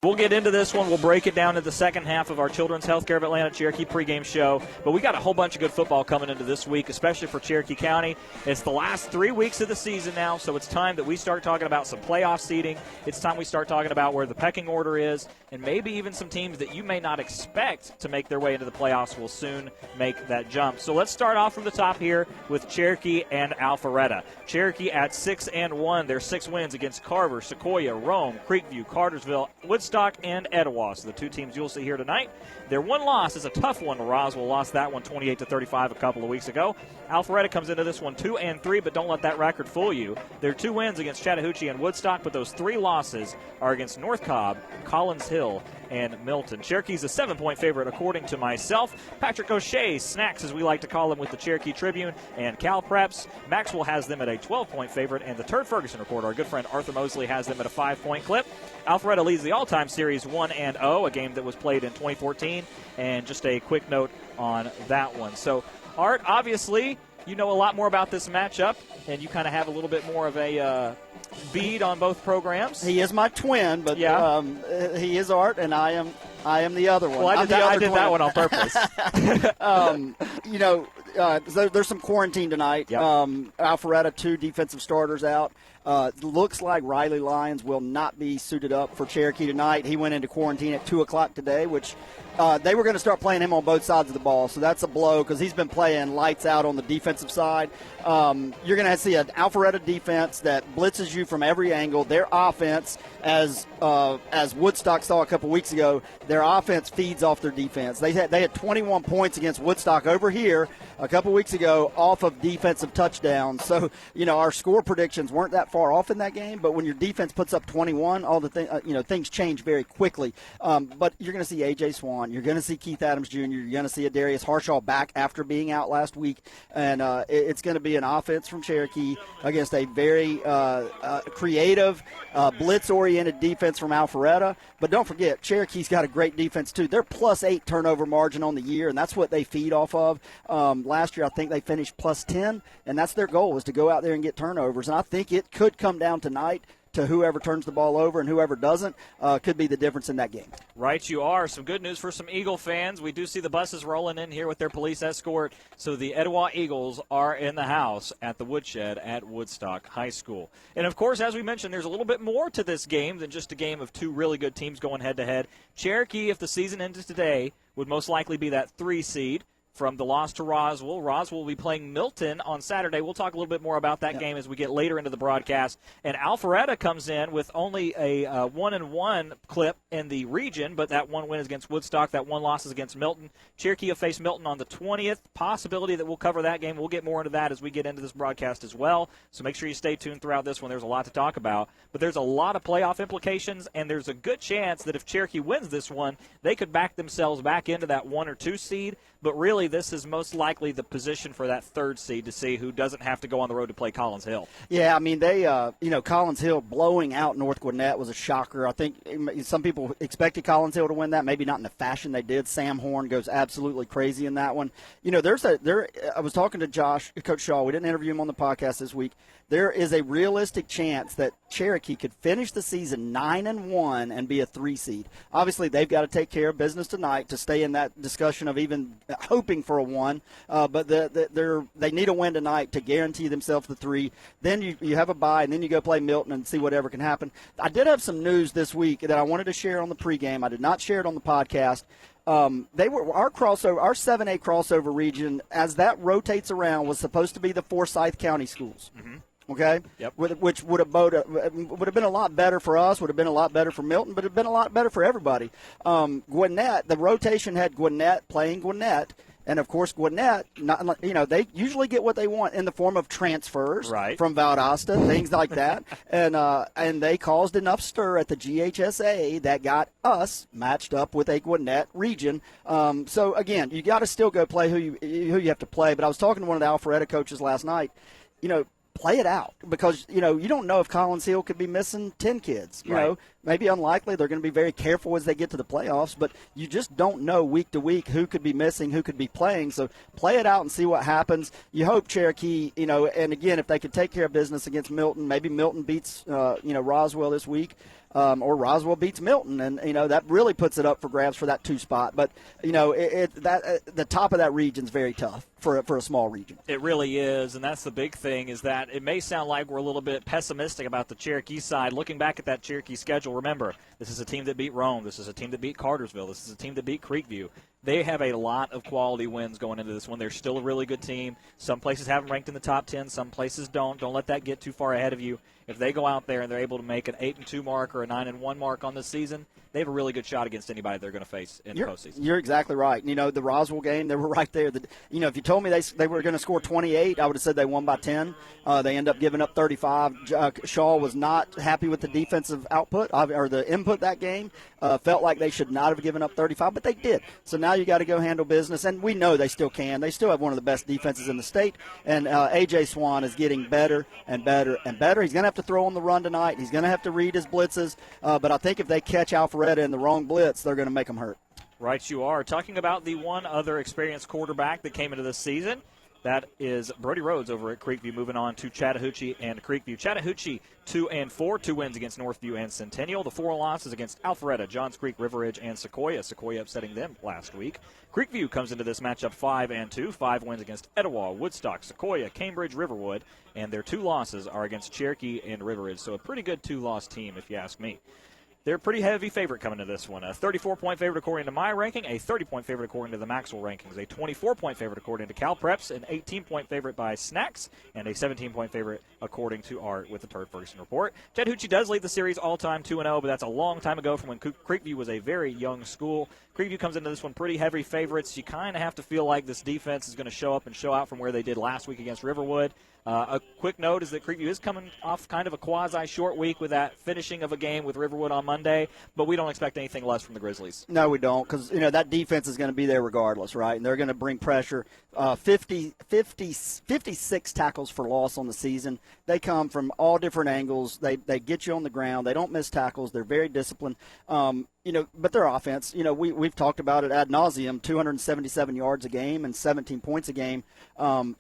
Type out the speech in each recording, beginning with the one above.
We'll get into this one. We'll break it down in the second half of our Children's Healthcare of Atlanta Cherokee pregame show. But we got a whole bunch of good football coming into this week, especially for Cherokee County. It's the last 3 weeks of the season now, so it's time that we start talking about some playoff seeding. It's time we start talking about where the pecking order is, and maybe even some teams that you may not expect to make their way into the playoffs will soon make that jump. So let's start off from the top here with Cherokee and Alpharetta. Cherokee at 6-1. Their 6 wins against Carver, Sequoia, Rome, Creekview, Cartersville, Woodstock, and Etowah. So the 2 teams you'll see here tonight. Their one loss is a tough one. Roswell lost that one 28-35 a couple of weeks ago. Alpharetta comes into this one 2-3, but don't let that record fool you. Their 2 wins against Chattahoochee and Woodstock, but those 3 losses are against North Cobb, Collins Hill, and Milton. Cherokee's a 7-point favorite according to myself. Patrick O'Shea, Snacks as we like to call him with the Cherokee Tribune, and Cal Preps. Maxwell has them at a 12-point favorite, and the Turd Ferguson Report, our good friend Arthur Mosley, has them at a 5-point clip. Alpharetta leads the all-time series 1-0, a game that was played in 2014, and just a quick note on that one. So, Art, obviously, you know a lot more about this matchup, and you kind of have a little bit more of a bead on both programs. He is my twin, but yeah. He is Art, and I am the other one. Well, I did that one on purpose. So there's some quarantine tonight. Yep. Alpharetta, 2 defensive starters out. Looks like Riley Lyons will not be suited up for Cherokee tonight. He went into quarantine at 2 o'clock today, which they were going to start playing him on both sides of the ball. So that's a blow because he's been playing lights out on the defensive side. You're going to see an Alpharetta defense that blitzes you from every angle. Their offense, as Woodstock saw a couple weeks ago, their offense feeds off their defense. They had 21 points against Woodstock over here a couple weeks ago off of defensive touchdowns. So, our score predictions weren't that far off in that game, but when your defense puts up 21, all the things change very quickly. But you're going to see A.J. Swan. You're going to see Keith Adams Jr. You're going to see Adarius Harshaw back after being out last week. And it's going to be an offense from Cherokee against a very creative, blitz-oriented defense from Alpharetta. But don't forget, Cherokee's got a great defense, too. They're +8 turnover margin on the year, and that's what they feed off of. Last year, I think they finished +10, and that's their goal is to go out there and get turnovers. And I think it could come down tonight to whoever turns the ball over and whoever doesn't could be the difference in that game. Right, you are. Some good news for some Eagle fans. We do see the buses rolling in here with their police escort. So the Etowah Eagles are in the house at the Woodshed at Woodstock High School. And, of course, as we mentioned, there's a little bit more to this game than just a game of 2 really good teams going head-to-head. Cherokee, if the season ended today, would most likely be that 3 seed. From the loss to Roswell. Roswell will be playing Milton on Saturday. We'll talk a little bit more about that game as we get later into the broadcast. And Alpharetta comes in with only a 1-1 clip in the region, but that 1 win is against Woodstock. That 1 loss is against Milton. Cherokee will face Milton on the 20th. Possibility that we'll cover that game. We'll get more into that as we get into this broadcast as well. So make sure you stay tuned throughout this one. There's a lot to talk about. But there's a lot of playoff implications, and there's a good chance that if Cherokee wins this one, they could back themselves back into that 1 or 2 seed. But really, this is most likely the position for that 3rd seed to see who doesn't have to go on the road to play Collins Hill. Yeah, I mean, they, Collins Hill blowing out North Gwinnett was a shocker. I think some people expected Collins Hill to win that, maybe not in the fashion they did. Sam Horn goes absolutely crazy in that one. I was talking to Coach Shaw. We didn't interview him on the podcast this week. There is a realistic chance that Cherokee could finish the season 9-1 and be a 3 seed. Obviously, they've got to take care of business tonight to stay in that discussion of even hoping for a 1. But they need a win tonight to guarantee themselves the 3. Then you have a bye, and then you go play Milton and see whatever can happen. I did have some news this week that I wanted to share on the pregame. I did not share it on the podcast. They were our 7A crossover region, as that rotates around, was supposed to be the Forsyth County schools. Mm-hmm. Okay, yep. Which would have been a lot better for us, would have been a lot better for Milton, but it would have been a lot better for everybody. Gwinnett, the rotation had Gwinnett playing Gwinnett, and of course Gwinnett, they usually get what they want in the form of transfers from Valdosta, things like that, and they caused enough stir at the GHSA that got us matched up with a Gwinnett region. So again, you got to still go play who you have to play. But I was talking to one of the Alpharetta coaches last night. Play it out because, you don't know if Collins Hill could be missing 10 kids. maybe unlikely. They're going to be very careful as they get to the playoffs, but you just don't know week to week who could be missing, who could be playing. So play it out and see what happens. You hope Cherokee, and again, if they could take care of business against Milton, maybe Milton beats, Roswell this week. Or Roswell beats Milton, and that really puts it up for grabs for that 2 spot. But the top of that region is very tough for a small region. It really is, and that's the big thing. Is that it may sound like we're a little bit pessimistic about the Cherokee side. Looking back at that Cherokee schedule, remember this is a team that beat Rome. This is a team that beat Cartersville. This is a team that beat Creekview. They have a lot of quality wins going into this one. They're still a really good team. Some places have them ranked in the top 10. Some places don't. Don't let that get too far ahead of you. If they go out there and they're able to make an 8-2 mark or a 9-1 mark on this season, they have a really good shot against anybody they're going to face in the postseason. You're exactly right. The Roswell game, they were right there. If you told me they were going to score 28, I would have said they won by 10. They end up giving up 35. Shaw was not happy with the defensive output or the input that game. Felt like they should not have given up 35, but they did. So now you got to go handle business, and we know they still can. They still have one of the best defenses in the state, and A.J. Swan is getting better and better and better. He's going to have to throw on the run tonight. He's going to have to read his blitzes, but I think if they catch Alpharetta in the wrong blitz, they're going to make them hurt. Right, you are. Talking about the one other experienced quarterback that came into this season, that is Brody Rhodes over at Creekview, moving on to Chattahoochee and Creekview. Chattahoochee 2-4, 2 wins against Northview and Centennial. The 4 losses against Alpharetta, Johns Creek, River Ridge, and Sequoia. Sequoia upsetting them last week. Creekview comes into this matchup 5-2, 5 wins against Etowah, Woodstock, Sequoia, Cambridge, Riverwood, and their 2 losses are against Cherokee and River Ridge. So a pretty good 2-loss team, if you ask me. They're a pretty heavy favorite coming to this one. A 34-point favorite according to my ranking, a 30-point favorite according to the Maxwell rankings, a 24-point favorite according to Cal Preps, an 18-point favorite by Snacks, and a 17-point favorite according to Art with the Turd Ferguson Report. Chattahoochee does lead the series all-time 2-0, but that's a long time ago from when Creekview was a very young school. Creekview comes into this one pretty heavy favorites. You kind of have to feel like this defense is going to show up and show out from where they did last week against Riverwood. A quick note is that Creekview is coming off kind of a quasi-short week with that finishing of a game with Riverwood on Monday, but we don't expect anything less from the Grizzlies. No, we don't, because that defense is going to be there regardless, right? And they're going to bring pressure. 56 tackles for loss on the season. They come from all different angles. They get you on the ground. They don't miss tackles. They're very disciplined. But their offense, we've talked about it ad nauseum, 277 yards a game and 17 points a game.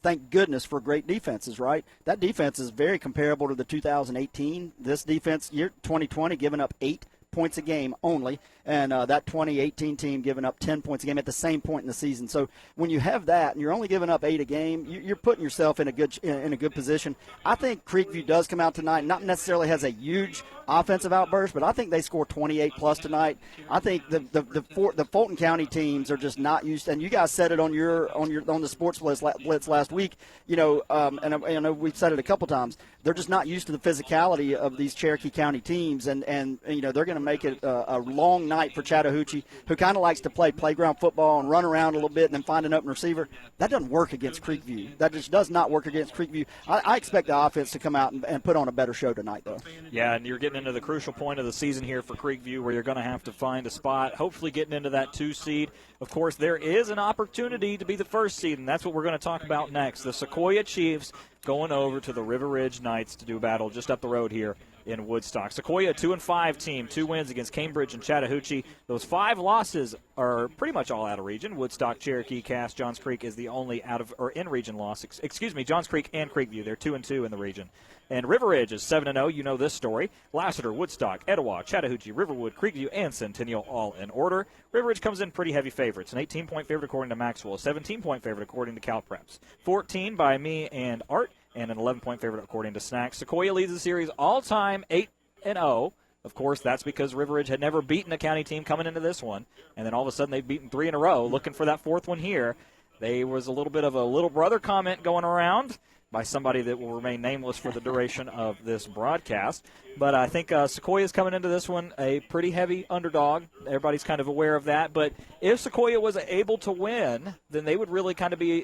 Thank goodness for great defenses, right? That defense is very comparable to the 2018. This defense, year 2020, giving up 8 points a game only, and that 2018 team giving up 10 points a game at the same point in the season. So when you have that and you're only giving up 8 a game, you're putting yourself in a good position. I think Creekview does come out tonight, not necessarily has a huge offensive outburst, but I think they score 28 plus tonight. I think the Fulton County teams are just not used to, and you guys said it on the Sports Blitz last week. And I know we've said it a couple times. They're just not used to the physicality of these Cherokee County teams, and they're going to make it a long night for Chattahoochee, who kind of likes to play playground football and run around a little bit and then find an open receiver. That doesn't work against Creekview. That just does not work against Creekview. I expect the offense to come out and put on a better show tonight, though. Yeah, and you're getting into the crucial point of the season here for Creekview, where you're going to have to find a spot, hopefully getting into that 2 seed. Of course, there is an opportunity to be the 1st seed, and that's what we're going to talk about next. The Sequoia Chiefs going over to the River Ridge Knights to do battle just up the road here in Woodstock. Sequoia, 2-5 team, 2 wins against Cambridge and Chattahoochee. Those 5 losses are pretty much all out of region. Woodstock, Cherokee, Cass, Johns Creek is the only out of or in region loss. Johns Creek and Creekview. They're 2-2 in the region. And River Ridge is 7-0. You know this story. Lassiter, Woodstock, Etowah, Chattahoochee, Riverwood, Creekview, and Centennial all in order. River Ridge comes in pretty heavy favorites. An 18-point favorite according to Maxwell, a 17-point favorite according to Cal Preps, 14 by me and Art, and an 11-point favorite according to Snacks. Sequoia leads the series all-time 8-0. Of course, that's because River Ridge had never beaten a county team coming into this one, and then all of a sudden they've beaten 3 in a row, looking for that 4th one here. There was a little bit of a little brother comment going around by somebody that will remain nameless for the duration of this broadcast. But I think Sequoia's coming into this one a pretty heavy underdog. Everybody's kind of aware of that. But if Sequoia was able to win, then they would really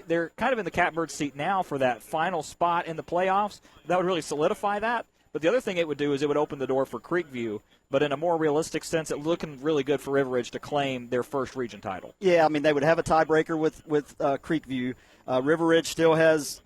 they're kind of in the catbird seat now for that final spot in the playoffs. That would really solidify that. But the other thing it would do is it would open the door for Creekview but in a more realistic sense, it's looking really good for River Ridge to claim their first region title. Yeah, I mean, they would have a tiebreaker with Creekview. River Ridge still has,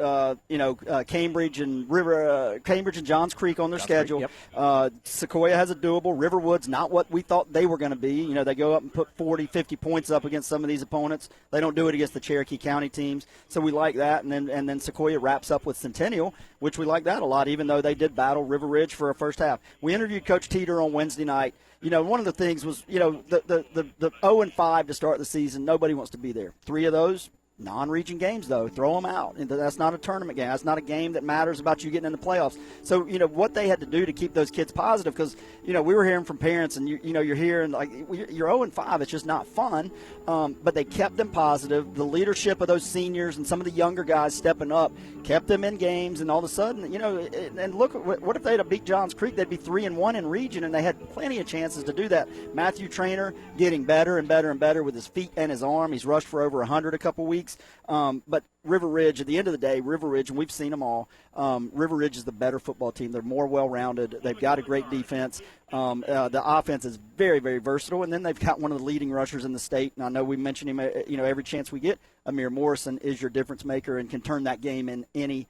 Cambridge and Johns Creek on their schedule. Yep. Sequoia has a doable. Riverwood's not what we thought they were going to be. They go up and put 40, 50 points up against some of these opponents. They don't do it against the Cherokee County teams, so we like that. And then Sequoia wraps up with Centennial, which we like that a lot, even though they did battle River Ridge for a first half. We interviewed Coach Teeter on Wednesday night. One of the things was, the 0-5 to start the season, nobody wants to be there. 3 of those, non-region games, though. Throw them out. And that's not a tournament game. That's not a game that matters about you getting in the playoffs. So, what they had to do to keep those kids positive, because, we were hearing from parents, and, you're hearing, like, you're 0-5. It's just not fun. But they kept them positive. The leadership of those seniors and some of the younger guys stepping up kept them in games. And all of a sudden, and look, what if they'd have beat Johns Creek? They'd be 3-1 in region, and they had plenty of chances to do that. Matthew Traynor getting better and better and better with his feet and his arm. He's rushed for over 100 a couple weeks. But River Ridge, at the end of the day, River Ridge, and we've seen them all, River Ridge is the better football team. They're more well-rounded. They've got a great defense. The offense is very, very versatile, and then they've got one of the leading rushers in the state. And I know we mention him, every chance we get. Amir Morrison is your difference maker and can turn that game in any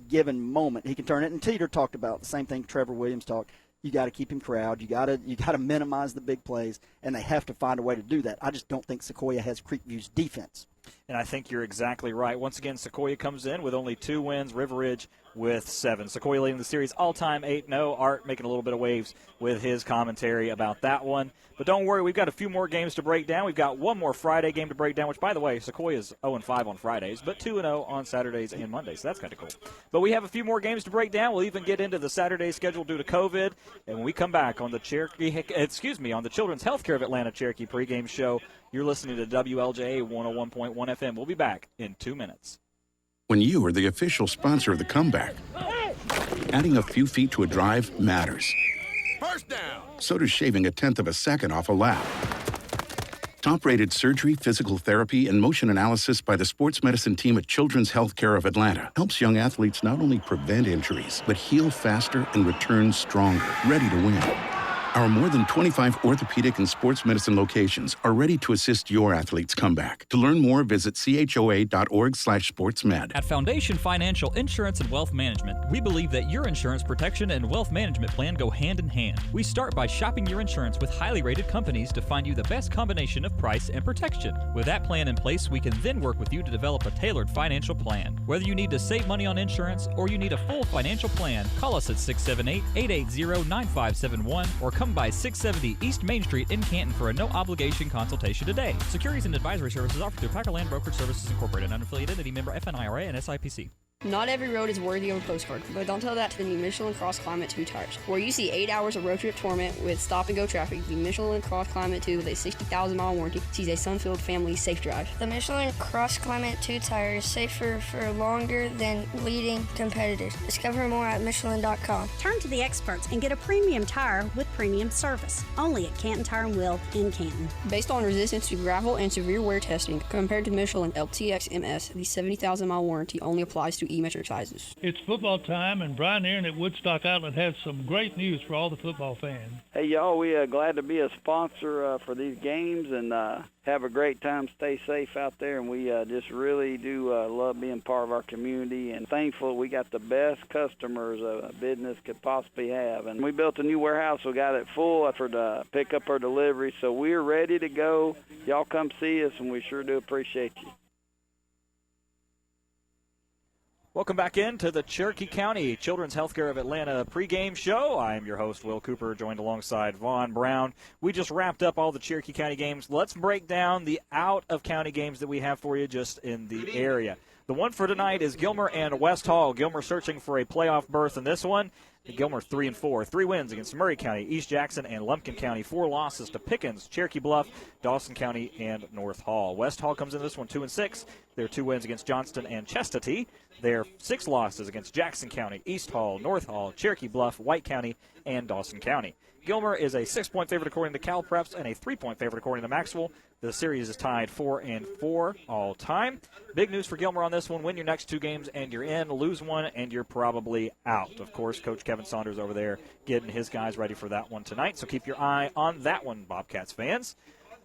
given moment. He can turn it. And Teeter talked about the same thing Trevor Williams talked. You got to keep him corralled. You got to minimize the big plays, and they have to find a way to do that. I just don't think Sequoia has Creekview's defense. And I think you're exactly right. Once again, Sequoia comes in with only 2 wins, River Ridge with 7. Sequoia leading the series all-time 8-0. Art making a little bit of waves with his commentary about that one. But don't worry, we've got a few more games to break down. We've got one more Friday game to break down, which, by the way, Sequoia's 0-5 on Fridays, but 2-0 on Saturdays and Mondays, so that's kind of cool. But we have a few more games to break down. We'll even get into the Saturday schedule due to COVID. And when we come back on the on the Children's Healthcare of Atlanta Cherokee pregame show, you're listening to WLJA 101.1 FM. We'll be back in 2 minutes. When you are the official sponsor of the comeback, adding a few feet to a drive matters. First down. So does shaving 1/10 of a second off a lap. Top-rated surgery, physical therapy, and motion analysis by the sports medicine team at Children's Healthcare of Atlanta helps young athletes not only prevent injuries, but heal faster and return stronger, ready to win. Our more than 25 orthopedic and sports medicine locations are ready to assist your athlete's comeback. To learn more, visit choa.org/sportsmed. At Foundation Financial Insurance and Wealth Management, we believe that your insurance protection and wealth management plan go hand in hand. We start by shopping your insurance with highly rated companies to find you the best combination of price and protection. With that plan in place, we can then work with you to develop a tailored financial plan. Whether you need to save money on insurance or you need a full financial plan, call us at 678-880-9571 or come by 670 East Main Street in Canton for a no-obligation consultation today. Securities and advisory services offered through Packer Land Brokerage Services Incorporated, an unaffiliated entity, member FNIRA and SIPC. Not every road is worthy of a postcard, but don't tell that to the new Michelin Cross Climate 2 tires. Where you see 8 hours of road trip torment with stop-and-go traffic, the Michelin Cross Climate 2 with a 60,000-mile warranty sees a sun-filled family safe drive. The Michelin Cross Climate 2 tire is safer for longer than leading competitors. Discover more at Michelin.com. Turn to the experts and get a premium tire with premium service. Only at Canton Tire and Wheel in Canton. Based on resistance to gravel and severe wear testing, compared to Michelin LTX MS, the 70,000-mile warranty only applies to E-metric sizes. It's football time, and Brian Aaron at Woodstock Outlet has some great news for all the football fans. Hey, y'all, we are glad to be a sponsor for these games and have a great time. Stay safe out there, and we just really do love being part of our community, and thankful we got the best customers a business could possibly have. And we built a new warehouse. We got it full for the pickup or delivery, so we're ready to go. Y'all come see us, and we sure do appreciate you. Welcome back into the Cherokee County Children's Healthcare of Atlanta pregame show. I'm your host, Will Cooper, joined alongside Vaughn Brown. We just wrapped up all the Cherokee County games. Let's break down the out-of-county games that we have for you just in the area. The one for tonight is Gilmer and West Hall. Gilmer searching for a playoff berth in this one. Gilmer 3-4, 3 wins against Murray County, East Jackson, and Lumpkin County. 4 losses to Pickens, Cherokee Bluff, Dawson County, and North Hall. West Hall comes in this one 2-6. Their 2 wins against Johnston and Chestatee. Their 6 losses against Jackson County, East Hall, North Hall, Cherokee Bluff, White County, and Dawson County. Gilmer is a 6-point favorite according to Cal Preps and a 3-point favorite according to Maxwell. The series is tied 4-4 all time. Big news for Gilmer on this one. Win your next 2 games and you're in. Lose one and you're probably out. Of course, Coach Kevin Saunders over there getting his guys ready for that one tonight. So keep your eye on that one, Bobcats fans.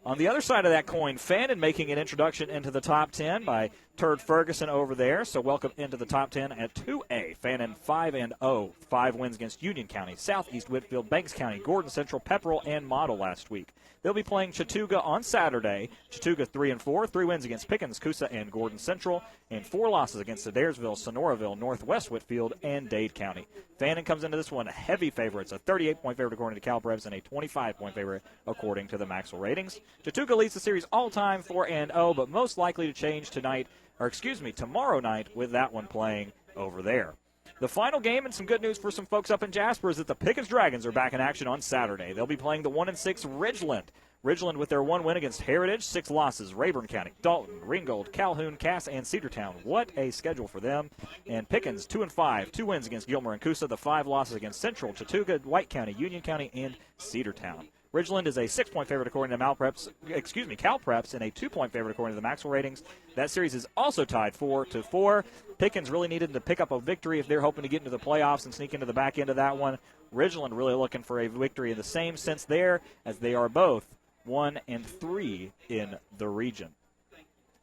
On the other side of that coin, Fannin making an introduction into the top 10 by Turd Ferguson over there. So welcome into the top 10 at 2A. Fannin 5-0, 5 wins against Union County, Southeast Whitfield, Banks County, Gordon Central, Pepperell, and Model last week. They'll be playing Chattooga on Saturday. Chattooga 3-4, 3 wins against Pickens, Coosa, and Gordon Central, and 4 losses against Adairsville, Sonoraville, Northwest Whitfield, and Dade County. Fannin comes into this one heavy favorites, a 38-point favorite according to Cal Preps and a 25-point favorite according to the Maxwell ratings. Chattooga leads the series all-time 4-0, but most likely to change tomorrow night with that one playing over there. The final game, and some good news for some folks up in Jasper, is that the Pickens Dragons are back in action on Saturday. They'll be playing the 1-6 Ridgeland. Ridgeland with their 1 win against Heritage, 6 losses, Rayburn County, Dalton, Ringgold, Calhoun, Cass, and Cedartown. What a schedule for them. And Pickens, 2-5, 2 wins against Gilmer and Coosa, the 5 losses against Central, Chattooga, White County, Union County, and Cedartown. Ridgeland is a 6-point favorite according to Cal Preps, and a 2-point favorite according to the Maxwell ratings. That series is also tied 4-4. Pickens really needed to pick up a victory if they're hoping to get into the playoffs and sneak into the back end of that one. Ridgeland really looking for a victory in the same sense there, as they are both 1-3 in the region.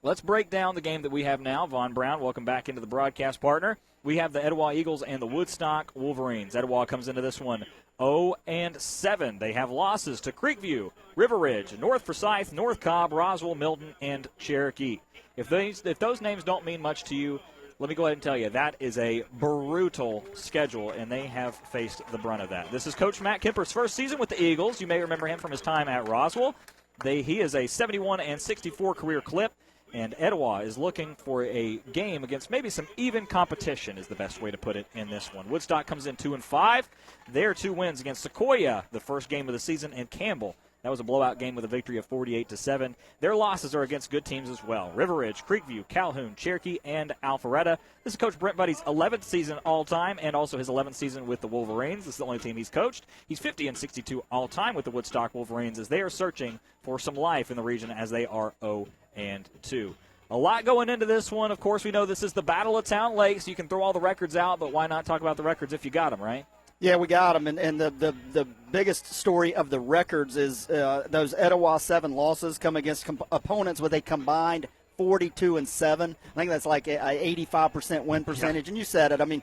Let's break down the game that we have now. Von Brown, welcome back into the broadcast partner. We have the Etowah Eagles and the Woodstock Wolverines. Etowah comes into this one 0-7. They have losses to Creekview, River Ridge, North Forsyth, North Cobb, Roswell, Milton, and Cherokee. If those names don't mean much to you, let me go ahead and tell you, that is a brutal schedule, and they have faced the brunt of that. This is Coach Matt Kemper's first season with the Eagles. You may remember him from his time at Roswell. He is a 71-64 career clip. And Etowah is looking for a game against maybe some even competition is the best way to put it in this one. Woodstock comes in 2-5. Their 2 wins against Sequoia, the first game of the season, and Campbell. That was a blowout game with a victory of 48-7. Their losses are against good teams as well. River Ridge, Creekview, Calhoun, Cherokee, and Alpharetta. This is Coach Brent Buddy's 11th season all-time and also his 11th season with the Wolverines. This is the only team he's coached. He's 50-62 all-time with the Woodstock Wolverines as they are searching for some life in the region as they are 0-2. A lot going into this one. Of course, we know this is the Battle of Town Lake, so you can throw all the records out, but why not talk about the records if you got them, right? Yeah, we got them, and the biggest story of the records is those Etowah 7 losses come against opponents with a combined 42-7. I think that's like a 85% win percentage. Yeah. And you said it. I mean,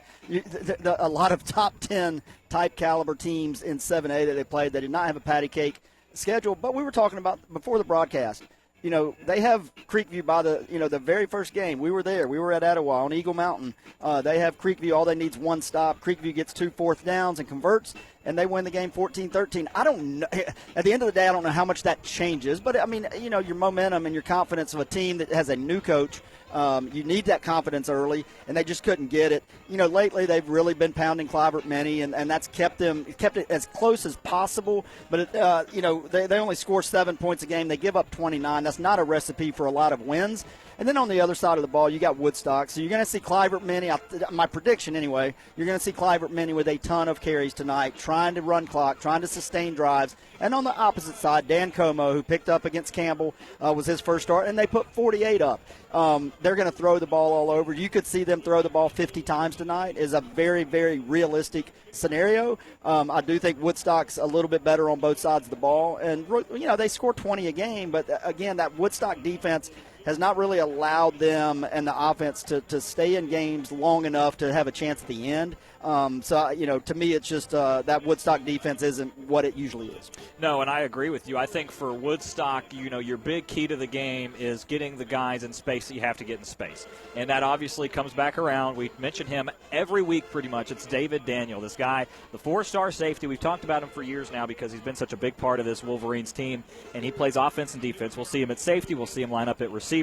a lot of top 10 type caliber teams in 7A that they played, they did not have a patty cake schedule. But we were talking about before the broadcast. You know, they have Creekview by the very first game. We were there. We were at Etowah on Eagle Mountain. They have Creekview. All they need is 1 stop. Creekview gets 2 fourth downs and converts, and they win the game 14-13. I don't know. At the end of the day, I don't know how much that changes. But, I mean, you know, your momentum and your confidence of a team that has a new coach, you need that confidence early, and they just couldn't get it. You know, lately they've really been pounding Clivert Many, and that's kept it as close as possible. But, you know, they only score 7 points a game. They give up 29. That's not a recipe for a lot of wins. And then on the other side of the ball, you got Woodstock. So you're going to see Clivert Many, my prediction anyway, you're going to see Clivert Many with a ton of carries tonight, trying to run clock, trying to sustain drives. And on the opposite side, Dan Como, who picked up against Campbell, was his first start, and they put 48 up. They're going to throw the ball all over. You could see them throw the ball 50 times tonight. Is a very, very realistic scenario. I do think Woodstock's a little bit better on both sides of the ball. And, you know, they score 20 a game, but, again, that Woodstock defense has not really allowed them and the offense to stay in games long enough to have a chance at the end. So, you know, to me, it's just that Woodstock defense isn't what it usually is. No, and I agree with you. I think for Woodstock, you know, your big key to the game is getting the guys in space that you have to get in space. And that obviously comes back around. We mention him every week pretty much. It's David Daniel, this guy, the 4-star safety. We've talked about him for years now because he's been such a big part of this Wolverines team, and he plays offense and defense. We'll see him at safety. We'll see him line up at receiver.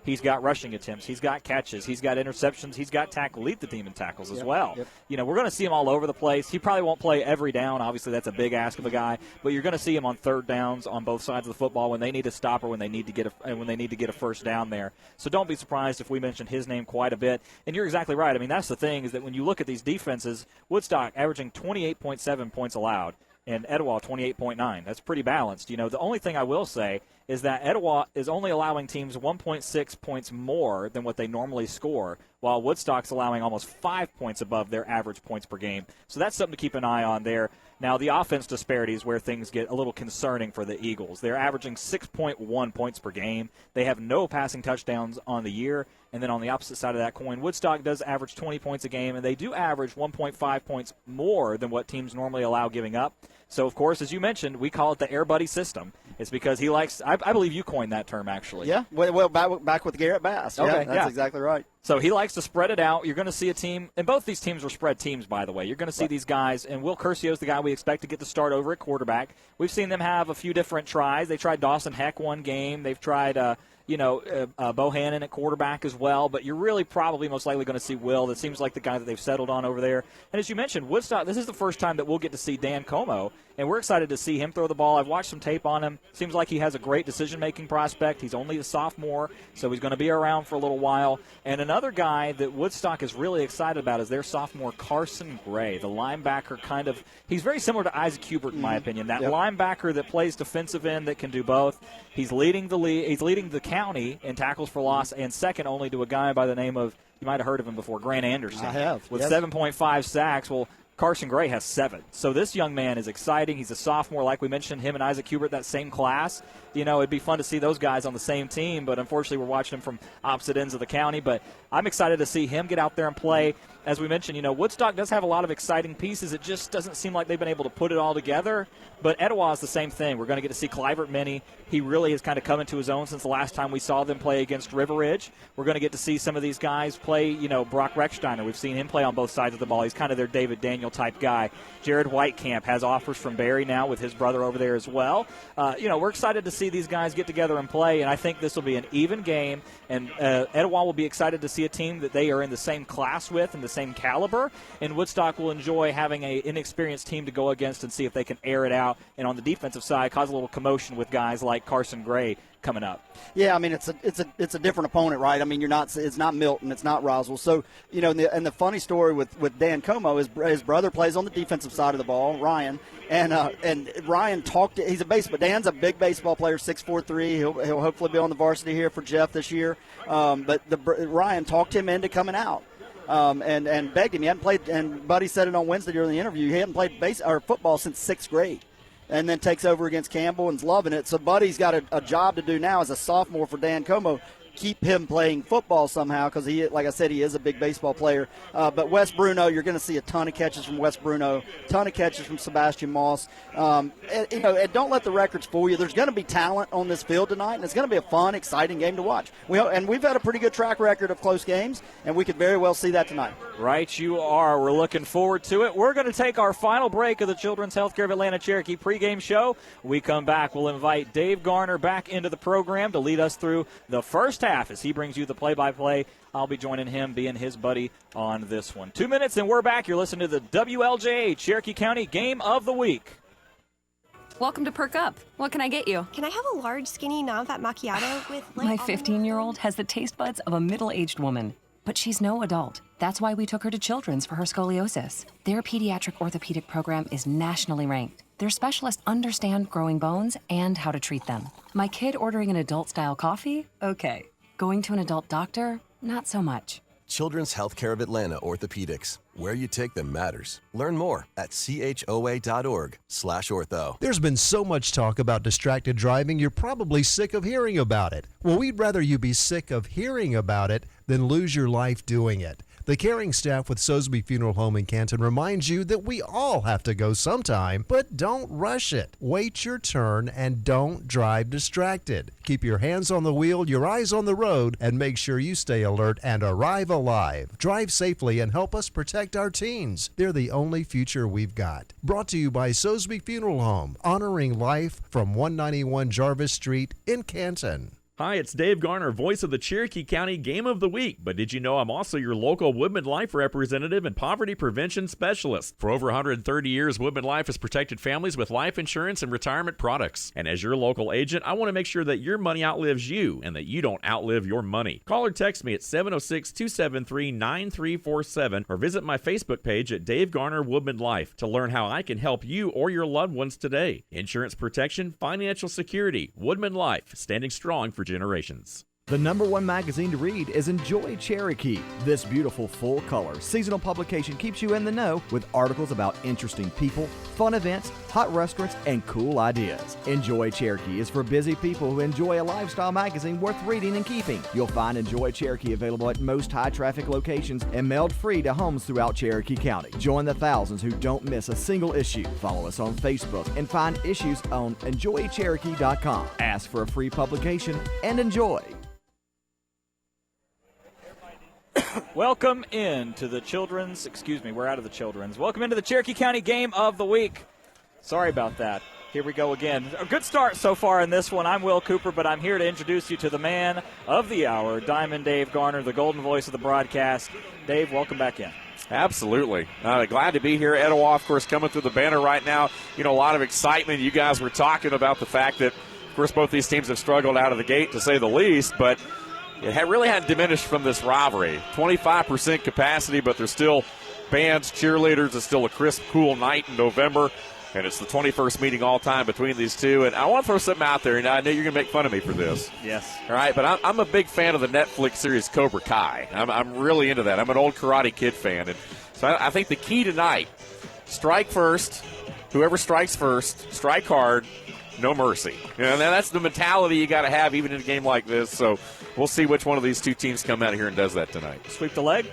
He's got rushing attempts. He's got catches. He's got interceptions. He's got tackle. Lead the team in tackles as well. Yep. You know, we're going to see him all over the place. He probably won't play every down. Obviously, that's a big ask of a guy. But you're going to see him on third downs on both sides of the football when they need to stop or when they need to get a first down there. So don't be surprised if we mention his name quite a bit. And you're exactly right. I mean, that's the thing is that when you look at these defenses, Woodstock averaging 28.7 points allowed. and Etowah 28.9. That's pretty balanced. The only thing I will say is that Etowah is only allowing teams 1.6 points more than what they normally score, while Woodstock's allowing almost 5 points above their average points per game. So that's something to keep an eye on there. Now, the offense disparity is where things get a little concerning for the Eagles. They're averaging 6.1 points per game. They have no passing touchdowns on the year. And then on the opposite side of that coin, Woodstock does average 20 points a game, and they do average 1.5 points more than what teams normally allow giving up. So, of course, as you mentioned, we call it the Air Buddy system. It's because he likes – I believe you coined that term, actually. Yeah, well, back with Garrett Bass. Okay, that's exactly right. So he likes to spread it out. You're going to see a team – and both these teams are spread teams, by the way. You're going to see these guys, and Will Curcio's the guy we expect to get the start over at quarterback. We've seen them have a few different tries. They tried Dawson Heck one game. They've tried Bohannon at quarterback as well, but you're really probably most likely going to see Will. That seems like the guy that they've settled on over there. And as you mentioned, Woodstock, this is the first time that we'll get to see Dan Como, and we're excited to see him throw the ball. I've watched some tape on him. Seems like he has a great decision-making prospect. He's only a sophomore, so he's going to be around for a little while. And another guy that Woodstock is really excited about is their sophomore Carson Gray, the linebacker he's very similar to Isaac Hubert in my opinion. That linebacker that plays defensive end that can do both. He's leading the county in tackles for loss, and second only to a guy by the name of, you might have heard of him before, Grant Anderson. I have. With 7.5 sacks. Well, Carson Gray has 7. So this young man is exciting. He's a sophomore, like we mentioned, him and Isaac Hubert, that same class. It'd be fun to see those guys on the same team, but unfortunately we're watching them from opposite ends of the county. But I'm excited to see him get out there and play. As we mentioned, Woodstock does have a lot of exciting pieces. It just doesn't seem like they've been able to put it all together. But Etowah is the same thing. We're going to get to see Clivert Minnie. He really has kind of come into his own since the last time we saw them play against River Ridge. We're going to get to see some of these guys play, Brock Rechsteiner. We've seen him play on both sides of the ball. He's kind of their David Daniel type guy. Jared Whitecamp has offers from Barry now with his brother over there as well. We're excited to see these guys get together and play, and I think this will be an even game. And Etowah will be excited to see a team that they are in the same class with and the same caliber. And Woodstock will enjoy having an inexperienced team to go against and see if they can air it out. And on the defensive side, cause a little commotion with guys like Carson Gray coming up. Yeah, I mean it's a different opponent, right? I mean it's not Milton, it's not Roswell. So and the funny story with Dan Como is his brother plays on the defensive side of the ball, Ryan, and Ryan Dan's a big baseball player, 6'4", he'll hopefully be on the varsity here for Jeff this year. But Ryan talked him into coming out. And begged him. He hadn't played, and Buddy said it on Wednesday during the interview. He hadn't played football since 6th grade, and then takes over against Campbell and's loving it. So Buddy's got a job to do now as a sophomore for Dan Como. Keep him playing football somehow because he, like I said, he is a big baseball player. But Wes Bruno, you're going to see a ton of catches from Wes Bruno, ton of catches from Sebastian Moss. And don't let the records fool you. There's going to be talent on this field tonight, and it's going to be a fun, exciting game to watch. We've had a pretty good track record of close games, and we could very well see that tonight. Right, you are. We're looking forward to it. We're going to take our final break of the Children's Healthcare of Atlanta Cherokee pregame show. We come back. We'll invite Dave Garner back into the program to lead us through the first half as he brings you the play-by-play. I'll be joining him, being his buddy on this one. 2 minutes, and we're back. You're listening to the WLJA Cherokee County Game of the Week. Welcome to Perk Up. What can I get you? Can I have a large, skinny, non-fat macchiato with My 15-year-old has the taste buds of a middle-aged woman. But she's no adult. That's why we took her to Children's for her scoliosis. Their pediatric orthopedic program is nationally ranked. Their specialists understand growing bones and how to treat them. My kid ordering an adult-style coffee? Okay. Going to an adult doctor? Not so much. Children's Healthcare of Atlanta Orthopedics. Where you take them matters. Learn more at choa.org/ortho. There's been so much talk about distracted driving, you're probably sick of hearing about it. Well, we'd rather you be sick of hearing about it than lose your life doing it. The caring staff with Sosby Funeral Home in Canton reminds you that we all have to go sometime, but don't rush it. Wait your turn and don't drive distracted. Keep your hands on the wheel, your eyes on the road, and make sure you stay alert and arrive alive. Drive safely and help us protect our teens. They're the only future we've got. Brought to you by Sosby Funeral Home, honoring life from 191 Jarvis Street in Canton. Hi, it's Dave Garner, voice of the Cherokee County Game of the Week. But did you know I'm also your local Woodman Life representative and poverty prevention specialist? For over 130 years, Woodman Life has protected families with life insurance and retirement products. And as your local agent, I want to make sure that your money outlives you and that you don't outlive your money. Call or text me at 706-273-9347 or visit my Facebook page at Dave Garner Woodman Life to learn how I can help you or your loved ones today. Insurance protection, financial security, Woodman Life, standing strong for generations. The #1 magazine to read is Enjoy Cherokee. This beautiful full-color seasonal publication keeps you in the know with articles about interesting people, fun events, hot restaurants, and cool ideas. Enjoy Cherokee is for busy people who enjoy a lifestyle magazine worth reading and keeping. You'll find Enjoy Cherokee available at most high-traffic locations and mailed free to homes throughout Cherokee County. Join the thousands who don't miss a single issue. Follow us on Facebook and find issues on enjoycherokee.com. Ask for a free publication and enjoy. Welcome into the children's, we're out of the children's. Welcome into the Cherokee County Game of the Week. Sorry about that. Here we go again. A good start so far in this one. I'm Will Cooper, but I'm here to introduce you to the man of the hour, Diamond Dave Garner, the golden voice of the broadcast. Dave, welcome back in. Absolutely. Glad to be here. Etowah, of course, coming through the banner right now. You know, a lot of excitement. You guys were talking about the fact that, of course, both these teams have struggled out of the gate, to say the least, but it really hadn't diminished from this rivalry. 25% capacity, but there's still bands, cheerleaders. It's still a crisp, cool night in November, and it's the 21st meeting all time between these two. And I want to throw something out there, and I know you're going to make fun of me for this. Yes. All right, but I'm a big fan of the Netflix series Cobra Kai. I'm really into that. I'm an old Karate Kid fan. And so I think the key tonight, strike first. Whoever strikes first, strike hard. No mercy. And that's the mentality you got to have even in a game like this. So we'll see which one of these two teams come out here and does that tonight. Sweep the leg?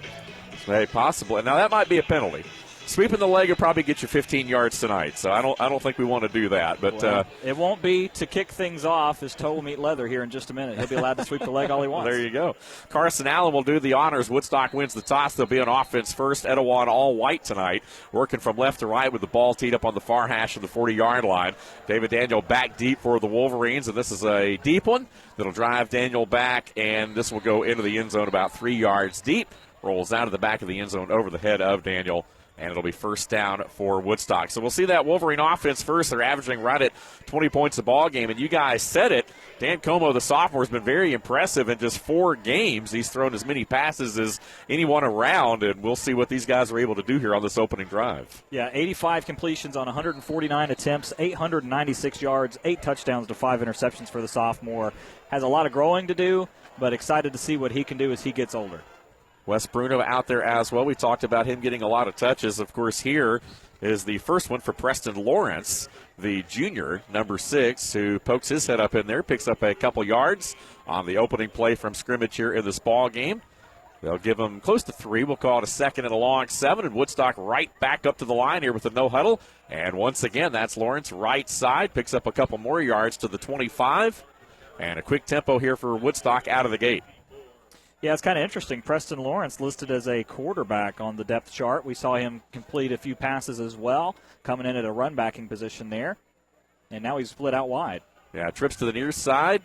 Hey, possibly. Now, that might be a penalty. Sweeping the leg will probably get you 15 yards tonight, so I don't think we want to do that. But it won't be to kick things off. His toe will meet leather here in just a minute. He'll be allowed to sweep the leg all he wants. There you go. Carson Allen will do the honors. Woodstock wins the toss. They'll be on offense first. Etowah in all white tonight, working from left to right with the ball teed up on the far hash of the 40-yard line. David Daniel back deep for the Wolverines, and this is a deep one that'll drive Daniel back, and this will go into the end zone about 3 yards deep. Rolls out of the back of the end zone over the head of Daniel. And it'll be first down for Woodstock. So we'll see that Wolverine offense first. They're averaging right at 20 points a ball game. And you guys said it. Dan Como, the sophomore, has been very impressive in just 4 games. He's thrown as many passes as anyone around. And we'll see what these guys are able to do here on this opening drive. Yeah, 85 completions on 149 attempts, 896 yards, 8 touchdowns to 5 interceptions for the sophomore. Has a lot of growing to do, but excited to see what he can do as he gets older. Wes Bruno out there as well. We talked about him getting a lot of touches. Of course, here is the first one for Preston Lawrence, the junior, number 6, who pokes his head up in there, picks up a couple yards on the opening play from scrimmage here in this ball game. They'll give him close to 3. We'll call it a second and a long 7, and Woodstock right back up to the line here with a no huddle. And once again, that's Lawrence right side, picks up a couple more yards to the 25. And a quick tempo here for Woodstock out of the gate. Yeah, it's kind of interesting. Preston Lawrence listed as a quarterback on the depth chart. We saw him complete a few passes as well, coming in at a run-backing position there. And now he's split out wide. Yeah, trips to the near side.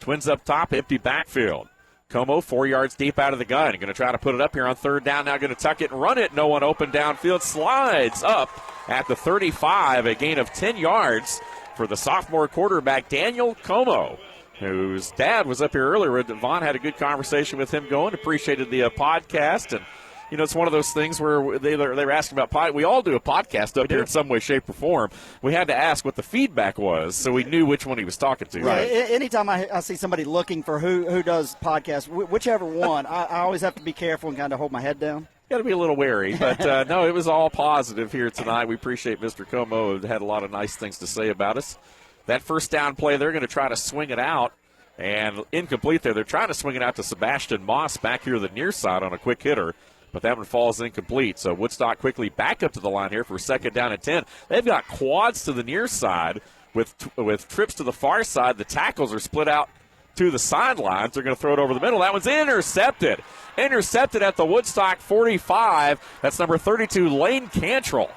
Twins up top, empty backfield. Como 4 yards deep out of the gun. Going to try to put it up here on third down. Now going to tuck it and run it. No one open downfield. Slides up at the 35. A gain of 10 yards for the sophomore quarterback, Daniel Como, whose dad was up here earlier. Vaughn had a good conversation with him going, appreciated the podcast. And, you know, it's one of those things where they were asking about we all do a podcast up here in some way, shape, or form. We had to ask what the feedback was so we knew which one he was talking to. Right. Anytime I see somebody looking for who does podcasts, whichever one, I always have to be careful and kind of hold my head down. Got to be a little wary, but no, it was all positive here tonight. We appreciate Mr. Como, who had a lot of nice things to say about us. That first down play, they're going to try to swing it out, and incomplete there. They're trying to swing it out to Sebastian Moss back here to the near side on a quick hitter, but that one falls incomplete. So Woodstock quickly back up to the line here for second down and 10. They've got quads to the near side with trips to the far side. The tackles are split out to the sidelines. They're going to throw it over the middle. That one's intercepted. Intercepted at the Woodstock 45. That's number 32, Lane Cantrell.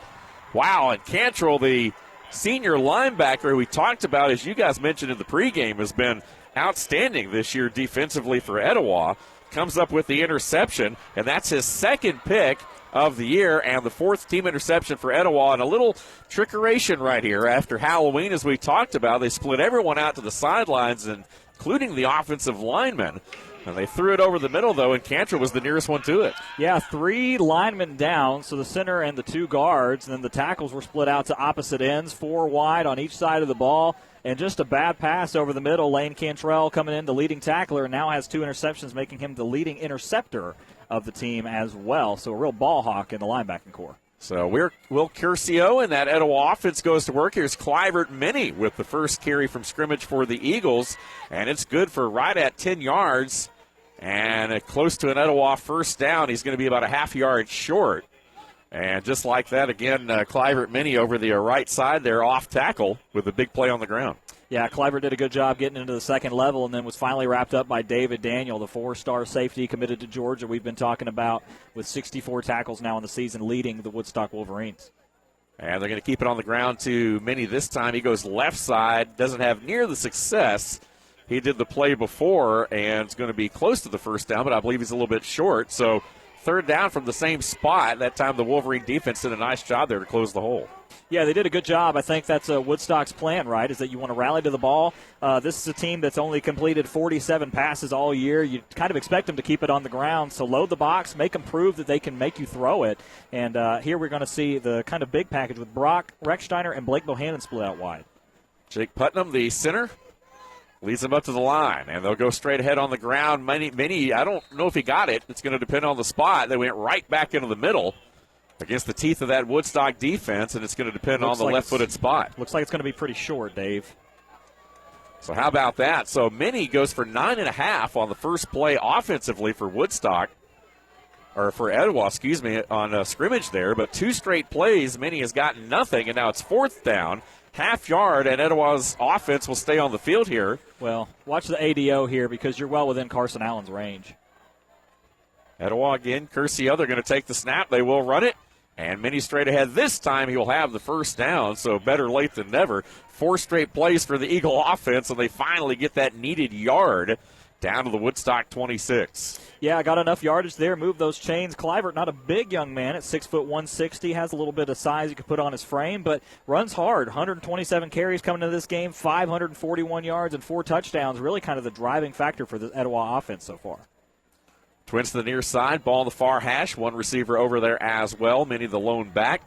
Wow, and Cantrell, the senior linebacker who we talked about, as you guys mentioned in the pregame, has been outstanding this year defensively for Etowah. Comes up with the interception, and that's his second pick of the year and the fourth team interception for Etowah. And a little trickeration right here after Halloween, as we talked about. They split everyone out to the sidelines, including the offensive linemen. And they threw it over the middle, though, and Cantor was the nearest one to it. Yeah, 3 linemen down, so the center and the 2 guards. And then the tackles were split out to opposite ends, 4 wide on each side of the ball. And just a bad pass over the middle. Lane Cantrell coming in, the leading tackler, and now has 2 interceptions, making him the leading interceptor of the team as well. So a real ball hawk in the linebacking core. So Will Curcio and that Etowah offense goes to work. Here's Clivert Minnie with the first carry from scrimmage for the Eagles, and it's good for right at 10 yards and close to an Etowah first down. He's going to be about a half yard short. And just like that, again, Clivert Minnie over the right side there, off tackle with a big play on the ground. Yeah, Clivert did a good job getting into the second level and then was finally wrapped up by David Daniel, the 4-star safety committed to Georgia we've been talking about, with 64 tackles now in the season, leading the Woodstock Wolverines. And they're going to keep it on the ground to Minnie this time. He goes left side, doesn't have near the success he did the play before, and it's going to be close to the first down, but I believe he's a little bit short. So third down from the same spot. That time the Wolverine defense did a nice job there to close the hole. Yeah, they did a good job. I think that's Woodstock's plan, right, is that you want to rally to the ball. This is a team that's only completed 47 passes all year. You kind of expect them to keep it on the ground. So load the box, make them prove that they can make you throw it. And here we're going to see the kind of big package with Brock Recksteiner and Blake Bohannon split out wide. Jake Putnam, the center, leads them up to the line, and they'll go straight ahead on the ground. Many, I don't know if he got it. It's going to depend on the spot. They went right back into the middle against the teeth of that Woodstock defense, and it's going to depend on the left-footed spot. Looks like it's going to be pretty short, Dave. So how about that? So Minnie goes for 9.5 on the first play offensively for Woodstock, or for Etowah, on scrimmage there. But 2 straight plays, Minnie has gotten nothing, and now it's fourth down, half yard, and Etowah's offense will stay on the field here. Well, watch the ADO here because you're well within Carson Allen's range. Etowah again, Curcio, they're going to take the snap. They will run it. And Minnie straight ahead. This time he will have the first down, so better late than never. 4 straight plays for the Eagle offense, and they finally get that needed yard down to the Woodstock 26. Yeah, got enough yardage there. Move those chains. Clivert, not a big young man at 6 foot 160, has a little bit of size you could put on his frame, but runs hard. 127 carries coming into this game, 541 yards and 4 touchdowns. Really kind of the driving factor for the Etowah offense so far. Twins to the near side, ball on the far hash. 1 receiver over there as well. Minnie the lone back.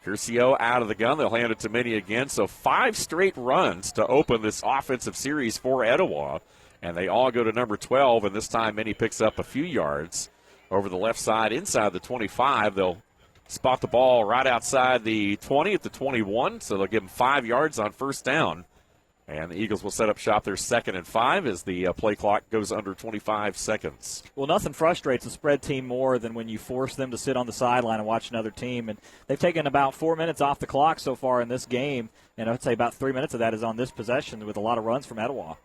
Curcio out of the gun. They'll hand it to Minnie again. So 5 straight runs to open this offensive series for Etowah. And they all go to number 12, and this time Minnie picks up a few yards over the left side inside the 25. They'll spot the ball right outside the 20 at the 21, so they'll give them 5 yards on first down. And the Eagles will set up shop their 2nd and 5 as the play clock goes under 25 seconds. Well, nothing frustrates a spread team more than when you force them to sit on the sideline and watch another team. And they've taken about 4 minutes off the clock so far in this game, and I'd say about 3 minutes of that is on this possession with a lot of runs from Etowah.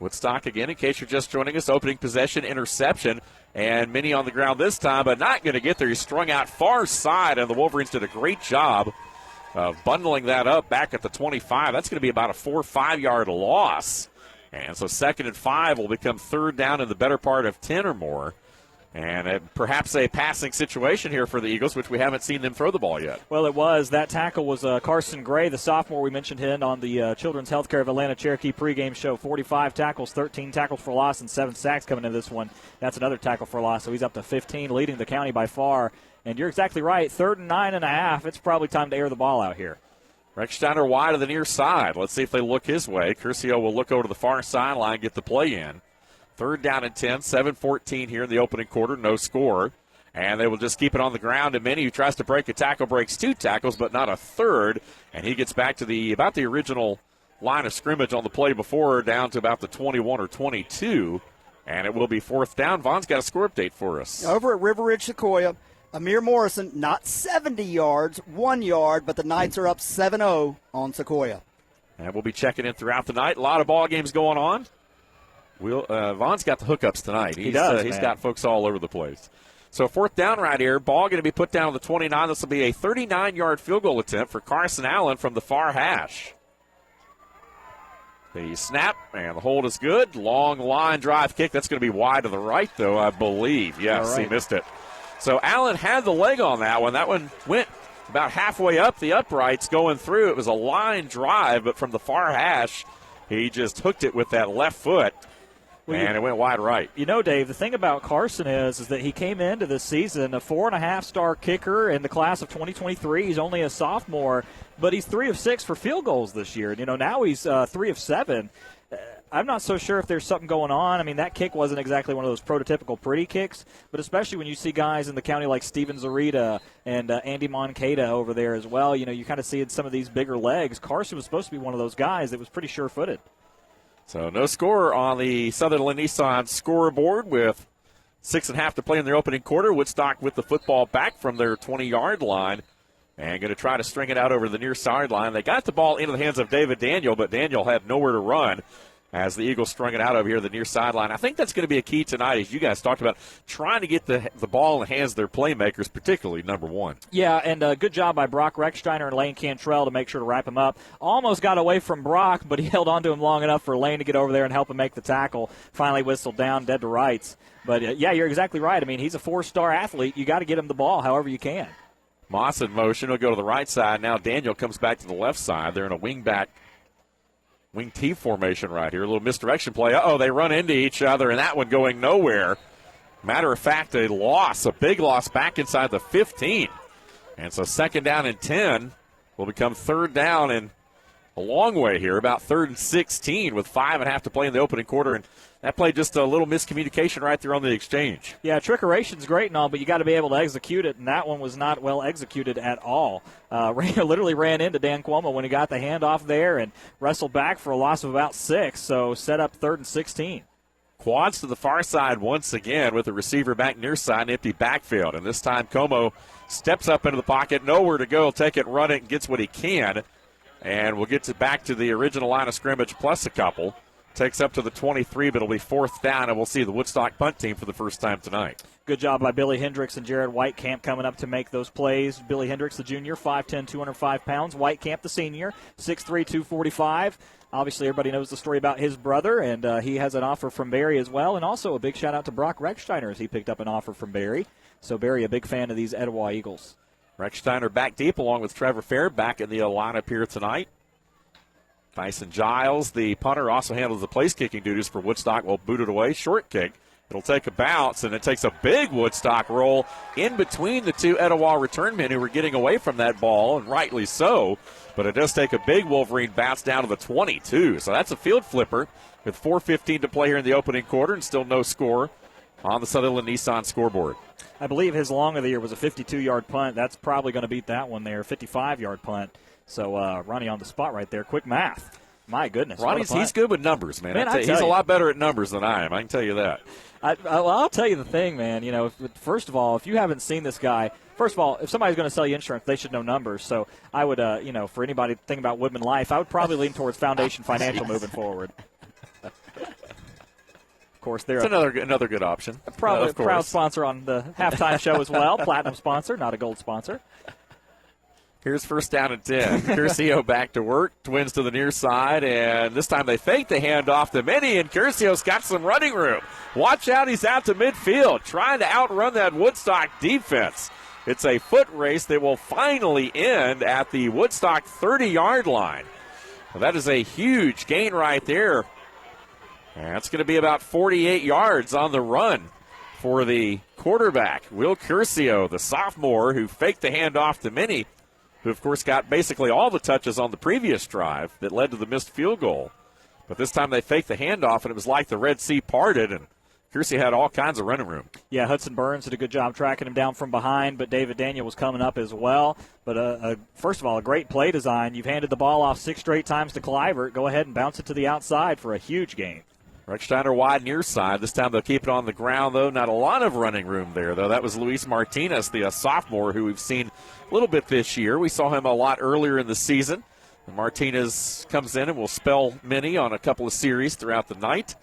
Woodstock again, in case you're just joining us, opening possession, interception, and Minnie on the ground this time, but not going to get there. He's strung out far side, and the Wolverines did a great job of bundling that up back at the 25. That's going to be about a 4 or 5 yard loss. And so 2nd and 5 will become 3rd down in the better part of 10 or more. And perhaps a passing situation here for the Eagles, which we haven't seen them throw the ball yet. Well, it was. That tackle was Carson Gray, the sophomore. We mentioned him on the Children's Healthcare of Atlanta Cherokee pregame show. 45 tackles, 13 tackles for loss, and 7 sacks coming into this one. That's another tackle for loss, so he's up to 15, leading the county by far. And you're exactly right. 3rd and 9.5. It's probably time to air the ball out here. Recksteiner wide to the near side. Let's see if they look his way. Curcio will look over to the far sideline, get the play in. 3rd down and 10, 7-14 here in the opening quarter, no score. And they will just keep it on the ground. And Minnie, who tries to break a tackle, breaks 2 tackles, but not a third. And he gets back to about the original line of scrimmage on the play before, down to about the 21 or 22. And it will be 4th down. Vaughn's got a score update for us. Over at River Ridge Sequoia, Amir Morrison, not 70 yards, 1 yard, but the Knights are up 7-0 on Sequoia. And we'll be checking in throughout the night. A lot of ball games going on. Vaughn's got the hookups tonight. He does. He's got folks all over the place. So 4th down right here. Ball going to be put down on the 29. This will be a 39-yard field goal attempt for Carson Allen from the far hash. The snap, and the hold is good. Long line drive kick. That's going to be wide to the right, though, I believe. Yes, right. He missed it. So Allen had the leg on that one. That one went about halfway up the uprights going through. It was a line drive, but from the far hash, he just hooked it with that left foot. And it went wide right. You know, Dave, the thing about Carson is that he came into this season a 4.5-star kicker in the class of 2023. He's only a sophomore, but he's 3 of 6 for field goals this year. And, now he's 3 of 7. I'm not so sure if there's something going on. I mean, that kick wasn't exactly one of those prototypical pretty kicks, but especially when you see guys in the county like Steven Zarita and Andy Moncada over there as well, you kind of see some of these bigger legs. Carson was supposed to be one of those guys that was pretty sure-footed. So no score on the Sutherland Nissan scoreboard with 6.5 to play in their opening quarter. Woodstock with the football back from their 20-yard line and going to try to string it out over the near sideline. They got the ball into the hands of David Daniel, but Daniel had nowhere to run as the Eagles strung it out over here the near sideline. I think that's going to be a key tonight, as you guys talked about, trying to get the ball in the hands of their playmakers, particularly number 1. Yeah, and good job by Brock Rechsteiner and Lane Cantrell to make sure to wrap him up. Almost got away from Brock, but he held on to him long enough for Lane to get over there and help him make the tackle. Finally whistled down, dead to rights. But, yeah, you're exactly right. I mean, he's a 4-star athlete. You got to get him the ball however you can. Moss in motion. He'll go to the right side. Now Daniel comes back to the left side. They're in a wing T formation right here. A little misdirection play. They run into each other, and that one going nowhere. Matter of fact, a big loss back inside the 15. And so 2nd down and 10 will become 3rd down and a long way here, about 3rd and 16 with 5.5 to play in the opening quarter. And that played just a little miscommunication right there on the exchange. Yeah, trickeration's great and all, but you got to be able to execute it, and that one was not well executed at all. Literally ran into Dan Cuomo when he got the handoff there and wrestled back for a loss of about 6, so set up 3rd and 16. Quads to the far side once again with the receiver back near side, empty backfield. And this time Como steps up into the pocket, nowhere to go, take it, run it, and gets what he can. And we'll get back to the original line of scrimmage plus a couple. Takes up to the 23, but it'll be 4th down, and we'll see the Woodstock punt team for the first time tonight. Good job by Billy Hendricks and Jared Whitecamp coming up to make those plays. Billy Hendricks, the junior, 5'10", 205 pounds. Whitecamp, the senior, 6'3", 245. Obviously, everybody knows the story about his brother, and he has an offer from Barry as well. And also a big shout-out to Brock Rechsteiner as he picked up an offer from Barry. So Barry, a big fan of these Etowah Eagles. Rechsteiner back deep along with Trevor Fair back in the lineup here tonight. Tyson Giles, the punter, also handles the place-kicking duties for Woodstock. Will boot it away. Short kick. It'll take a bounce, and it takes a big Woodstock roll in between the two Etowah return men who were getting away from that ball, and rightly so. But it does take a big Wolverine bounce down to the 22. So that's a field flipper with 4:15 to play here in the opening quarter and still no score on the Sutherland Nissan scoreboard. I believe his long of the year was a 52-yard punt. That's probably going to beat that one there, 55-yard punt. So Ronnie on the spot right there. Quick math. My goodness. He's good with numbers, man. He's a lot better at numbers than I am. I can tell you that. I'll tell you the thing, man. First of all, if you haven't seen this guy, first of all, if somebody's going to sell you insurance, they should know numbers. So I would, for anybody thinking about Woodman Life, I would probably lean towards Foundation Financial moving forward. Of course, they're another good option. Probably a proud sponsor on the halftime show as well. Platinum sponsor, not a gold sponsor. Here's 1st down and 10. Curcio back to work. Twins to the near side, and this time they fake the handoff to Minnie, and Curcio's got some running room. Watch out, he's out to midfield, trying to outrun that Woodstock defense. It's a foot race that will finally end at the Woodstock 30-yard line. Well, that is a huge gain right there. And that's going to be about 48 yards on the run for the quarterback, Will Curcio, the sophomore who faked the handoff to Minnie, who, of course, got basically all the touches on the previous drive that led to the missed field goal. But this time they faked the handoff, and it was like the Red Sea parted, and Curcio had all kinds of running room. Yeah, Hudson Burns did a good job tracking him down from behind, but David Daniel was coming up as well. But first of all, a great play design. You've handed the ball off 6 straight times to Clivert. Go ahead and bounce it to the outside for a huge gain. Rechsteiner wide near side. This time they'll keep it on the ground, though. Not a lot of running room there, though. That was Luis Martinez, the sophomore, who we've seen a little bit this year. We saw him a lot earlier in the season. And Martinez comes in and will spell Minnie on a couple of series throughout the night.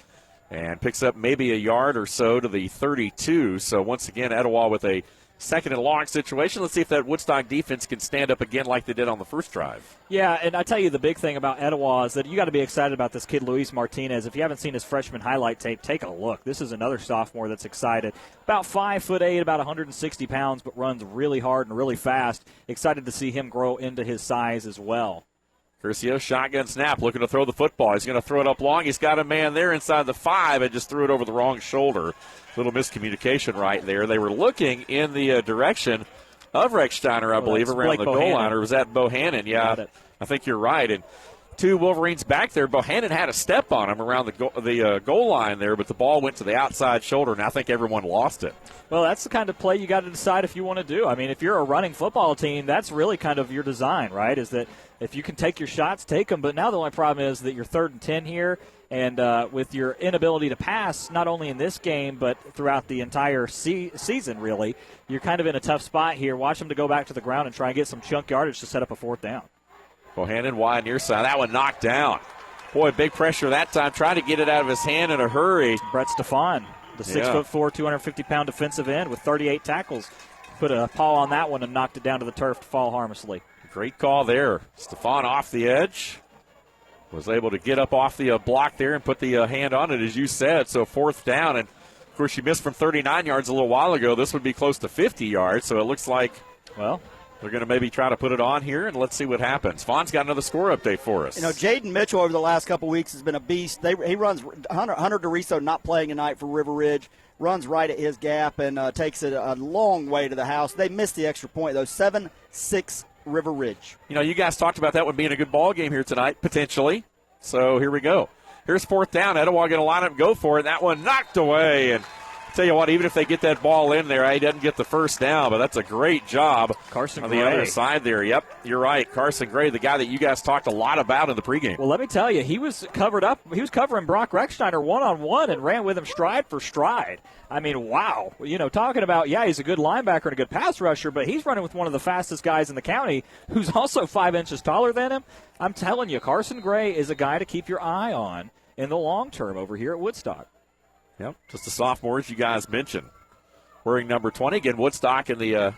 and picks up maybe a yard or so to the 32. So once again, Etowah with a second and long situation. Let's see if that Woodstock defense can stand up again like they did on the first drive. Yeah, and I tell you the big thing about Etowah is that you got to be excited about this kid, Luis Martinez. If you haven't seen his freshman highlight tape, take a look. This is another sophomore that's excited. About 5'8", about 160 pounds, but runs really hard and really fast. Excited to see him grow into his size as well. Curcio, shotgun snap, looking to throw the football. He's going to throw it up long. He's got a man there inside the 5 and just threw it over the wrong shoulder. Little miscommunication right there. They were looking in the direction of Rechsteiner, I believe, around the goal line. Or was that Bohannon? Yeah, I think you're right. And two Wolverines back there. Bohannon had a step on him around the goal line there, but the ball went to the outside shoulder, and I think everyone lost it. Well, that's the kind of play you got to decide if you want to do. I mean, if you're a running football team, that's really kind of your design, right, is that if you can take your shots, take them. But now the only problem is that you're 3rd and 10 here, and with your inability to pass, not only in this game but throughout the entire season, really, you're kind of in a tough spot here. Watch them to go back to the ground and try and get some chunk yardage to set up a 4th down. Bohannon wide near side. That one knocked down. Boy, big pressure that time. Trying to get it out of his hand in a hurry. Brett Stefan, the 6'4", 250-pound defensive end with 38 tackles. Put a paw on that one and knocked it down to the turf to fall harmlessly. Great call there. Stefan off the edge. Was able to get up off the block there and put the hand on it, as you said. So 4th down. And, of course, you missed from 39 yards a little while ago. This would be close to 50 yards. So it looks like, well, they're going to maybe try to put it on here, and let's see what happens. Vaughn's got another score update for us. You know, Jaden Mitchell over the last couple weeks has been a beast. He runs Hunter DeRiso not playing tonight for River Ridge. Runs right at his gap and takes it a long way to the house. They missed the extra point, though. 7-6 River Ridge. You know, you guys talked about that one being a good ball game here tonight, potentially. So here we go. Here's 4th down. Etowah going to line up and go for it. That one knocked away. And tell you what, even if they get that ball in there, he doesn't get the first down, but that's a great job. Carson on Gray. The other side there. Yep, you're right. Carson Gray, the guy that you guys talked a lot about in the pregame. Well, let me tell you, he was covered up. He was covering Brock Rechsteiner one-on-one and ran with him stride for stride. I mean, wow. You know, talking about, he's a good linebacker and a good pass rusher, but he's running with one of the fastest guys in the county who's also 5 inches taller than him. I'm telling you, Carson Gray is a guy to keep your eye on in the long term over here at Woodstock. Yep, just the sophomores you guys mentioned. Wearing number 20. Again, Woodstock in the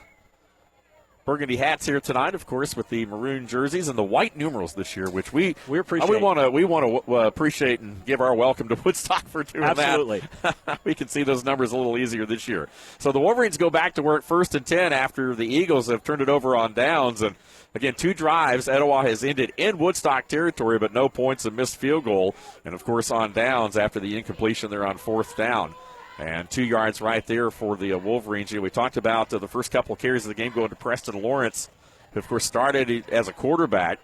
burgundy hats here tonight, of course, with the maroon jerseys and the white numerals this year, which we appreciate. We want to appreciate and give our welcome to Woodstock for doing Absolutely. that. We can see those numbers a little easier this year. So the Wolverines go back to work 1st and 10 after the Eagles have turned it over on downs. And again, 2 drives. Etowah has ended in Woodstock territory, but no points, a missed field goal. And, of course, on downs after the incompletion, they're on 4th down. And 2 yards right there for the Wolverines. We talked about the first couple of carries of the game going to Preston Lawrence, who, of course, started as a quarterback.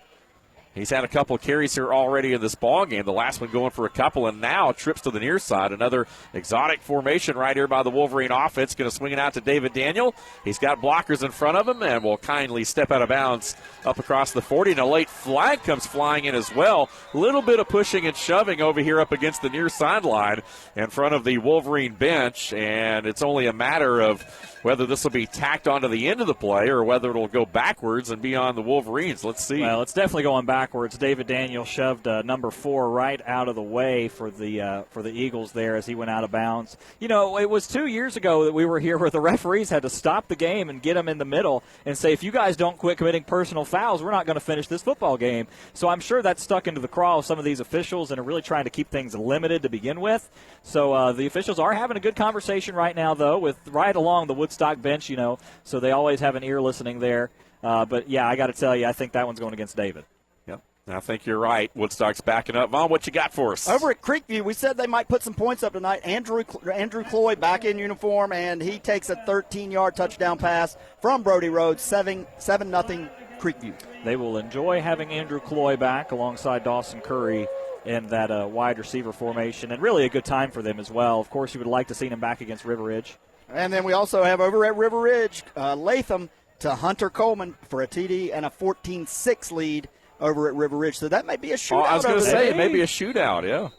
He's had a couple of carries here already in this ball game. The last one going for a couple, and now trips to the near side. Another exotic formation right here by the Wolverine offense. Going to swing it out to David Daniel. He's got blockers in front of him and will kindly step out of bounds up across the 40. And a late flag comes flying in as well. A little bit of pushing and shoving over here up against the near sideline in front of the Wolverine bench. And it's only a matter of whether this will be tacked onto the end of the play or whether it'll go backwards and be on the Wolverines. Let's see. Well, it's definitely going backwards. David Daniel shoved number 4 right out of the way for the Eagles there as he went out of bounds. You know, it was 2 years ago that we were here where the referees had to stop the game and get them in the middle and say, if you guys don't quit committing personal fouls, we're not going to finish this football game. So I'm sure that's stuck into the craw of some of these officials and are really trying to keep things limited to begin with. So the officials are having a good conversation right now, though, with right along the Woodstock bench, you know, so they always have an ear listening there. But, yeah, I got to tell you, I think that one's going against David. Yep, I think you're right. Woodstock's backing up. Vaughn, what you got for us? Over at Creekview, we said they might put some points up tonight. Andrew Cloy back in uniform, and he takes a 13-yard touchdown pass from Brody Rhodes, 7-0 Creekview. They will enjoy having Andrew Cloy back alongside Dawson Curry in that wide receiver formation, and really a good time for them as well. Of course, you would like to see him back against River Ridge. And then we also have over at River Ridge, Latham to Hunter Coleman for a TD and a 14-6 lead over at River Ridge. So that may be a shootout. I was going to say, it may be a shootout, yeah.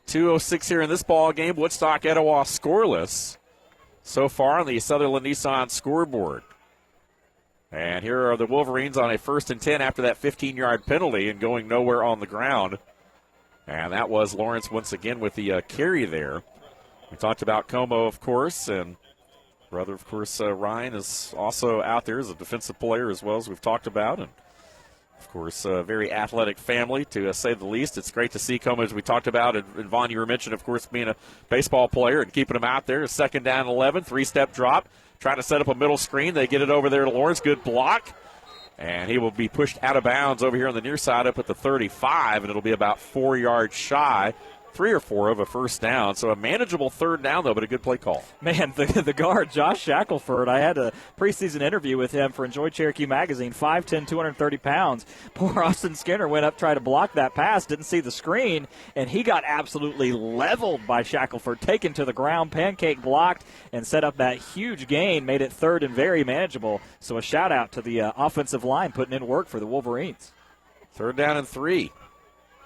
2:06 here in this ball game. Woodstock, Etowah scoreless so far on the Sutherland Nissan scoreboard. And here are the Wolverines on a 1st and 10 after that 15-yard penalty and going nowhere on the ground. And that was Lawrence once again with the carry there. We talked about Como, of course, and brother, of course, Ryan is also out there as a defensive player as well, as we've talked about. And, of course, a very athletic family, to say the least. It's great to see Como, as we talked about. And Vaughn, you were mentioned, of course, being a baseball player and keeping him out there. Second down 11, three-step drop. Trying to set up a middle screen. They get it over there to Lawrence. Good block. And he will be pushed out of bounds over here on the near side up at the 35, and it'll be about 4 yards shy, 3 or 4 of a first down. So a manageable third down, though, but a good play call. Man, the guard, Josh Shackleford, I had a preseason interview with him for Enjoy Cherokee Magazine, 5'10", 230 pounds. Poor Austin Skinner went up, tried to block that pass, didn't see the screen, and he got absolutely leveled by Shackleford, taken to the ground, pancake blocked, and set up that huge gain, made it third and very manageable. So a shout-out to the offensive line putting in work for the Wolverines. Third down and 3.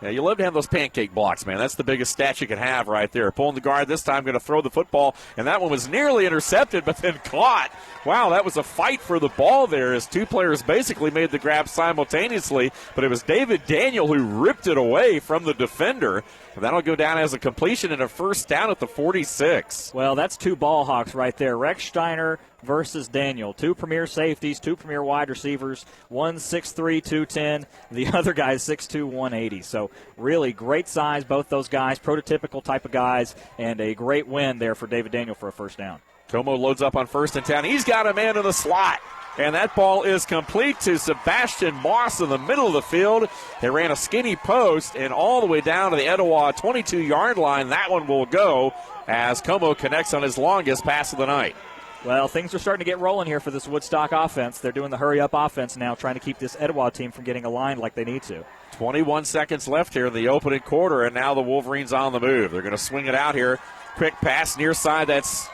Yeah, you love to have those pancake blocks, man. That's the biggest stat you can have right there. Pulling the guard this time, going to throw the football, and that one was nearly intercepted, but then caught. Wow, that was a fight for the ball there as two players basically made the grab simultaneously, but it was David Daniel who ripped it away from the defender. And that'll go down as a completion and a first down at the 46. Well, that's two ball hawks right there. Rex Steiner versus Daniel. Two premier safeties, two premier wide receivers. One 6'3", 210. The other guy's 6'2", 180. So really great size, both those guys, prototypical type of guys, and a great win there for David Daniel for a first down. Como loads up on first and 10. He's got a man in the slot. And that ball is complete to Sebastian Moss in the middle of the field. They ran a skinny post and all the way down to the Etowah 22-yard line. That one will go as Como connects on his longest pass of the night. Well, things are starting to get rolling here for this Woodstock offense. They're doing the hurry-up offense now, trying to keep this Etowah team from getting aligned like they need to. 21 seconds left here in the opening quarter, and now the Wolverines on the move. They're going to swing it out here. Quick pass near side. That's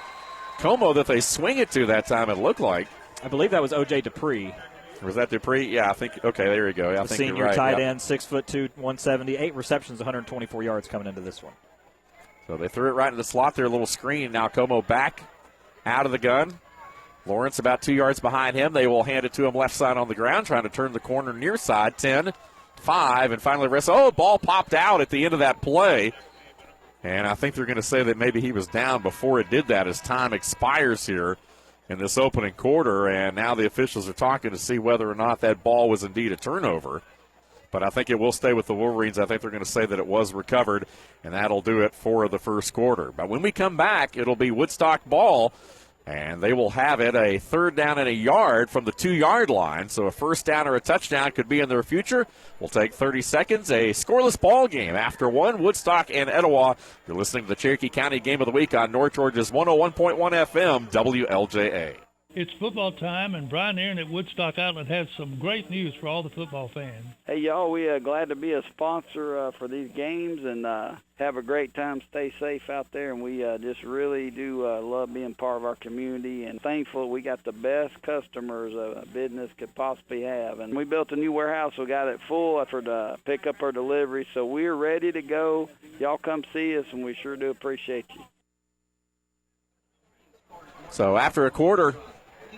Como that they swing it to that time, it looked like. I believe that was O.J. Dupree. Was that Dupree? Yeah, I think. Okay, there you go. I think senior you're right. tight end, 6'2", 170, 8 receptions, 124 yards coming into this one. So they threw it right in the slot there, a little screen. Now Como back out of the gun. Lawrence about 2 yards behind him. They will hand it to him left side on the ground, trying to turn the corner near side. 10, 5, and finally rest. Oh, ball popped out at the end of that play. And I think they're going to say that maybe he was down before it did that as time expires here in this opening quarter, and now the officials are talking to see whether or not that ball was indeed a turnover. But I think it will stay with the Wolverines. I think they're going to say that it was recovered, and that'll do it for the first quarter. But when we come back, it'll be Woodstock ball, and they will have it a third down and a yard from the 2-yard line. So a first down or a touchdown could be in their future. We'll take 30 seconds. A scoreless ball game after one. Woodstock and Etowah. You're listening to the Cherokee County Game of the Week on North Georgia's 101.1 FM WLJA. It's football time, and Brian Aaron at Woodstock Outlet has some great news for all the football fans. Hey, y'all, we are glad to be a sponsor for these games and have a great time. Stay safe out there, and we just really do love being part of our community, and thankful we got the best customers a business could possibly have. And we built a new warehouse. We got it full for the pickup or delivery, so we're ready to go. Y'all come see us, and we sure do appreciate you. So after a quarter,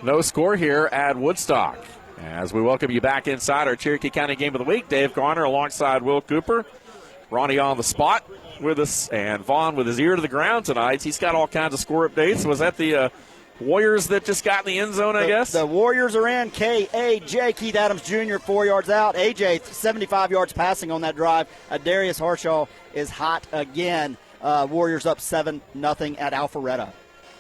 no score here at Woodstock. As we welcome you back inside our Cherokee County Game of the Week, Dave Garner alongside Will Cooper. Ronnie on the spot with us, and Vaughn with his ear to the ground tonight. He's got all kinds of score updates. Was that the Warriors that just got in the end zone, I guess? The Warriors are in. K.A.J. Keith Adams Jr., 4 yards out. A.J., 75 yards passing on that drive. Darius Harshaw is hot again. Warriors up 7-0 at Alpharetta.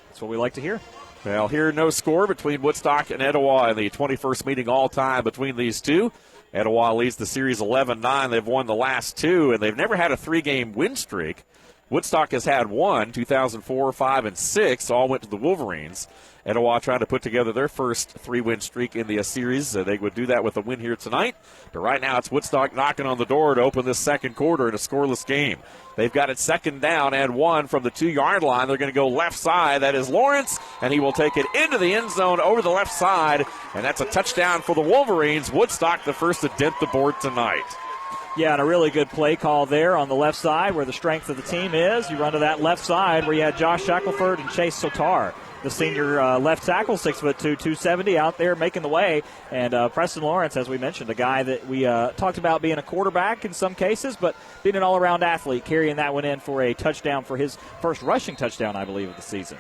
That's what we like to hear. Well, here no score between Woodstock and Etowah in the 21st meeting all-time between these two. Etowah leads the series 11-9. They've won the last two, and they've never had a 3-game win streak. Woodstock has had one, 2004, 5, and 6. All went to the Wolverines. Etowah trying to put together their first 3-win streak in the series. They would do that with a win here tonight. But right now it's Woodstock knocking on the door to open this second quarter in a scoreless game. They've got it second down and 1 from the 2-yard line. They're going to go left side. That is Lawrence, and he will take it into the end zone over the left side. And that's a touchdown for the Wolverines. Woodstock the first to dent the board tonight. Yeah, and a really good play call there on the left side where the strength of the team is. You run to that left side where you had Josh Shackleford and Chase Sotar. The senior left tackle, 6'2", 270, out there making the way. And Preston Lawrence, as we mentioned, a guy that we talked about being a quarterback in some cases, but being an all-around athlete, carrying that one in for a touchdown for his first rushing touchdown, I believe, of the season.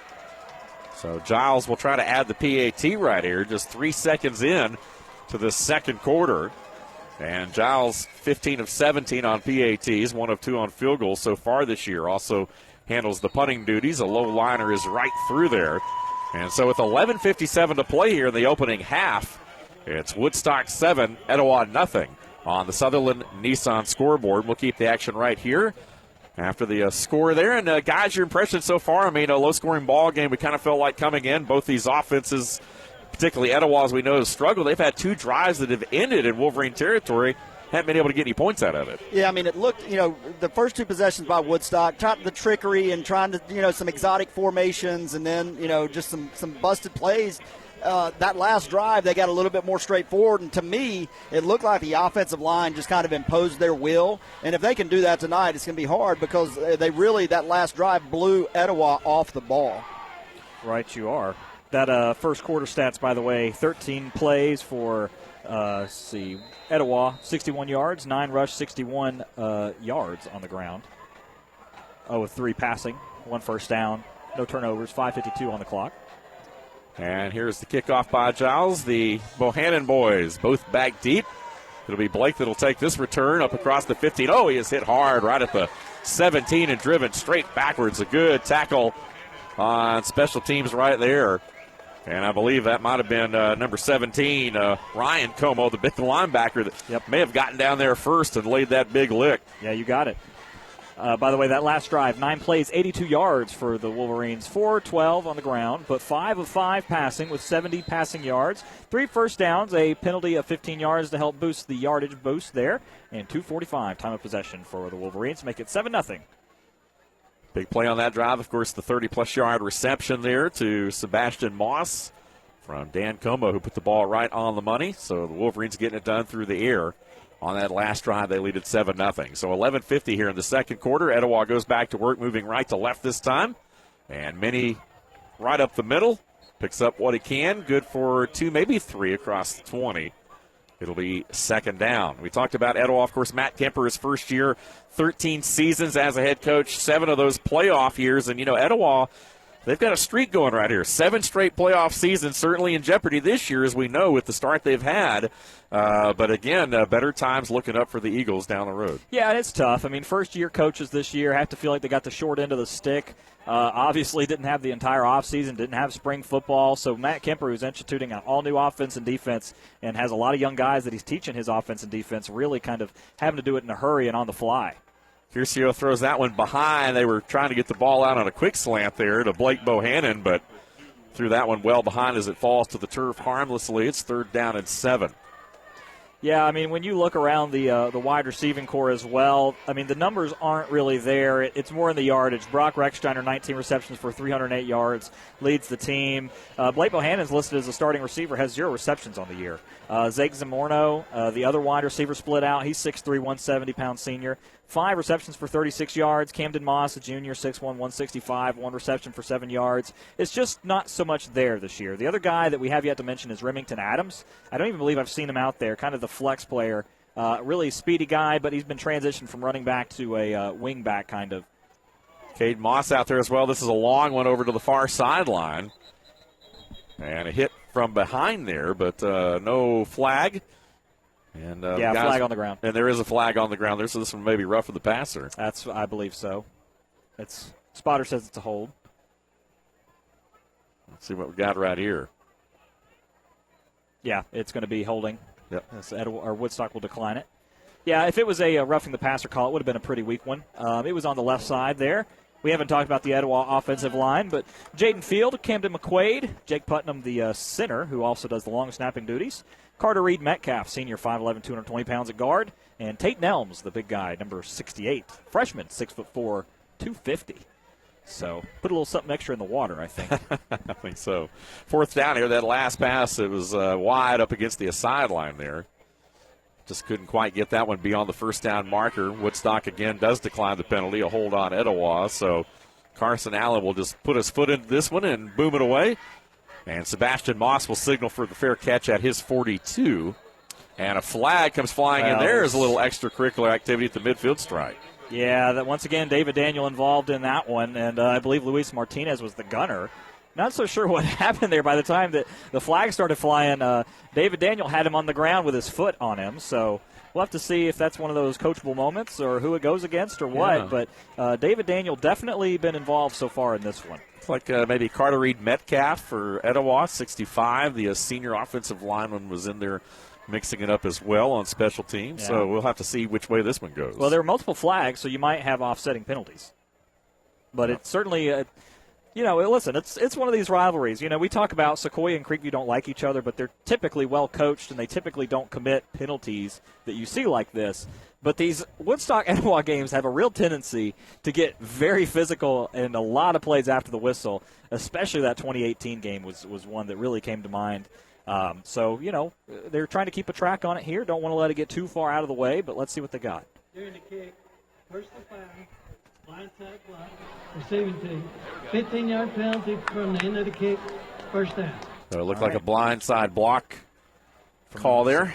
So Giles will try to add the PAT right here, just 3 seconds in to the second quarter. And Giles, 15 of 17 on PATs, 1 of 2 on field goals so far this year. Also handles the punting duties. A low liner is right through there. And so with 11:57 to play here in the opening half, it's Woodstock 7, Etowah nothing on the Sutherland Nissan scoreboard. We'll keep the action right here after the score there. And guys, your impression so far? I mean, a low-scoring ball game. We kind of felt like coming in. Both these offenses, particularly Etowah, as we know, has struggled. They've had 2 drives that have ended in Wolverine territory. Haven't been able to get any points out of it. Yeah, I mean, it looked, the first 2 possessions by Woodstock, the trickery and trying to, some exotic formations and then, just some busted plays. That last drive, they got a little bit more straightforward. And to me, it looked like the offensive line just kind of imposed their will. And if they can do that tonight, it's going to be hard because they really, that last drive blew Etowah off the ball. Right, you are. That first quarter stats, by the way, 13 plays for Etowah, 61 yards, 9 rush, 61 yards on the ground. 0 of 3 passing, 1 first down, no turnovers, 5:52 on the clock. And here's the kickoff by Giles. The Bohannon boys both back deep. It'll be Blake that'll take this return up across the 15. Oh, he is hit hard right at the 17 and driven straight backwards. A good tackle on special teams right there. And I believe that might have been number 17, Ryan Como, the big linebacker that may have gotten down there first and laid that big lick. Yeah, you got it. By the way, that last drive, 9 plays, 82 yards for the Wolverines, 4-12 on the ground, but 5 of 5 passing with 70 passing yards, 3 first downs, a penalty of 15 yards to help boost the yardage boost there, and 2:45 time of possession for the Wolverines, make it 7-0. Big play on that drive, of course, the 30-plus yard reception there to Sebastian Moss from Dan Como, who put the ball right on the money. So the Wolverines getting it done through the air. On that last drive, they lead at 7-0. So 11:50 here in the second quarter. Etowah goes back to work, moving right to left this time. And Minnie right up the middle, picks up what he can. Good for 2, maybe 3 across the 20. It'll be second down. We talked about Etowah, of course, Matt Kemper, his first year, 13 seasons as a head coach, 7 of those playoff years. And, Etowah, they've got a streak going right here. 7 straight playoff seasons, certainly in jeopardy this year, as we know, with the start they've had. But, again, better times looking up for the Eagles down the road. Yeah, and it's tough. I mean, first-year coaches this year have to feel like they got the short end of the stick. Obviously didn't have the entire offseason, didn't have spring football. So Matt Kemper, who's instituting an all-new offense and defense and has a lot of young guys that he's teaching his offense and defense, really kind of having to do it in a hurry and on the fly. Curcio throws that one behind. They were trying to get the ball out on a quick slant there to Blake Bohannon, but threw that one well behind as it falls to the turf harmlessly. It's 3rd down and 7. Yeah, I mean, when you look around the wide receiving core as well, I mean, the numbers aren't really there. It's more in the yardage. Brock Recksteiner, 19 receptions for 308 yards, leads the team. Blake Bohannon's listed as a starting receiver, has 0 receptions on the year. Zake Zamorno, the other wide receiver, split out. He's 6'3", 170-pound senior. 5 receptions for 36 yards. Camden Moss, a junior, 6'1", 165, 1 reception for 7 yards. It's just not so much there this year. The other guy that we have yet to mention is Remington Adams. I don't even believe I've seen him out there, kind of the flex player. Really speedy guy, but he's been transitioned from running back to a wing back kind of. Cade Moss out there as well. This is a long one over to the far sideline. And a hit from behind there, but no flag. And flag on the ground. And there is a flag on the ground there, so this one may be rough for the passer. I believe so. Spotter says it's a hold. Let's see what we got right here. Yeah, it's going to be holding. Yep. Or Woodstock will decline it. Yeah, if it was a roughing the passer call, it would have been a pretty weak one. It was on the left side there. We haven't talked about the Etowah offensive line, but Jaden Field, Camden McQuaid, Jake Putnam, the center, who also does the long snapping duties, Carter Reed Metcalf, senior, 5'11", 220 pounds at guard, and Tate Nelms, the big guy, number 68, freshman, 6'4", 250. So put a little something extra in the water, I think. I think so. 4th down here. That last pass, it was wide up against the sideline there. Just couldn't quite get that one beyond the first down marker. Woodstock again does decline the penalty, a hold on Etowah. So Carson Allen will just put his foot into this one and boom it away. And Sebastian Moss will signal for the fair catch at his 42. And a flag comes flying in there as a little extracurricular activity at the midfield strike. Yeah, that once again, David Daniel involved in that one, and I believe Luis Martinez was the gunner. Not so sure what happened there by the time that the flag started flying. David Daniel had him on the ground with his foot on him, so we'll have to see if that's one of those coachable moments or who it goes against or what. Yeah. But David Daniel definitely been involved so far in this one. It's like maybe Carter Reed Metcalf for Etowah, 65. The senior offensive lineman was in there mixing it up as well on special teams. Yeah. So we'll have to see which way this one goes. Well, there are multiple flags, so you might have offsetting penalties. But it's certainly, listen, it's one of these rivalries. We talk about Sequoia and Creekview don't like each other, but they're typically well coached, and they typically don't commit penalties that you see like this. But these Woodstock-Etowah games have a real tendency to get very physical and a lot of plays after the whistle, especially that 2018 game was one that really came to mind. So, they're trying to keep a track on it here. Don't want to let it get too far out of the way, but let's see what they got. During the kick, first and 5, blindside block, receiving team, 15-yard penalty from the end of the kick, first down. So it looked like a blindside block call there.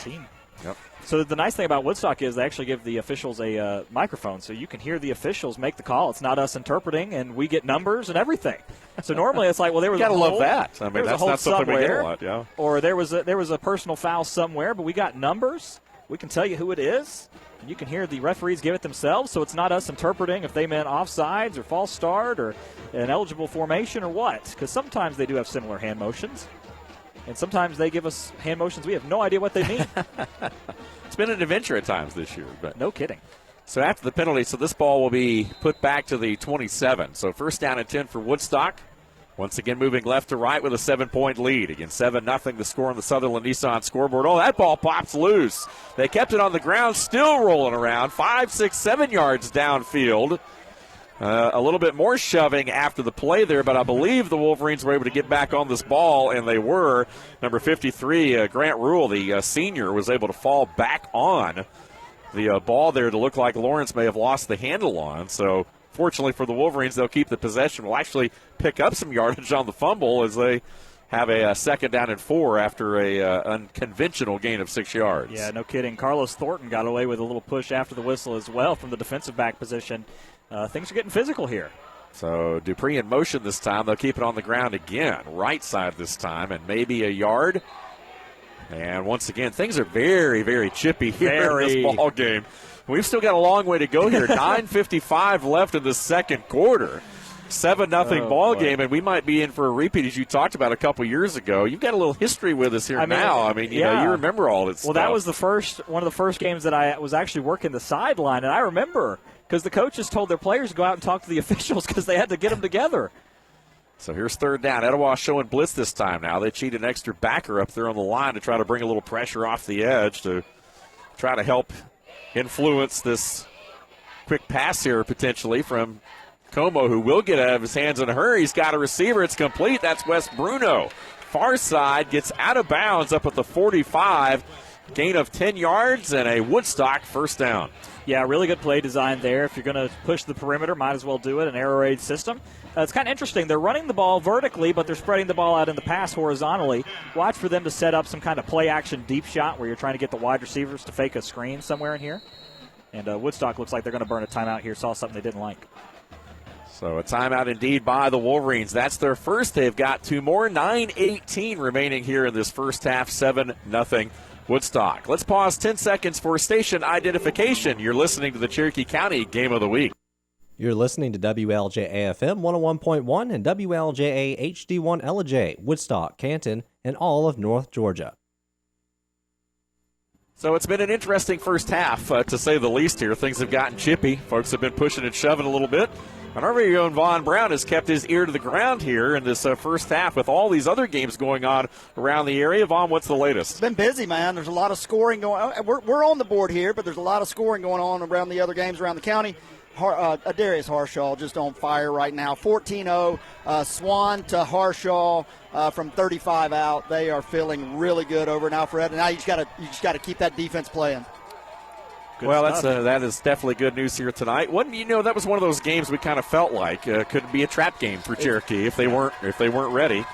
Yep. So the nice thing about Woodstock is they actually give the officials a microphone, so you can hear the officials make the call. It's not us interpreting, and we get numbers and everything. So normally it's like, well, there was gotta a hold. love that. I mean, that's not something we get a lot, yeah. Or there was a personal foul somewhere, but we got numbers. We can tell you who it is, and you can hear the referees give it themselves. So it's not us interpreting if they meant offsides or false start or an eligible formation or what, because sometimes they do have similar hand motions, and sometimes they give us hand motions we have no idea what they mean. It's been an adventure at times this year. But no kidding. So after the penalty, so this ball will be put back to the 27. So first down and 10 for Woodstock. Once again moving left to right with a 7-point lead. Again, 7-0 the score on the Sutherland Nissan scoreboard. Oh, that ball pops loose. They kept it on the ground, still rolling around, 5, 6, 7 yards downfield. A little bit more shoving after the play there, but I believe the Wolverines were able to get back on this ball, and they were. Number 53, Grant Rule, the senior, was able to fall back on the ball there to look like Lawrence may have lost the handle on. So fortunately for the Wolverines, they'll keep the possession. Will actually pick up some yardage on the fumble as they have a second down and 4 after a unconventional gain of 6 yards. Yeah, no kidding. Carlos Thornton got away with a little push after the whistle as well from the defensive back position. Things are getting physical here. So Dupree in motion this time. They'll keep it on the ground again. Right side this time, and maybe a yard. And once again, things are very, very chippy here in this ball game. We've still got a long way to go here. 9:55 left in the second quarter. 7-0 ball game, and we might be in for a repeat, as you talked about a couple years ago. You've got a little history with us here now. I mean, you remember all this stuff. Well, that was one of the first games that I was actually working the sideline, and I remember because the coaches told their players to go out and talk to the officials because they had to get them together. So here's third down. Etowah showing blitz this time now. They cheat an extra backer up there on the line to try to bring a little pressure off the edge to try to help influence this quick pass here potentially from Como, who will get out of his hands in a hurry. He's got a receiver. It's complete. That's Wes Bruno. Far side, gets out of bounds up at the 45. Gain of 10 yards and a Woodstock first down. Yeah, really good play design there. If you're going to push the perimeter, might as well do it, an air raid system. It's kind of interesting. They're running the ball vertically, but they're spreading the ball out in the pass horizontally. Watch for them to set up some kind of play-action deep shot where you're trying to get the wide receivers to fake a screen somewhere in here. And Woodstock looks like they're going to burn a timeout here. Saw something they didn't like. So a timeout indeed by the Wolverines. That's their first. They've got 2 more. 9:18 remaining here in this first half. 7-0 Woodstock. Let's pause 10 seconds for station identification. You're listening to the Cherokee County Game of the Week. You're listening to WLJA FM 101.1 and WLJA HD1 LJ, Woodstock, Canton, and all of North Georgia. So it's been an interesting first half, to say the least here. Things have gotten chippy. Folks have been pushing and shoving a little bit. And our very own Vaughn Brown has kept his ear to the ground here in this first half with all these other games going on around the area. Vaughn, what's the latest? It's been busy, man. There's a lot of scoring going on. We're on the board here, but there's a lot of scoring going on around the other games around the county. Darius Harshaw just on fire right now. 14-0. Swan to Harshaw from 35 out. They are feeling really good over in Alpharetta. Now you just got to keep that defense playing. Good stuff. that is definitely good news here tonight. That was one of those games we kind of felt like could be a trap game for Cherokee if they weren't ready.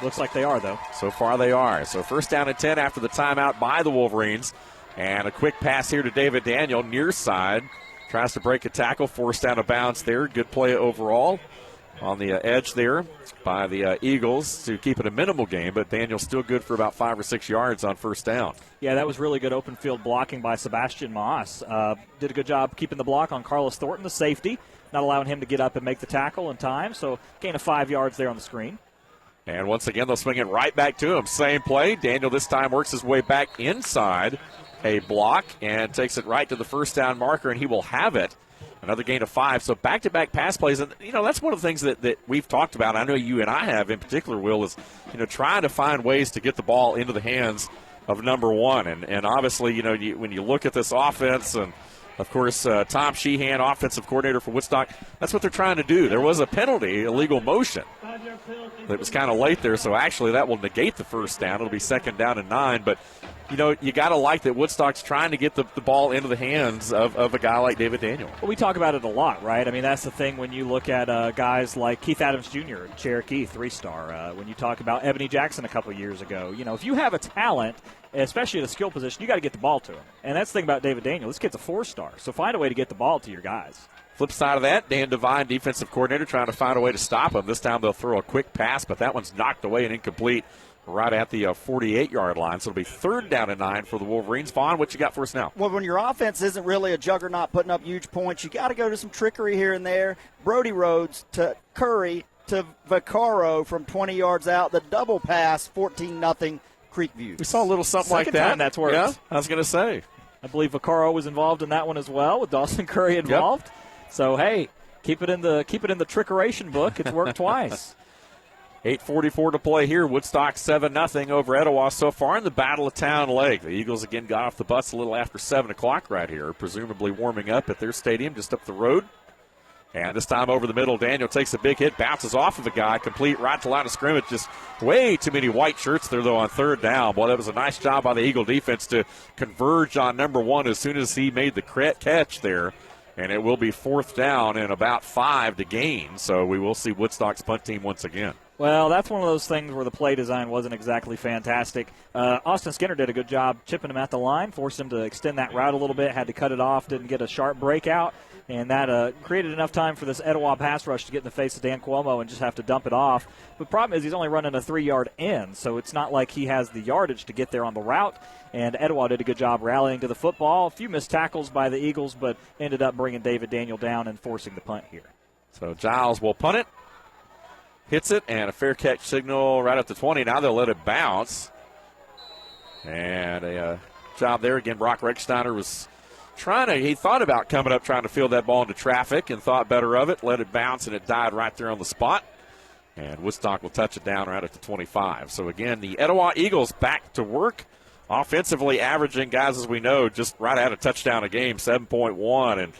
Looks like they are, though. So far they are. So first down and 10 after the timeout by the Wolverines. And a quick pass here to David Daniel, near side. Tries to break a tackle, forced out of bounds there. Good play overall on the edge there by the Eagles to keep it a minimal game, but Daniel's still good for about 5 or 6 yards on first down. Yeah, that was really good open field blocking by Sebastian Moss. Did a good job keeping the block on Carlos Thornton, the safety, not allowing him to get up and make the tackle in time, so gain of 5 yards there on the screen. And once again, they'll swing it right back to him. Same play. Daniel this time works his way back inside a block and takes it right to the first down marker, and he will have it. Another gain of 5. So back-to-back pass plays. And, that's one of the things that we've talked about. I know you and I have in particular, Will, is, trying to find ways to get the ball into the hands of number one. And obviously, when you look at this offense and, of course, Tom Sheehan, offensive coordinator for Woodstock, that's what they're trying to do. There was a penalty, illegal motion. It was kind of late there, so actually that will negate the first down. It'll be second down and 9. But, you got to like that Woodstock's trying to get the ball into the hands of a guy like David Daniel. Well, we talk about it a lot, right? I mean, that's the thing when you look at guys like Keith Adams Jr., Cherokee, 3-star. When you talk about Ebony Jackson a couple years ago, if you have a talent, especially at a skill position, you got to get the ball to him. And that's the thing about David Daniel. This kid's a 4-star, so find a way to get the ball to your guys. Flip side of that, Dan Devine, defensive coordinator, trying to find a way to stop him. This time they'll throw a quick pass, but that one's knocked away and incomplete right at the 48-yard line. So it'll be third down and 9 for the Wolverines. Vaughn, what you got for us now? Well, when your offense isn't really a juggernaut putting up huge points, you got to go to some trickery here and there. Brody Rhodes to Curry to Vaccaro from 20 yards out. The double pass, 14-0 Creekview. We saw a little something like that. Second time that's worked. Yeah, I was going to say. I believe Vaccaro was involved in that one as well, with Dawson Curry involved. Yep. So, hey, keep it in the trickeration book. It's worked twice. 8:44 to play here. Woodstock 7-0 over Etowah so far in the Battle of Town Lake. The Eagles again got off the bus a little after 7 o'clock right here, presumably warming up at their stadium just up the road. And this time over the middle, Daniel takes a big hit, bounces off of a guy, complete right to line of scrimmage. Just way too many white shirts there, though, on third down. Boy, that was a nice job by the Eagle defense to converge on number one as soon as he made the catch there. And it will be fourth down and about 5 to gain. So we will see Woodstock's punt team once again. Well, that's one of those things where the play design wasn't exactly fantastic. Austin Skinner did a good job chipping him at the line, forced him to extend that route a little bit, had to cut it off, didn't get a sharp breakout, and that created enough time for this Etowah pass rush to get in the face of Dan Cuomo and just have to dump it off. The problem is he's only running a 3-yard in, so it's not like he has the yardage to get there on the route, and Etowah did a good job rallying to the football. A few missed tackles by the Eagles, but ended up bringing David Daniel down and forcing the punt here. So Giles will punt it. Hits it, and a fair catch signal right at the 20. Now they'll let it bounce. And a job there again. Brock Rechsteiner was he thought about coming up trying to field that ball into traffic and thought better of it. Let it bounce, and it died right there on the spot. And Woodstock will touch it down right at the 25. So again, the Etowah Eagles back to work. Offensively averaging, guys, as we know, just right at a touchdown a game, 7.1. And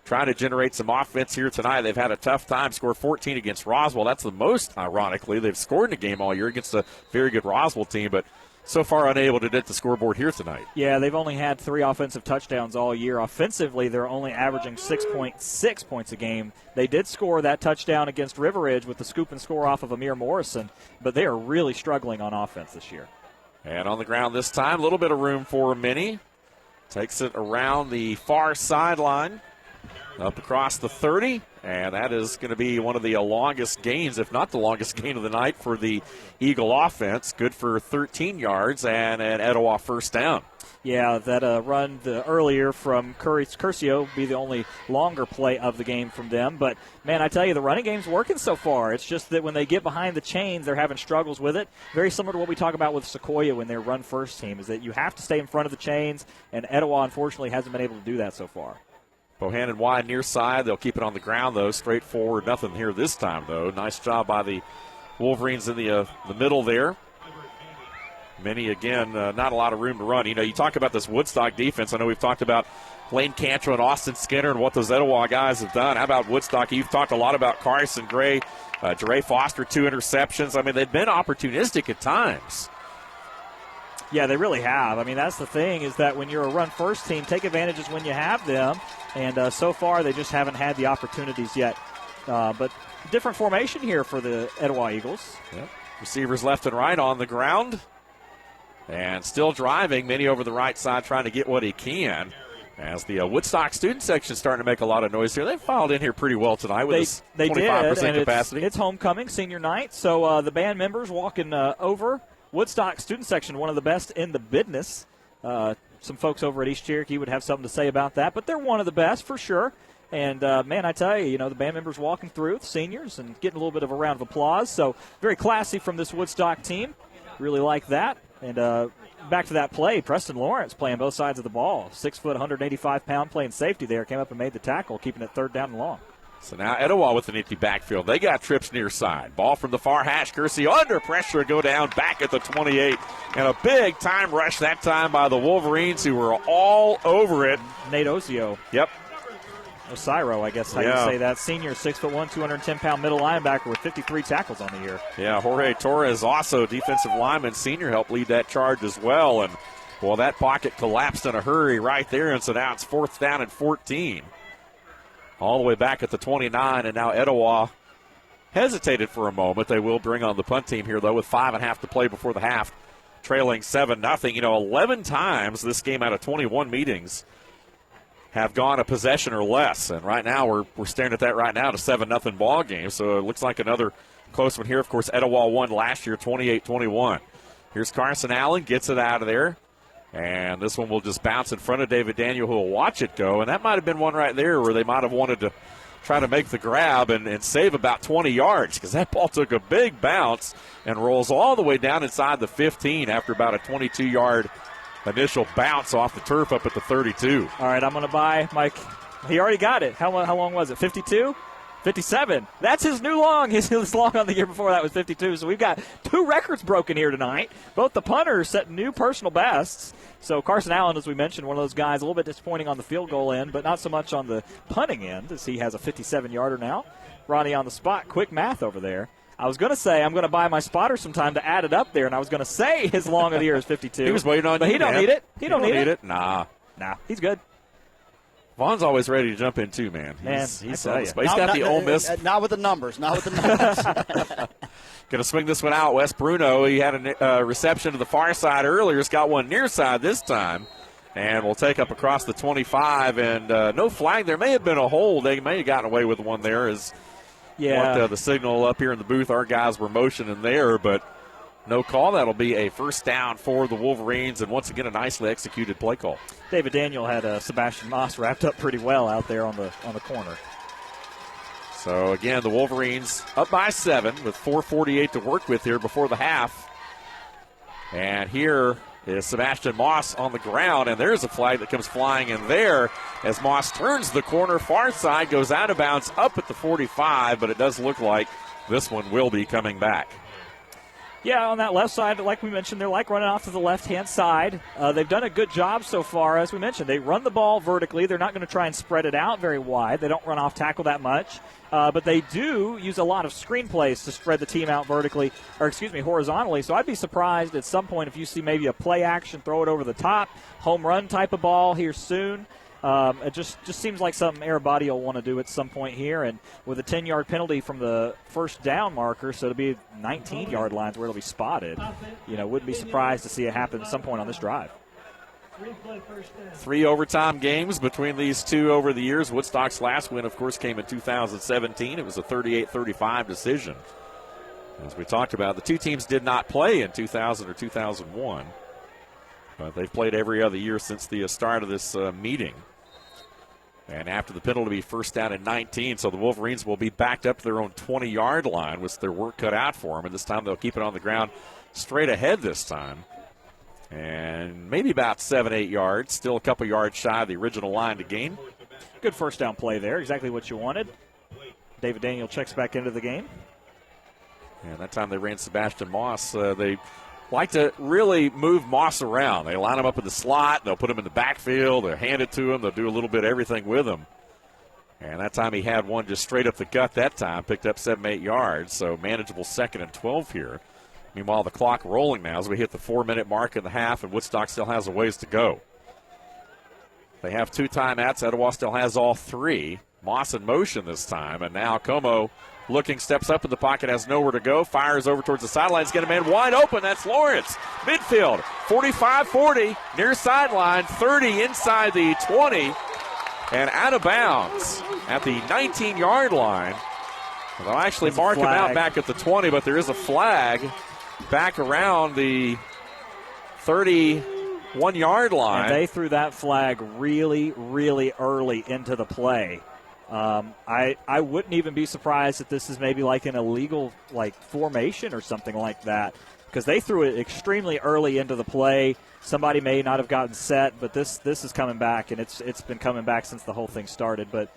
trying to generate some offense here tonight. They've had a tough time, scored 14 against Roswell. That's the most, ironically, they've scored in a game all year against a very good Roswell team, but so far unable to hit the scoreboard here tonight. Yeah, they've only had 3 offensive touchdowns all year. Offensively, they're only averaging 6.6 points a game. They did score that touchdown against River Ridge with the scoop and score off of Amir Morrison, but they are really struggling on offense this year. And on the ground this time, a little bit of room for Minnie. Takes it around the far sideline. Up across the 30, and that is going to be one of the longest gains, if not the longest gain of the night for the Eagle offense. Good for 13 yards and an Etowah first down. Yeah, that run earlier from Curcio be the only longer play of the game from them. But, man, I tell you, the running game's working so far. It's just that when they get behind the chains, they're having struggles with it. Very similar to what we talk about with Sequoia when they're run-first team, is that you have to stay in front of the chains, and Etowah, unfortunately, hasn't been able to do that so far. Bohannon wide near side. They'll keep it on the ground, though. Straightforward. Nothing here this time, though. Nice job by the Wolverines in the middle there. Minnie, again, not a lot of room to run. You talk about this Woodstock defense. I know we've talked about Lane Cantrell and Austin Skinner and what those Etowah guys have done. How about Woodstock? You've talked a lot about Carson Gray, Jeray Foster, 2 interceptions. I mean, they've been opportunistic at times. Yeah, they really have. I mean, that's the thing is that when you're a run-first team, take advantages when you have them. And so far, they just haven't had the opportunities yet. But different formation here for the Etowah Eagles. Yep. Receivers left and right on the ground. And still driving, Minnie over the right side trying to get what he can. As the Woodstock student section is starting to make a lot of noise here. They filed in here pretty well tonight with this 25% capacity. It's homecoming, senior night. So the band members walking over. Woodstock student section, one of the best in the business. Some folks over at East Cherokee would have something to say about that, but they're one of the best for sure. And, man, I tell you, the band members walking through with seniors and getting a little bit of a round of applause. So very classy from this Woodstock team. Really like that. And back to that play, Preston Lawrence playing both sides of the ball. 6 foot, 185-pound playing safety there. Came up and made the tackle, keeping it 3rd down and long. So now Etowah with an empty backfield. They got trips near side. Ball from the far hash. Kersey under pressure, go down back at the 28. And a big time rush that time by the Wolverines, who were all over it. Nate Osio. Yep. Osiro, I guess how you say that. Senior, 6'1", 210-pound middle linebacker with 53 tackles on the year. Yeah, Jorge Torres, also defensive lineman, senior, helped lead that charge as well. And, well, that pocket collapsed in a hurry right there. And so now it's 4th down and 14. All the way back at the 29, and now Etowah hesitated for a moment. They will bring on the punt team here, though, with 5.5 to play before the half, trailing 7-0. 11 times this game out of 21 meetings have gone a possession or less, and right now we're staring at that right now, to 7-0 ball game. So it looks like another close one here. Of course, Etowah won last year, 28-21. Here's Carson Allen, gets it out of there. And this one will just bounce in front of David Daniel, who will watch it go. And that might have been one right there where they might have wanted to try to make the grab and save about 20 yards, because that ball took a big bounce and rolls all the way down inside the 15 after about a 22-yard initial bounce off the turf up at the 32. All right, I'm going to buy Mike. He already got it. How long was it? 52? 57. That's his new long. His long on the year before that was 52. So we've got 2 records broken here tonight. Both the punters set new personal bests. So Carson Allen, as we mentioned, one of those guys, a little bit disappointing on the field goal end, but not so much on the punting end, as he has a 57-yarder now. Ronnie on the spot. Quick math over there. I was going to say I'm going to buy my spotter some time to add it up there, and I was going to say his long of the year is 52. He was waiting on but you, he don't need it. He don't need it. Nah, he's good. Vaughn's always ready to jump in, too, man. He's got the Ole Miss. Not with the numbers. Not with the numbers. Going to swing this one out. Wes Bruno, he had a reception to the far side earlier. He's got one near side this time. And we'll take up across the 25. And no flag. There may have been a hold. They may have gotten away with one there. The signal up here in the booth, our guys were motioning there, but no call. That'll be a 1st down for the Wolverines, and once again a nicely executed play call. David Daniel had Sebastian Moss wrapped up pretty well out there on the corner. So again, the Wolverines up by 7 with 4:48 to work with here before the half. And here is Sebastian Moss on the ground, and there's a flag that comes flying in there as Moss turns the corner, far side, goes out of bounds up at the 45, but it does look like this one will be coming back. Yeah, on that left side, like we mentioned, they're like running off to the left-hand side. They've done a good job so far. As we mentioned, they run the ball vertically. They're not going to try and spread it out very wide. They don't run off tackle that much. But they do use a lot of screen plays to spread the team out horizontally. So I'd be surprised at some point if you see maybe a play action, throw it over the top, home run type of ball here soon. It just seems like something Arabati will want to do at some point here, and with a 10-yard penalty from the 1st down marker, so it'll be 19-yard lines where it'll be spotted. Wouldn't be surprised to see it happen at some point on this drive. 3 overtime games between these two over the years. Woodstock's last win, of course, came in 2017. It was a 38-35 decision. As we talked about, the two teams did not play in 2000 or 2001, but they've played every other year since the start of this meeting. And after the penalty, be 1st down and 19, so the Wolverines will be backed up to their own 20-yard line with their work cut out for them. And this time they'll keep it on the ground straight ahead this time. And maybe about 7-8 yards, still a couple yards shy of the original line to gain. Good 1st down play there, exactly what you wanted. David Daniel checks back into the game. And that time they ran Sebastian Moss. They like to really move Moss around. They line him up in the slot. They'll put him in the backfield. They'll hand it to him. They'll do a little bit of everything with him. And that time he had one just straight up the gut that time. Picked up 7-8 yards. So manageable 2nd and 12 here Meanwhile, the clock rolling now as we hit the 4-minute mark in the half, and Woodstock still has a ways to go. They have 2 timeouts. Etowah still has all 3. Moss in motion this time, and now Como looking, steps up in the pocket, has nowhere to go, fires over towards the sidelines, get a man wide open. That's Lawrence. Midfield, 45-40, near sideline, 30 inside the 20, and out of bounds at the 19-yard line. They'll actually mark him out back at the 20, but there is a flag back around the 31-yard line. And they threw that flag really, really early into the play. I wouldn't even be surprised if this is maybe like an illegal formation or something like that, because they threw it extremely early into the play. Somebody may not have gotten set, but this is coming back, and it's been coming back since the whole thing started. But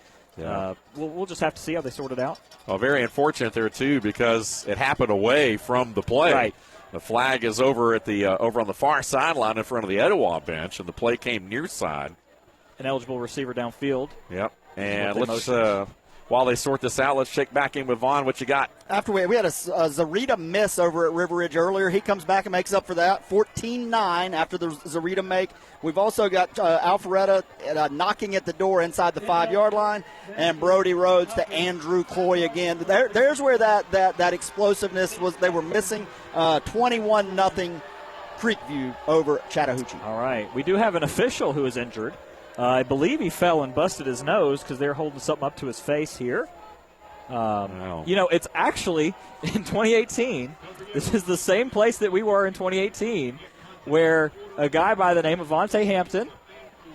we'll just have to see how they sort it out. Well, very unfortunate there too, because it happened away from the play. Right. The flag is over at the over on the far sideline in front of the Etowah bench, and the play came near side. An eligible receiver downfield. Yep. And let's while they sort this out, let's check back in with Vaughn. What you got? After we had a Zarita miss over at River Ridge earlier, he comes back and makes up for that. 14-9 after the Zarita make. We've also got Alpharetta knocking at the door inside the 5-yard line, and Brody Rhodes to Andrew Cloy again. There's where that explosiveness was. They were missing. 21-0 Creekview over Chattahoochee. All right. We do have an official who is injured. I believe he fell and busted his nose because they're holding something up to his face here. Wow. It's actually in 2018. This is the same place that we were in 2018, where a guy by the name of Vontae Hampton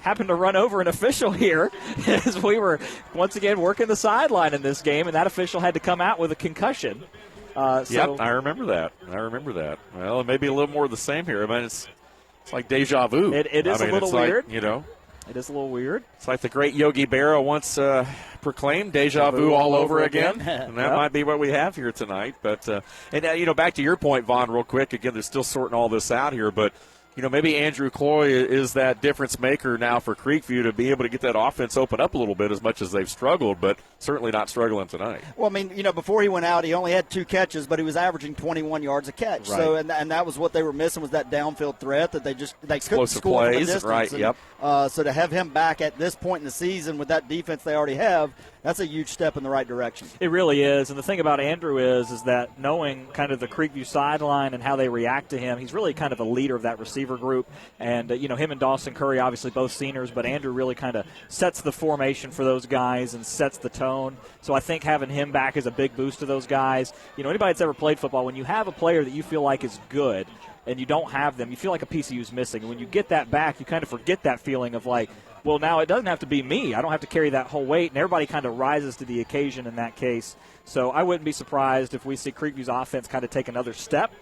happened to run over an official here as we were once again working the sideline in this game, and that official had to come out with a concussion. Yep, I remember that. Well, it may be a little more of the same here. I mean, it's like deja vu. It is a little weird. It is a little weird. It's like the great Yogi Berra once proclaimed, deja vu all over again. And that might be what we have here tonight. But, back to your point, Vaughn, real quick. Again, they're still sorting all this out here. But, maybe Andrew Cloy is that difference maker now for Creekview to be able to get that offense open up a little bit as much as they've struggled, but certainly not struggling tonight. Well, I mean, before he went out, he only had 2 catches, but he was averaging 21 yards a catch. Right. So, and that was what they were missing, was that downfield threat that they couldn't score from the distance. Right, and, yep. So to have him back at this point in the season with that defense they already have, that's a huge step in the right direction. It really is. And the thing about Andrew is that knowing kind of the Creekview sideline and how they react to him, he's really kind of a leader of that receiver group. And, him and Dawson Curry, obviously both seniors, but Andrew really kind of sets the formation for those guys and sets the tone. So I think having him back is a big boost to those guys. Anybody that's ever played football, when you have a player that you feel like is good and you don't have them, you feel like a piece of you is missing. And when you get that back, you kind of forget that feeling of like, well, now it doesn't have to be me. I don't have to carry that whole weight, and everybody kind of rises to the occasion in that case. So I wouldn't be surprised if we see Creekview's offense kind of take another step,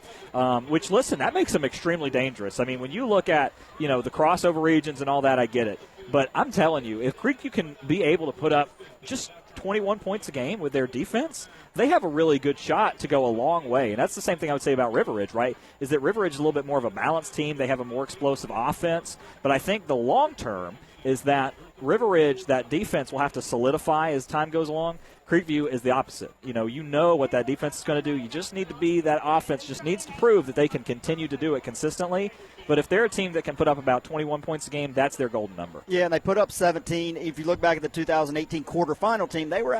which, listen, that makes them extremely dangerous. I mean, when you look at, the crossover regions and all that, I get it. But I'm telling you, if Creekview can be able to put up just 21 points a game with their defense, they have a really good shot to go a long way. And that's the same thing I would say about River Ridge, right, is that River Ridge is a little bit more of a balanced team. They have a more explosive offense. But I think the long term is that River Ridge, that defense will have to solidify as time goes along. Creekview is the opposite. You know what that defense is going to do. You just need to be, that offense just needs to prove that they can continue to do it consistently. But if they're a team that can put up about 21 points a game, that's their golden number. Yeah, and they put up 17. If you look back at the 2018 quarterfinal team, they were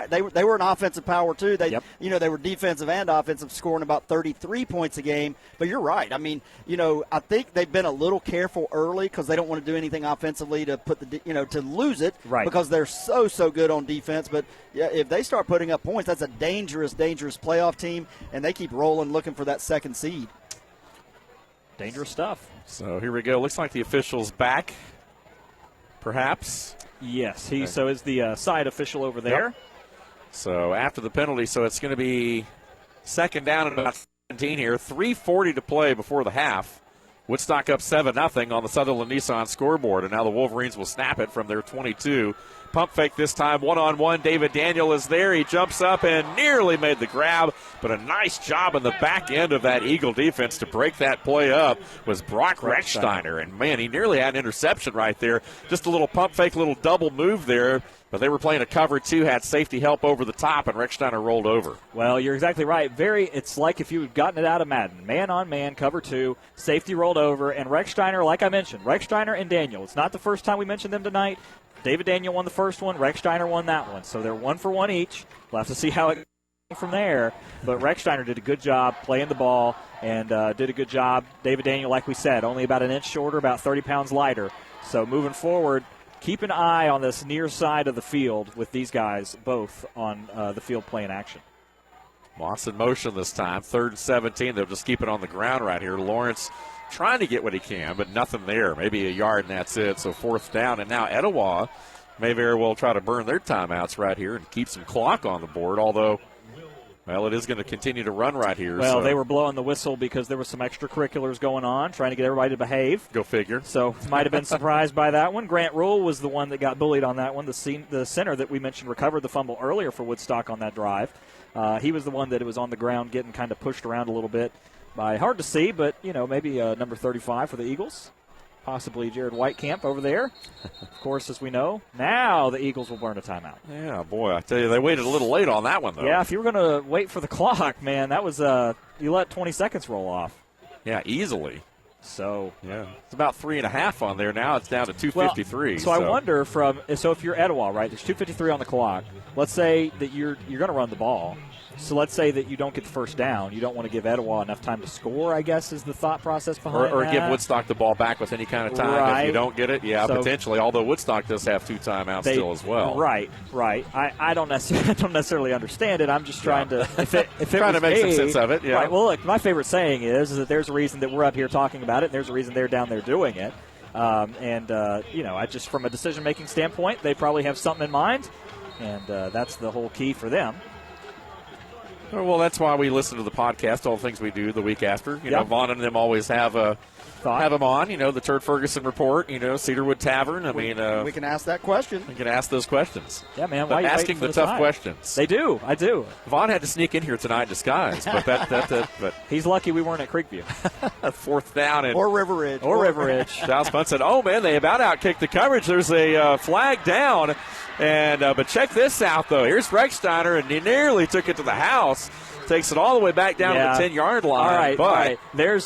an offensive power too. They were defensive and offensive, scoring about 33 points a game. But you're right. I mean, I think they've been a little careful early because they don't want to do anything offensively to put to lose it, right, because they're so good on defense. But yeah, if they start putting up points, that's a dangerous playoff team, and they keep rolling looking for that second seed. Dangerous stuff. So here we go. Looks like the official's back, perhaps. Yes, so is the side official over there. Yep. So after the penalty, so it's going to be second down and about 17 here. 3:40 to play before the half. Woodstock up 7-0 on the Sutherland Nissan scoreboard, and now the Wolverines will snap it from their 22. Pump fake this time, one-on-one. David Daniel is there. He jumps up and nearly made the grab, but a nice job on the back end of that Eagle defense to break that play up was Brock Rechsteiner. And, man, he nearly had an interception right there. Just a little pump fake, little double move there. But they were playing a cover 2, had safety help over the top, and Rechsteiner rolled over. Well, you're exactly right. It's like if you had gotten it out of Madden. Man on man, cover 2, safety rolled over, and Rechsteiner, like I mentioned, Rechsteiner and Daniel. It's not the first time we mentioned them tonight. David Daniel won the first one. Rechsteiner won that one. So they're 1 for 1 each. We'll have to see how it goes from there. But Rechsteiner did a good job playing the ball and did a good job. David Daniel, like we said, only about an inch shorter, about 30 pounds lighter. So moving forward, keep an eye on this near side of the field with these guys both on the field playing action. Moss in motion this time. 3rd and 17. They'll just keep it on the ground right here. Lawrence trying to get what he can, but nothing there. Maybe a yard, and that's it. So 4th down. And now Etowah may very well try to burn their timeouts right here and keep some clock on the board, although, well, it is going to continue to run right here. Well, they were blowing the whistle because there was some extracurriculars going on, trying to get everybody to behave. Go figure. So might have been surprised by that one. Grant Rule was the one that got bullied on that one. The center that we mentioned recovered the fumble earlier for Woodstock on that drive. He was the one that was on the ground getting kind of pushed around a little bit by, hard to see, but, maybe number 35 for the Eagles. Possibly Jared Whitecamp over there. Of course, as we know, now the Eagles will burn a timeout. Yeah, boy, I tell you, they waited a little late on that one, though. Yeah, if you were going to wait for the clock, man, that was you let 20 seconds roll off. Yeah, easily. So yeah, it's about 3.5 on there now. It's down to 2:53. Well, so I wonder so if you're Etowah, right? There's 2:53 on the clock. Let's say that you're going to run the ball. So let's say that you don't get the first down. You don't want to give Etowah enough time to score, I guess, is the thought process behind or that. give Woodstock the ball back with any kind of time. Right. If you don't get it, So, potentially, although Woodstock does have 2 timeouts still as well. Right. I don't necessarily understand it. I'm just trying to if it trying was to make some me, sense of it. Yeah. Right. Well, look, my favorite saying is that there's a reason that we're up here talking about it, and there's a reason they're down there doing it. I just from a decision-making standpoint, they probably have something in mind, and that's the whole key for them. Well, that's why we listen to the podcast, all the things we do the week after. You know, Vaughn and them always have them on. The Turd Ferguson Report. Cedarwood Tavern. We can ask that question. We can ask those questions. Yeah, man. But why are you asking the tough questions? They do. I do. Vaughn had to sneak in here tonight in disguise, but he's lucky we weren't at Creekview. 4th down or River Ridge. Dallas Punt said, "Oh man, they about outkicked the coverage. There's a flag down." And but check this out, though. Here's Rechsteiner, and he nearly took it to the house. Takes it all the way back down to the 10-yard line. All right. There's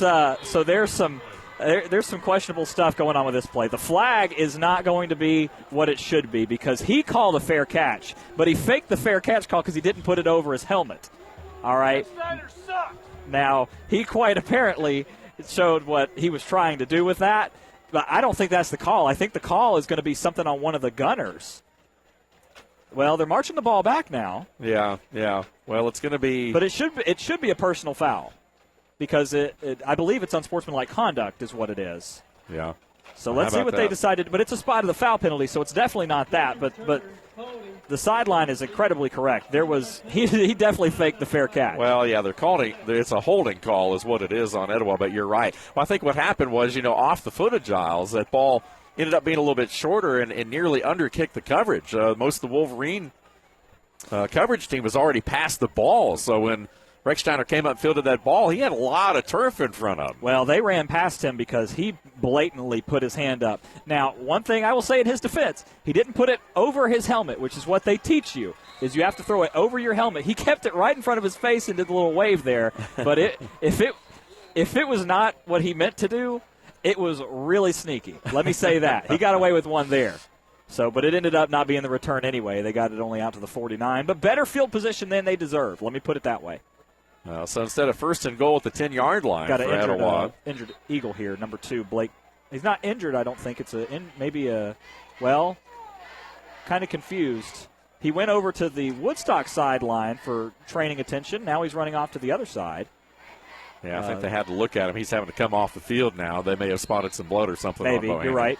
some questionable stuff going on with this play. The flag is not going to be what it should be because he called a fair catch, but he faked the fair catch call because he didn't put it over his helmet. All right. Now, he quite apparently showed what he was trying to do with that, but I don't think that's the call. I think the call is going to be something on one of the gunners. Well, they're marching the ball back now. Yeah. Well, it's going to be. But it should be a personal foul because I believe it's unsportsmanlike conduct is what it is. Yeah. So let's see what they decided. But it's a spot of the foul penalty, so it's definitely not that. But the sideline is incredibly correct. He definitely faked the fair catch. Well, yeah, they're calling it's a holding call is what it is on Etowah. But you're right. Well, I think what happened was off the foot of Giles, that ball ended up being a little bit shorter and nearly underkicked the coverage. Most of the Wolverine coverage team was already past the ball. So when Rechsteiner came up and fielded that ball, he had a lot of turf in front of him. Well, they ran past him because he blatantly put his hand up. Now, one thing I will say in his defense, he didn't put it over his helmet, which is what they teach you, is you have to throw it over your helmet. He kept it right in front of his face and did the little wave there. But if it was not what he meant to do, it was really sneaky. Let me say that. He got away with one there. But it ended up not being the return anyway. They got it only out to the 49. But better field position than they deserve. Let me put it that way. So instead of 1st and goal at the 10-yard line got for Etowah. Injured Eagle here, number 2, Blake. He's not injured, I don't think. It's kind of confused. He went over to the Woodstock sideline for training attention. Now he's running off to the other side. Yeah, I think they had to look at him. He's having to come off the field now. They may have spotted some blood or something. Maybe, you're right.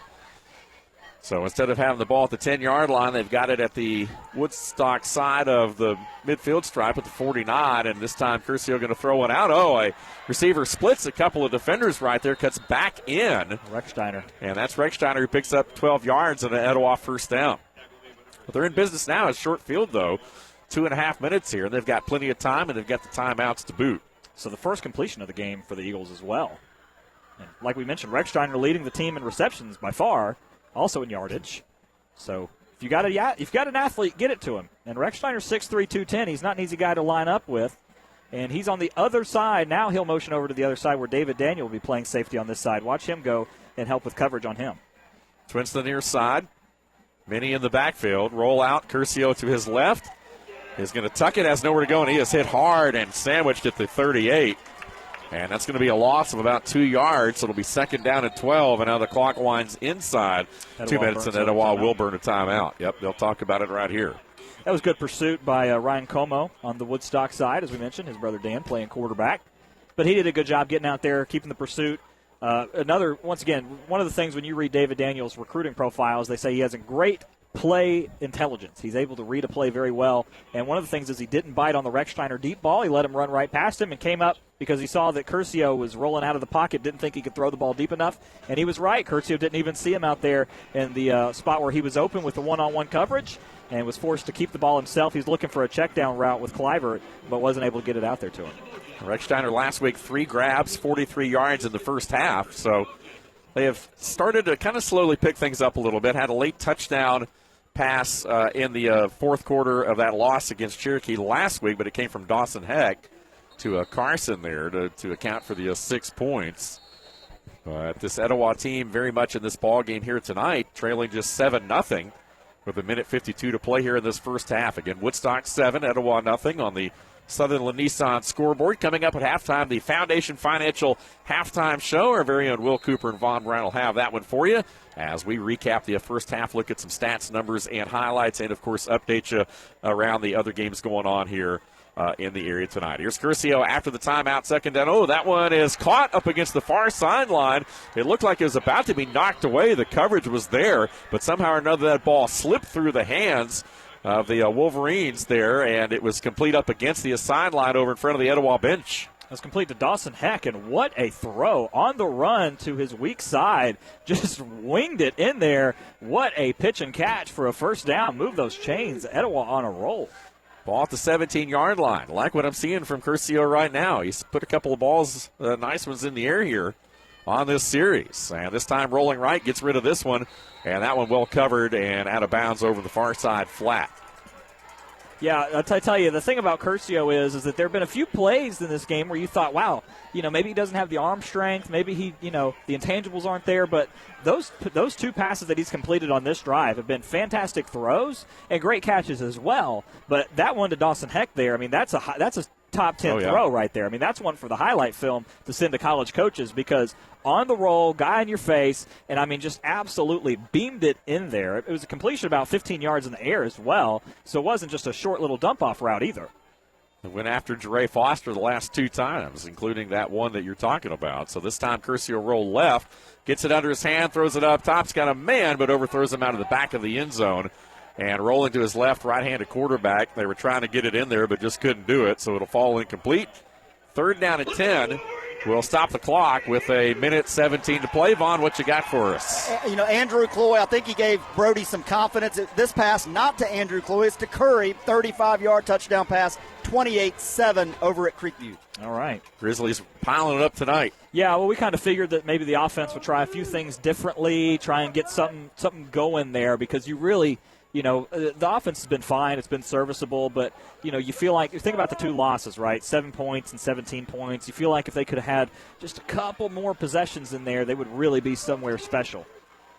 So instead of having the ball at the 10-yard line, they've got it at the Woodstock side of the midfield stripe at the 49, and this time Curcio going to throw one out. A receiver splits a couple of defenders right there, cuts back in. Rechsteiner. And that's Rechsteiner who picks up 12 yards and an Etowah 1st down. But they're in business now. It's short field, though. 2.5 minutes here, and they've got plenty of time, and they've got the timeouts to boot. So the first completion of the game for the Eagles as well. And like we mentioned, Rechsteiner leading the team in receptions by far, also in yardage. So If you've got an athlete, get it to him. And Rechsteiner's 6'3", 210. He's not an easy guy to line up with. And he's on the other side. Now he'll motion over to the other side where David Daniel will be playing safety on this side. Watch him go and help with coverage on him. Twins to the near side. Minnie in the backfield. Roll out. Curcio to his left. He's going to tuck it. Has nowhere to go, and he is hit hard and sandwiched at the 38. And that's going to be a loss of about 2 yards. So it'll be 2nd down and 12. And now the clock winds inside. Etowah 2 minutes, and Etowah will burn a timeout. Yep, they'll talk about it right here. That was good pursuit by Ryan Como on the Woodstock side, as we mentioned. His brother Dan playing quarterback. But he did a good job getting out there, keeping the pursuit. Once again, one of the things when you read David Daniels' recruiting profiles, they say he has a great play intelligence. He's able to read a play very well. And one of the things is he didn't bite on the Rechsteiner deep ball. He let him run right past him and came up because he saw that Curcio was rolling out of the pocket, didn't think he could throw the ball deep enough. And he was right. Curcio didn't even see him out there in the spot where he was open with the one-on-one coverage and was forced to keep the ball himself. He's looking for a check down route with Cliver, but wasn't able to get it out there to him. Rechsteiner last week, 3 grabs, 43 yards in the first half. So they have started to kind of slowly pick things up a little bit. Had a late touchdown pass in the fourth quarter of that loss against Cherokee last week, but it came from Dawson Heck to Carson there to account for the 6 points. But this Etowah team very much in this ball game here tonight, trailing just 7-0 with 1:52 to play here in this first half. Again, Woodstock 7, Etowah 0 on the Sutherland Nissan scoreboard. Coming up at halftime, the Foundation Financial halftime show. Our very own Will Cooper and Vaughn Brown will have that one for you as we recap the first half, look at some stats, numbers, and highlights, and, of course, update you around the other games going on here in the area tonight. Here's Curcio after the timeout, 2nd down. Oh, that one is caught up against the far sideline. It looked like it was about to be knocked away. The coverage was there, but somehow or another that ball slipped through the hands of the Wolverines there, and it was complete up against the sideline over in front of the Etowah bench. It was complete to Dawson Heck, and what a throw on the run to his weak side. Just winged it in there. What a pitch and catch for a first down. Move those chains. Etowah on a roll. Ball at the 17-yard line. Like what I'm seeing from Curcio right now. He's put a couple of balls, nice ones in the air here on this series. And this time rolling right, gets rid of this one. And that one well covered and out of bounds over the far side flat. Yeah, I tell you, the thing about Curcio is that there have been a few plays in this game where you thought, wow, maybe he doesn't have the arm strength, maybe he, the intangibles aren't there, but those 2 passes that he's completed on this drive have been fantastic throws and great catches as well. But that one to Dawson Heck there, that's a top 10 throw right there. That's one for the highlight film to send to college coaches because on the roll, guy in your face, and just absolutely beamed it in there. It was a completion about 15 yards in the air as well, so it wasn't just a short little dump-off route either. It went after Jeray Foster the last 2 times, including that one that you're talking about. So this time Curcio roll left, gets it under his hand, throws it up top's got a man, but overthrows him out of the back of the end zone. And rolling to his left, right-handed quarterback. They were trying to get it in there, but just couldn't do it, so it'll fall incomplete. 3rd down and 10. We'll stop the clock with 1:17 to play. Vaughn, what you got for us? Andrew Cloy, I think he gave Brody some confidence. This pass, not to Andrew Cloy, it's to Curry, 35-yard touchdown pass, 28-7 over at Creekview. All right. Grizzlies piling it up tonight. Yeah, well, we kind of figured that maybe the offense would try a few things differently, try and get something going there because you really – the offense has been fine. It's been serviceable, but, you feel like – think about the 2 losses, right? 7 points and 17 points. You feel like if they could have had just a couple more possessions in there, they would really be somewhere special.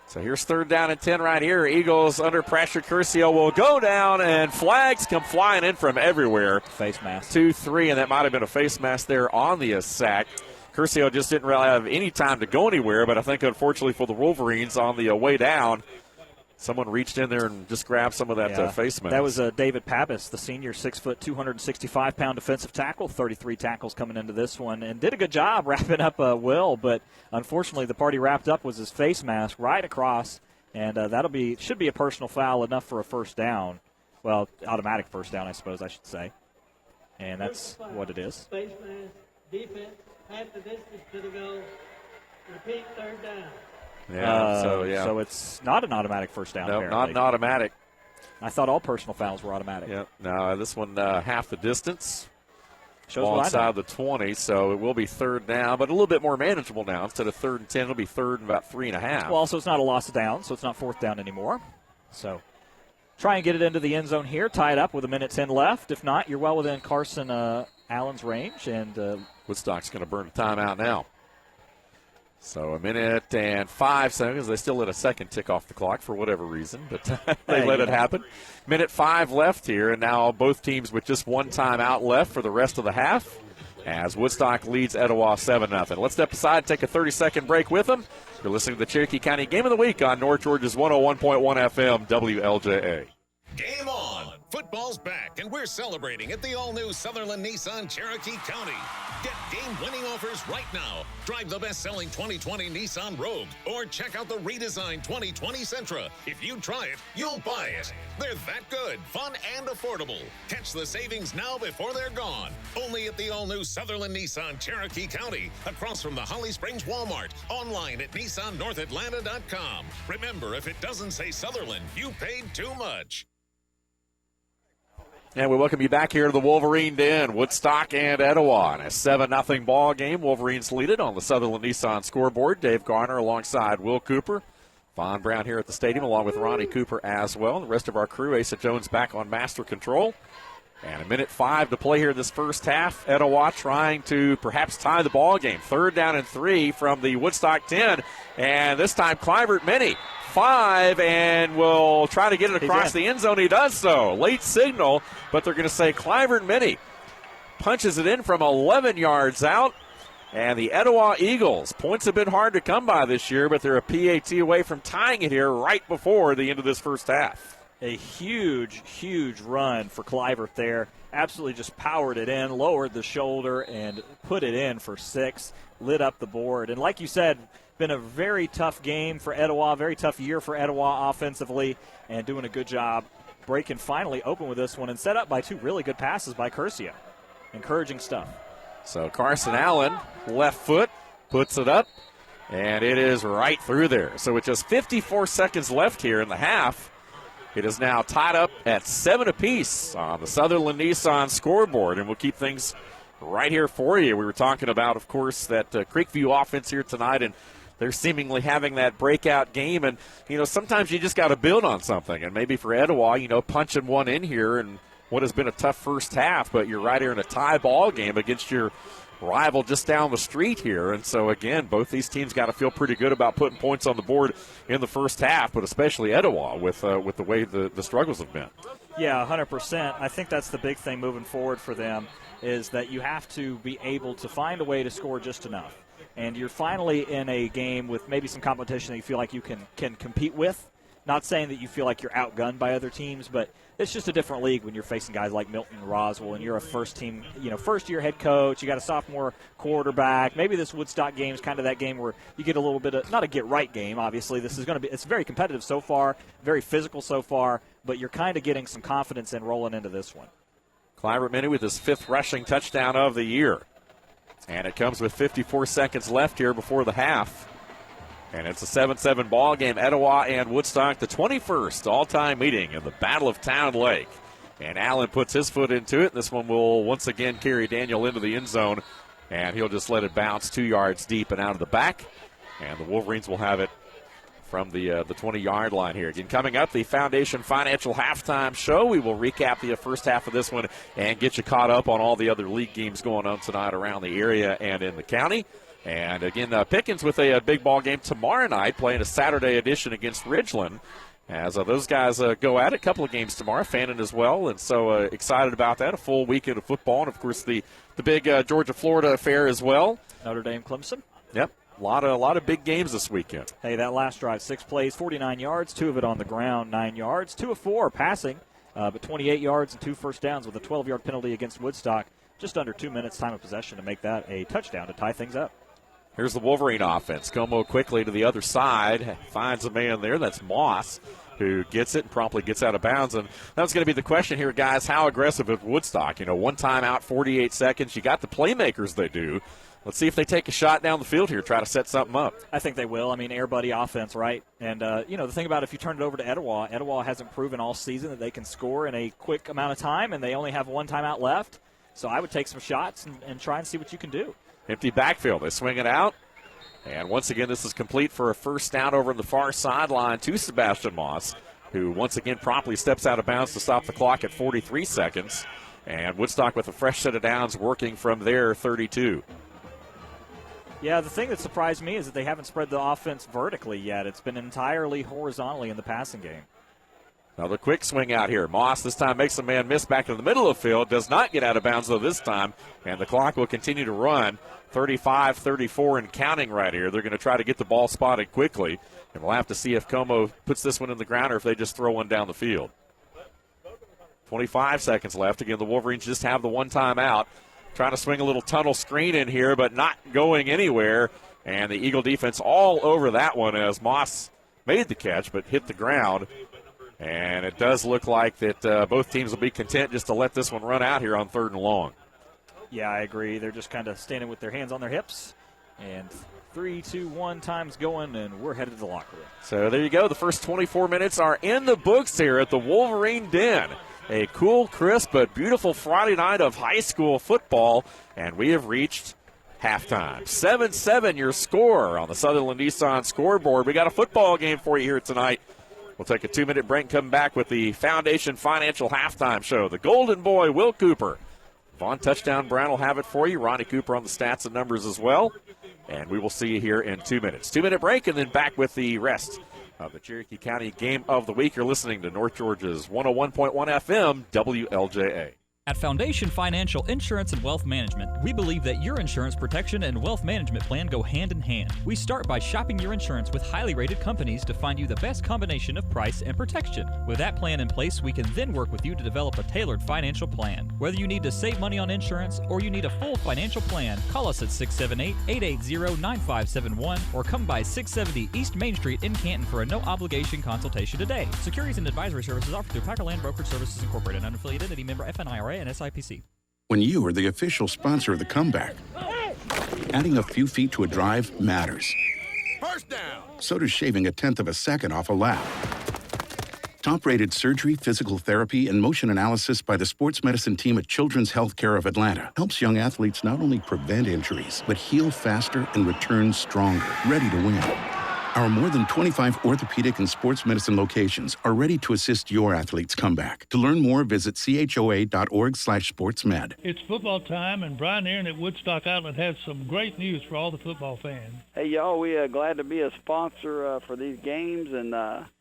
So here's 3rd down and 10 right here. Eagles under pressure. Curcio will go down, and flags come flying in from everywhere. Face mask. 2-3, and that might have been a face mask there on the sack. Curcio just didn't really have any time to go anywhere, but I think unfortunately for the Wolverines on the way down, someone reached in there and just grabbed some of that face mask. That was David Pappas, the senior, 6 foot, 265-pound defensive tackle, 33 tackles coming into this one, and did a good job wrapping up Will, but unfortunately the part he wrapped up was his face mask right across, and should be a personal foul enough for a first down. Well, automatic first down, I suppose I should say. And that's what it is. Face mask, defense, half the distance to the goal. Repeat 3rd down. So it's not an automatic first down. No, apparently. not an automatic. I thought all personal fouls were automatic. Yeah, no, this one half the distance. Shows ball inside the 20, so it will be 3rd down, but a little bit more manageable now. Instead of 3rd and 10, it'll be 3rd and about 3.5. Well, also it's not a loss of down, so it's not 4th down anymore. So try and get it into the end zone here, tie it up with 1:10 left. If not, you're well within Carson Allen's range. And Woodstock's going to burn a timeout now. So 1:05 seconds. They still let a second tick off the clock for whatever reason, but they let it happen. 1:05 left here, and now both teams with just one timeout left for the rest of the half as Woodstock leads Etowah 7-0. Let's step aside, take a 30-second break with them. You're listening to the Cherokee County Game of the Week on North Georgia's 101.1 FM WLJA. Game on! Football's back, and we're celebrating at the all-new Sutherland Nissan Cherokee County. Get game-winning offers right now. Drive the best-selling 2020 Nissan Rogue, or check out the redesigned 2020 Sentra. If you try it, you'll buy it. They're that good, fun, and affordable. Catch the savings now before they're gone. Only at the all-new Sutherland Nissan Cherokee County, across from the Holly Springs Walmart. Online at NissanNorthAtlanta.com. Remember, if it doesn't say Sutherland, you paid too much. And we welcome you back here to the Wolverine Den. Woodstock and Etowah in a 7-0 ball game. Wolverines lead it on the Sutherland Nissan scoreboard. Dave Garner alongside Will Cooper. Von Brown here at the stadium along with Ronnie Cooper as well. The rest of our crew, Asa Jones back on master control. And 1:05 to play here in this first half. Etowah trying to perhaps tie the ball game. 3rd down and 3 from the Woodstock 10. And this time Clivert Minnie 5 and will try to get it across the end zone. He does so. Late signal, but they're going to say Clivert Minnie punches it in from 11 yards out. And the Etowah Eagles, points have been hard to come by this year, but they're a PAT away from tying it here right before the end of this first half. A huge, huge run for Clivert there. Absolutely just powered it in, lowered the shoulder, and put it in for 6. Lit up the board. And like you said, been a very tough game for Etowah, very tough year for Etowah offensively, and doing a good job breaking finally open with this one and set up by 2 really good passes by Curcio. Encouraging stuff. So Carson Allen, left foot, puts it up, and it is right through there. So with just 54 seconds left here in the half, it is now tied up at 7 apiece on the Sutherland Nissan scoreboard, and we'll keep things right here for you. We were talking about, of course, that Creekview offense here tonight, and they're seemingly having that breakout game. And, sometimes you just got to build on something. And maybe for Etowah, punching one in here in what has been a tough first half, but you're right here in a tie ball game against your rival just down the street here. And so, again, both these teams got to feel pretty good about putting points on the board in the first half, but especially Etowah with the way the struggles have been. Yeah, 100%. I think that's the big thing moving forward for them is that you have to be able to find a way to score just enough. And you're finally in a game with maybe some competition that you feel like you can compete with. Not saying that you feel like you're outgunned by other teams, but it's just a different league when you're facing guys like Milton and Roswell, and you're a first-team, first-year head coach. You got a sophomore quarterback. Maybe this Woodstock game is kind of that game where you get a little bit of, not a get-right game, obviously. This is going to be, it's very competitive so far, very physical so far, but you're kind of getting some confidence in rolling into this one. Clivert Minnie with his 5th rushing touchdown of the year. And it comes with 54 seconds left here before the half. And it's a 7-7 ball game. Etowah and Woodstock, the 21st all-time meeting in the Battle of Town Lake. And Allen puts his foot into it. This one will once again carry Daniel into the end zone. And he'll just let it bounce 2 yards deep and out of the back. And the Wolverines will have it from the 20-yard line here. Again, coming up, the Foundation Financial Halftime Show. We will recap the first half of this one and get you caught up on all the other league games going on tonight around the area and in the county. And again, Pickens with a big ball game tomorrow night, playing a Saturday edition against Ridgeland. As those guys go at it, a couple of games tomorrow, Fannin as well, and so excited about that. A full weekend of football, and of course the big Georgia-Florida affair as well. Notre Dame, Clemson. Yep. A lot of big games this weekend. Hey, that last drive, 6 plays, 49 yards, 2 of it on the ground, 9 yards, 2 of 4 passing, but 28 yards and 2 first downs with a 12-yard penalty against Woodstock. Just under 2 minutes time of possession to make that a touchdown to tie things up. Here's the Wolverine offense. Como quickly to the other side, finds a man there. That's Moss, who gets it and promptly gets out of bounds. And that's going to be the question here, guys. How aggressive is Woodstock? One timeout, 48 seconds. You got the playmakers they do. Let's see if they take a shot down the field here, try to set something up. I think they will. I mean, air buddy offense, right? And, the thing about if you turn it over to Etowah hasn't proven all season that they can score in a quick amount of time, and they only have 1 timeout left. So I would take some shots and try and see what you can do. Empty backfield. They swing it out. And once again, this is complete for a first down over on the far sideline to Sebastian Moss. who once again promptly steps out of bounds to stop the clock at 43 seconds. And Woodstock with a fresh set of downs working from their 32. Yeah, the thing that surprised me is that they haven't spread the offense vertically yet. It's been entirely horizontally in the passing game. Another quick swing out here. Moss this time makes a man miss back in the middle of the field. Does not get out of bounds, though, this time. And the clock will continue to run. 35-34 and counting right here. They're going to try to get the ball spotted quickly. And we'll have to see if Como puts this one in the ground or if they just throw one down the field. 25 seconds left. Again, the Wolverines just have the one timeout. Trying to swing a little tunnel screen in here, but not going anywhere. And the Eagle defense all over that one as Moss made the catch but hit the ground. And it does look like that both teams will be content just to let this one run out here on 3rd and long. Yeah, I agree. They're just kind of standing with their hands on their hips. And 3, 2, 1 time's going, and we're headed to the locker room. So there you go. The first 24 minutes are in the books here at the Wolverine Den. A cool, crisp, but beautiful Friday night of high school football, and we have reached halftime. 7-7 your score on the Sutherland Nissan scoreboard. We got a football game for you here tonight. We'll take a 2-minute break and come back with the Foundation Financial Halftime Show. The Golden Boy, Will Cooper. Vaughn Touchdown Brown will have it for you. Ronnie Cooper on the stats and numbers as well. And we will see you here in 2 minutes. 2-minute break and then back with the rest of the Cherokee County Game of the Week. You're listening to North Georgia's 101.1 FM, WLJA. At Foundation Financial Insurance and Wealth Management, we believe that your insurance protection and wealth management plan go hand in hand. We start by shopping your insurance with highly rated companies to find you the best combination of price and protection. With that plan in place, we can then work with you to develop a tailored financial plan. Whether you need to save money on insurance or you need a full financial plan, call us at 678-880-9571 or come by 670 East Main Street in Canton for a no-obligation consultation today. Securities and advisory services offered through Packer Land Brokerage Services Incorporated, an unaffiliated entity, member FNIRA and SIPC. When you are the official sponsor of the comeback, adding a few feet to a drive matters. First down. So does shaving 1/10 of a second off a lap. Top-rated surgery, physical therapy, and motion analysis by the sports medicine team at Children's Healthcare of Atlanta helps young athletes not only prevent injuries, but heal faster and return stronger, ready to win. Our more than 25 orthopedic and sports medicine locations are ready to assist your athlete's comeback. To learn more, visit choa.org/sportsmed. It's football time, and Brian Aaron at Woodstock Outlet has some great news for all the football fans. Hey, y'all, we glad to be a sponsor for these games and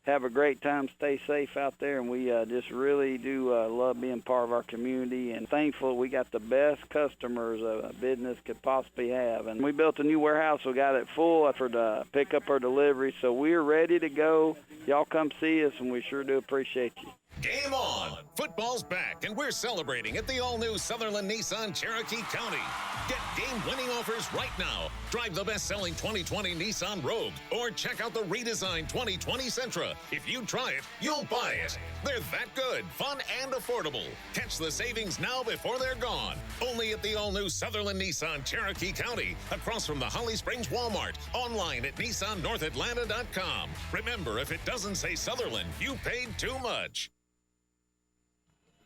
have a great time. Stay safe out there, and we just really do love being part of our community, and thankful we got the best customers a business could possibly have. And we built a new warehouse. We got it full for the pickup or delivery, so we're ready to go. Y'all come see us, and we sure do appreciate you. Game on! Football's back, and we're celebrating at the all-new Sutherland Nissan Cherokee County. Get game-winning offers right now. Drive the best-selling 2020 Nissan Rogue, or check out the redesigned 2020 Sentra. If you try it, you'll buy it. They're that good, fun, and affordable. Catch the savings now before they're gone. Only at the all-new Sutherland Nissan Cherokee County, across from the Holly Springs Walmart. Online at NissanNorthAtlanta.com. Remember, if it doesn't say Sutherland, you paid too much.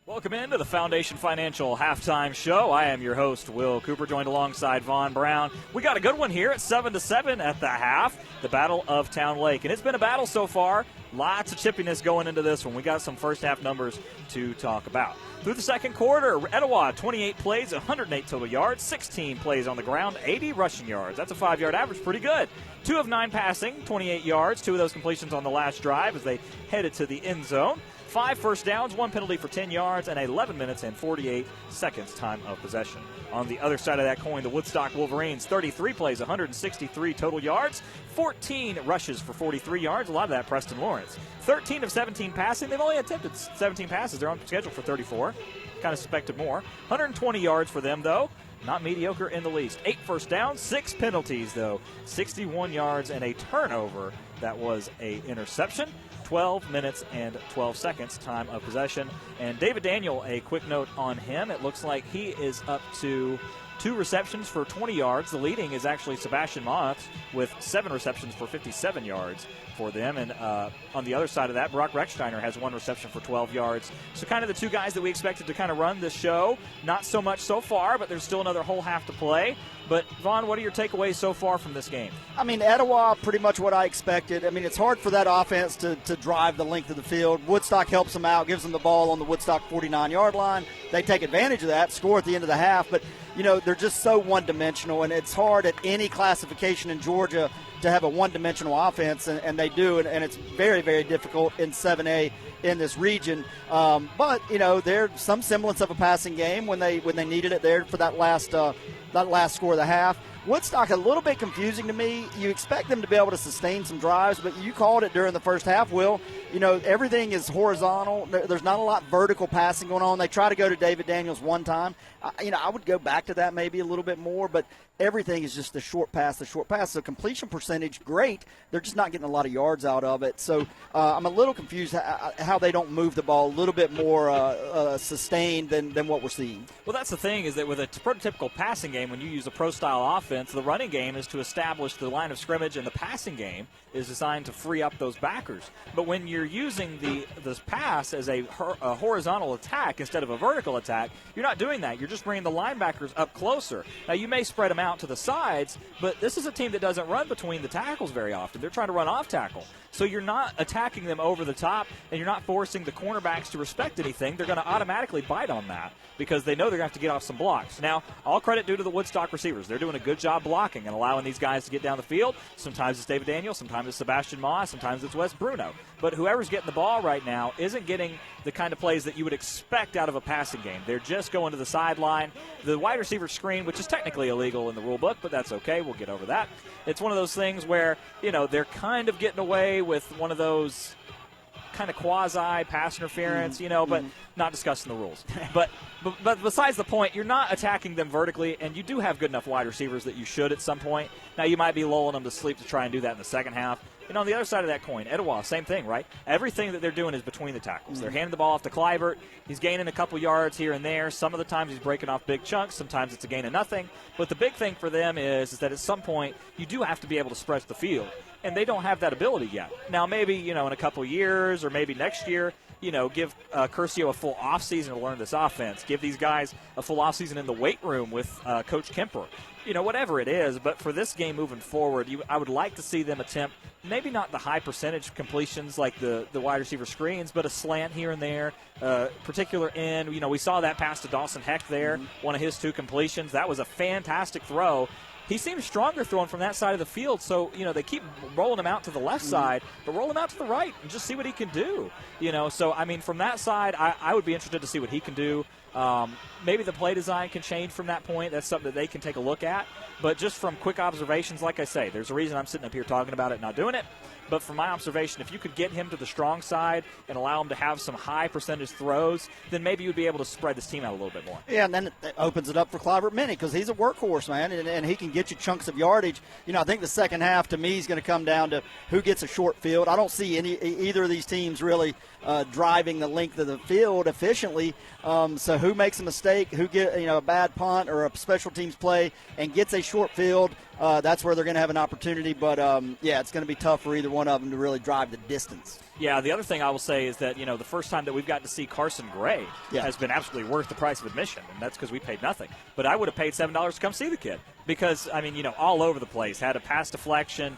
Welcome into the Foundation Financial Halftime Show. I am your host, Will Cooper, joined alongside Vaughn Brown. We got a good one here at 7-7 at the half, the Battle of Town Lake. And it's been a battle so far. Lots of chippiness going into this one. We got some first-half numbers to talk about. Through the second quarter, Etowah, 28 plays, 108 total yards, 16 plays on the ground, 80 rushing yards. That's a 5-yard average, pretty good. 2 of 9 passing, 28 yards, 2 of those completions on the last drive as they headed to the end zone. 5 first downs, 1 penalty for 10 yards, and 11 minutes and 48 seconds time of possession. On the other side of that coin, the Woodstock Wolverines, 33 plays, 163 total yards, 14 rushes for 43 yards, a lot of that Preston Lawrence. 13 of 17 passing. They've only attempted 17 passes. They're on schedule for 34. Kind of suspected more. 120 yards for them, though. Not mediocre in the least. 8 first downs, 6 penalties, though. 61 yards and a turnover. That was an interception. 12 minutes and 12 seconds time of possession. And David Daniel, a quick note on him. It looks like he is up to 2 receptions for 20 yards. The leading is actually Sebastian Moss with 7 receptions for 57 yards for them. And on the other side of that, Brock Rechsteiner has 1 reception for 12 yards. So kind of the 2 guys that we expected to kind of run this show. Not so much so far, but there's still another whole half to play. But, Vaughn, what are your takeaways so far from this game? I mean, Etowah, pretty much what I expected. I mean, it's hard for that offense to drive the length of the field. Woodstock helps them out, gives them the ball on the Woodstock 49-yard line. They take advantage of that, score at the end of the half. But, they're just so one-dimensional, and it's hard at any classification in Georgia to have a one-dimensional offense, and they do, and it's very, very difficult in 7A in this region. But, there's some semblance of a passing game when they needed it there for that last score of the half. Woodstock, a little bit confusing to me. You expect them to be able to sustain some drives, but you called it during the first half, Will. Everything is horizontal. There's not a lot of vertical passing going on. They try to go to David Daniels one time. I would go back to that maybe a little bit more, but everything is just the short pass. So completion percentage, great. They're just not getting a lot of yards out of it. So I'm a little confused how they don't move the ball a little bit more sustained than what we're seeing. Well, that's the thing, is that with a prototypical passing game, when you use a pro-style offense, the running game is to establish the line of scrimmage, and the passing game is designed to free up those backers. But when you're using this pass as a horizontal attack instead of a vertical attack, you're not doing that. You're just bringing the linebackers up closer. Now, you may spread them out to the sides, but this is a team that doesn't run between the tackles very often. They're trying to run off tackle. So you're not attacking them over the top, and you're not forcing the cornerbacks to respect anything. They're going to automatically bite on that because they know they're going to have to get off some blocks. Now, all credit due to the Woodstock receivers. They're doing a good job blocking and allowing these guys to get down the field. Sometimes it's David Daniels, sometimes it's Sebastian Moss, sometimes it's Wes Bruno. But whoever's getting the ball right now isn't getting the kind of plays that you would expect out of a passing game. They're just going to the sideline. The wide receiver screen, which is technically illegal in the rule book, but that's okay. We'll get over that. It's one of those things where, they're kind of getting away with one of those kind of quasi-pass interference, but not discussing the rules. But besides the point, you're not attacking them vertically, and you do have good enough wide receivers that you should at some point. Now, you might be lulling them to sleep to try and do that in the second half. And on the other side of that coin, Etowah, same thing, right? Everything that they're doing is between the tackles. They're handing the ball off to Clivert. He's gaining a couple yards here and there. Some of the times he's breaking off big chunks. Sometimes it's a gain of nothing. But the big thing for them is that at some point you do have to be able to stretch the field. And they don't have that ability yet. Now, maybe, in a couple years or maybe next year, give Curcio a full offseason to learn this offense. Give these guys a full offseason in the weight room with Coach Kemper. Whatever it is. But for this game moving forward, I would like to see them attempt maybe not the high percentage completions like the wide receiver screens, but a slant here and there, particular end. We saw that pass to Dawson Heck there, one of his 2 completions. That was a fantastic throw. He seems stronger throwing from that side of the field, so, they keep rolling him out to the left side, but roll him out to the right and just see what he can do. So, from that side, I would be interested to see what he can do. Maybe the play design can change from that point. That's something that they can take a look at. But just from quick observations, like I say, there's a reason I'm sitting up here talking about it and not doing it. But from my observation, if you could get him to the strong side and allow him to have some high percentage throws, then maybe you'd be able to spread this team out a little bit more. Yeah, and then it opens it up for Clivert Minnie because he's a workhorse, man, and he can get you chunks of yardage. I think the second half to me is going to come down to who gets a short field. I don't see either of these teams really driving the length of the field efficiently. So who makes a mistake, who get a bad punt or a special teams play and gets a short field, that's where they're going to have an opportunity. But, it's going to be tough for either one of them to really drive the distance. Yeah, the other thing I will say is that, the first time that we've got to see Carson Gray has been absolutely worth the price of admission, and that's because we paid nothing. But I would have paid $7 to come see the kid because, all over the place. Had a pass deflection,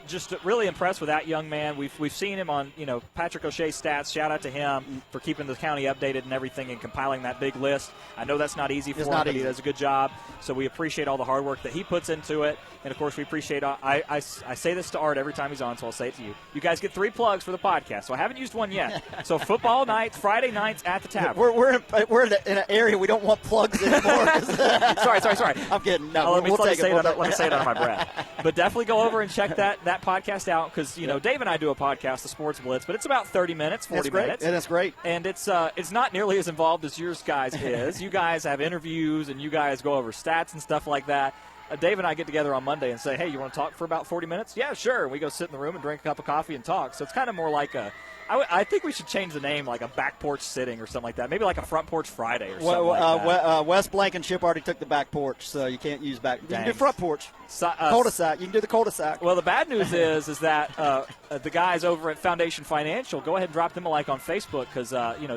just really impressed with that young man. We've seen him on, Patrick O'Shea's stats. Shout out to him for keeping the county updated and everything and compiling that big list. I know that's not easy for him, but he does a good job. So we appreciate all the hard work that he puts into it. And, of course, we appreciate I say this to Art every time he's on, so I'll say it to you. You guys get 3 plugs for the podcast, so I haven't used one yet. So football nights, Friday nights at the tavern. We're in an area we don't want plugs anymore. Sorry. I'm kidding. No, let me say it under my breath. But definitely go over and check that podcast out because, Dave and I do a podcast, The Sports Blitz, but it's about 30 minutes, 40 minutes. And it's great. And it's not nearly as involved as yours guys is. You guys have interviews and you guys go over stats and stuff like that. Dave and I get together on Monday and say, hey, you want to talk for about 40 minutes? Yeah, sure. And we go sit in the room and drink a cup of coffee and talk. So it's kind of more like I think we should change the name, like a back porch sitting or something like that. Maybe like a front porch Friday or something like that. West Blankenship already took the back porch, so you can't use back. You can do front porch. Cul-de-sac. You can do the cul-de-sac. Well, the bad news is that the guys over at Foundation Financial, go ahead and drop them a like on Facebook because,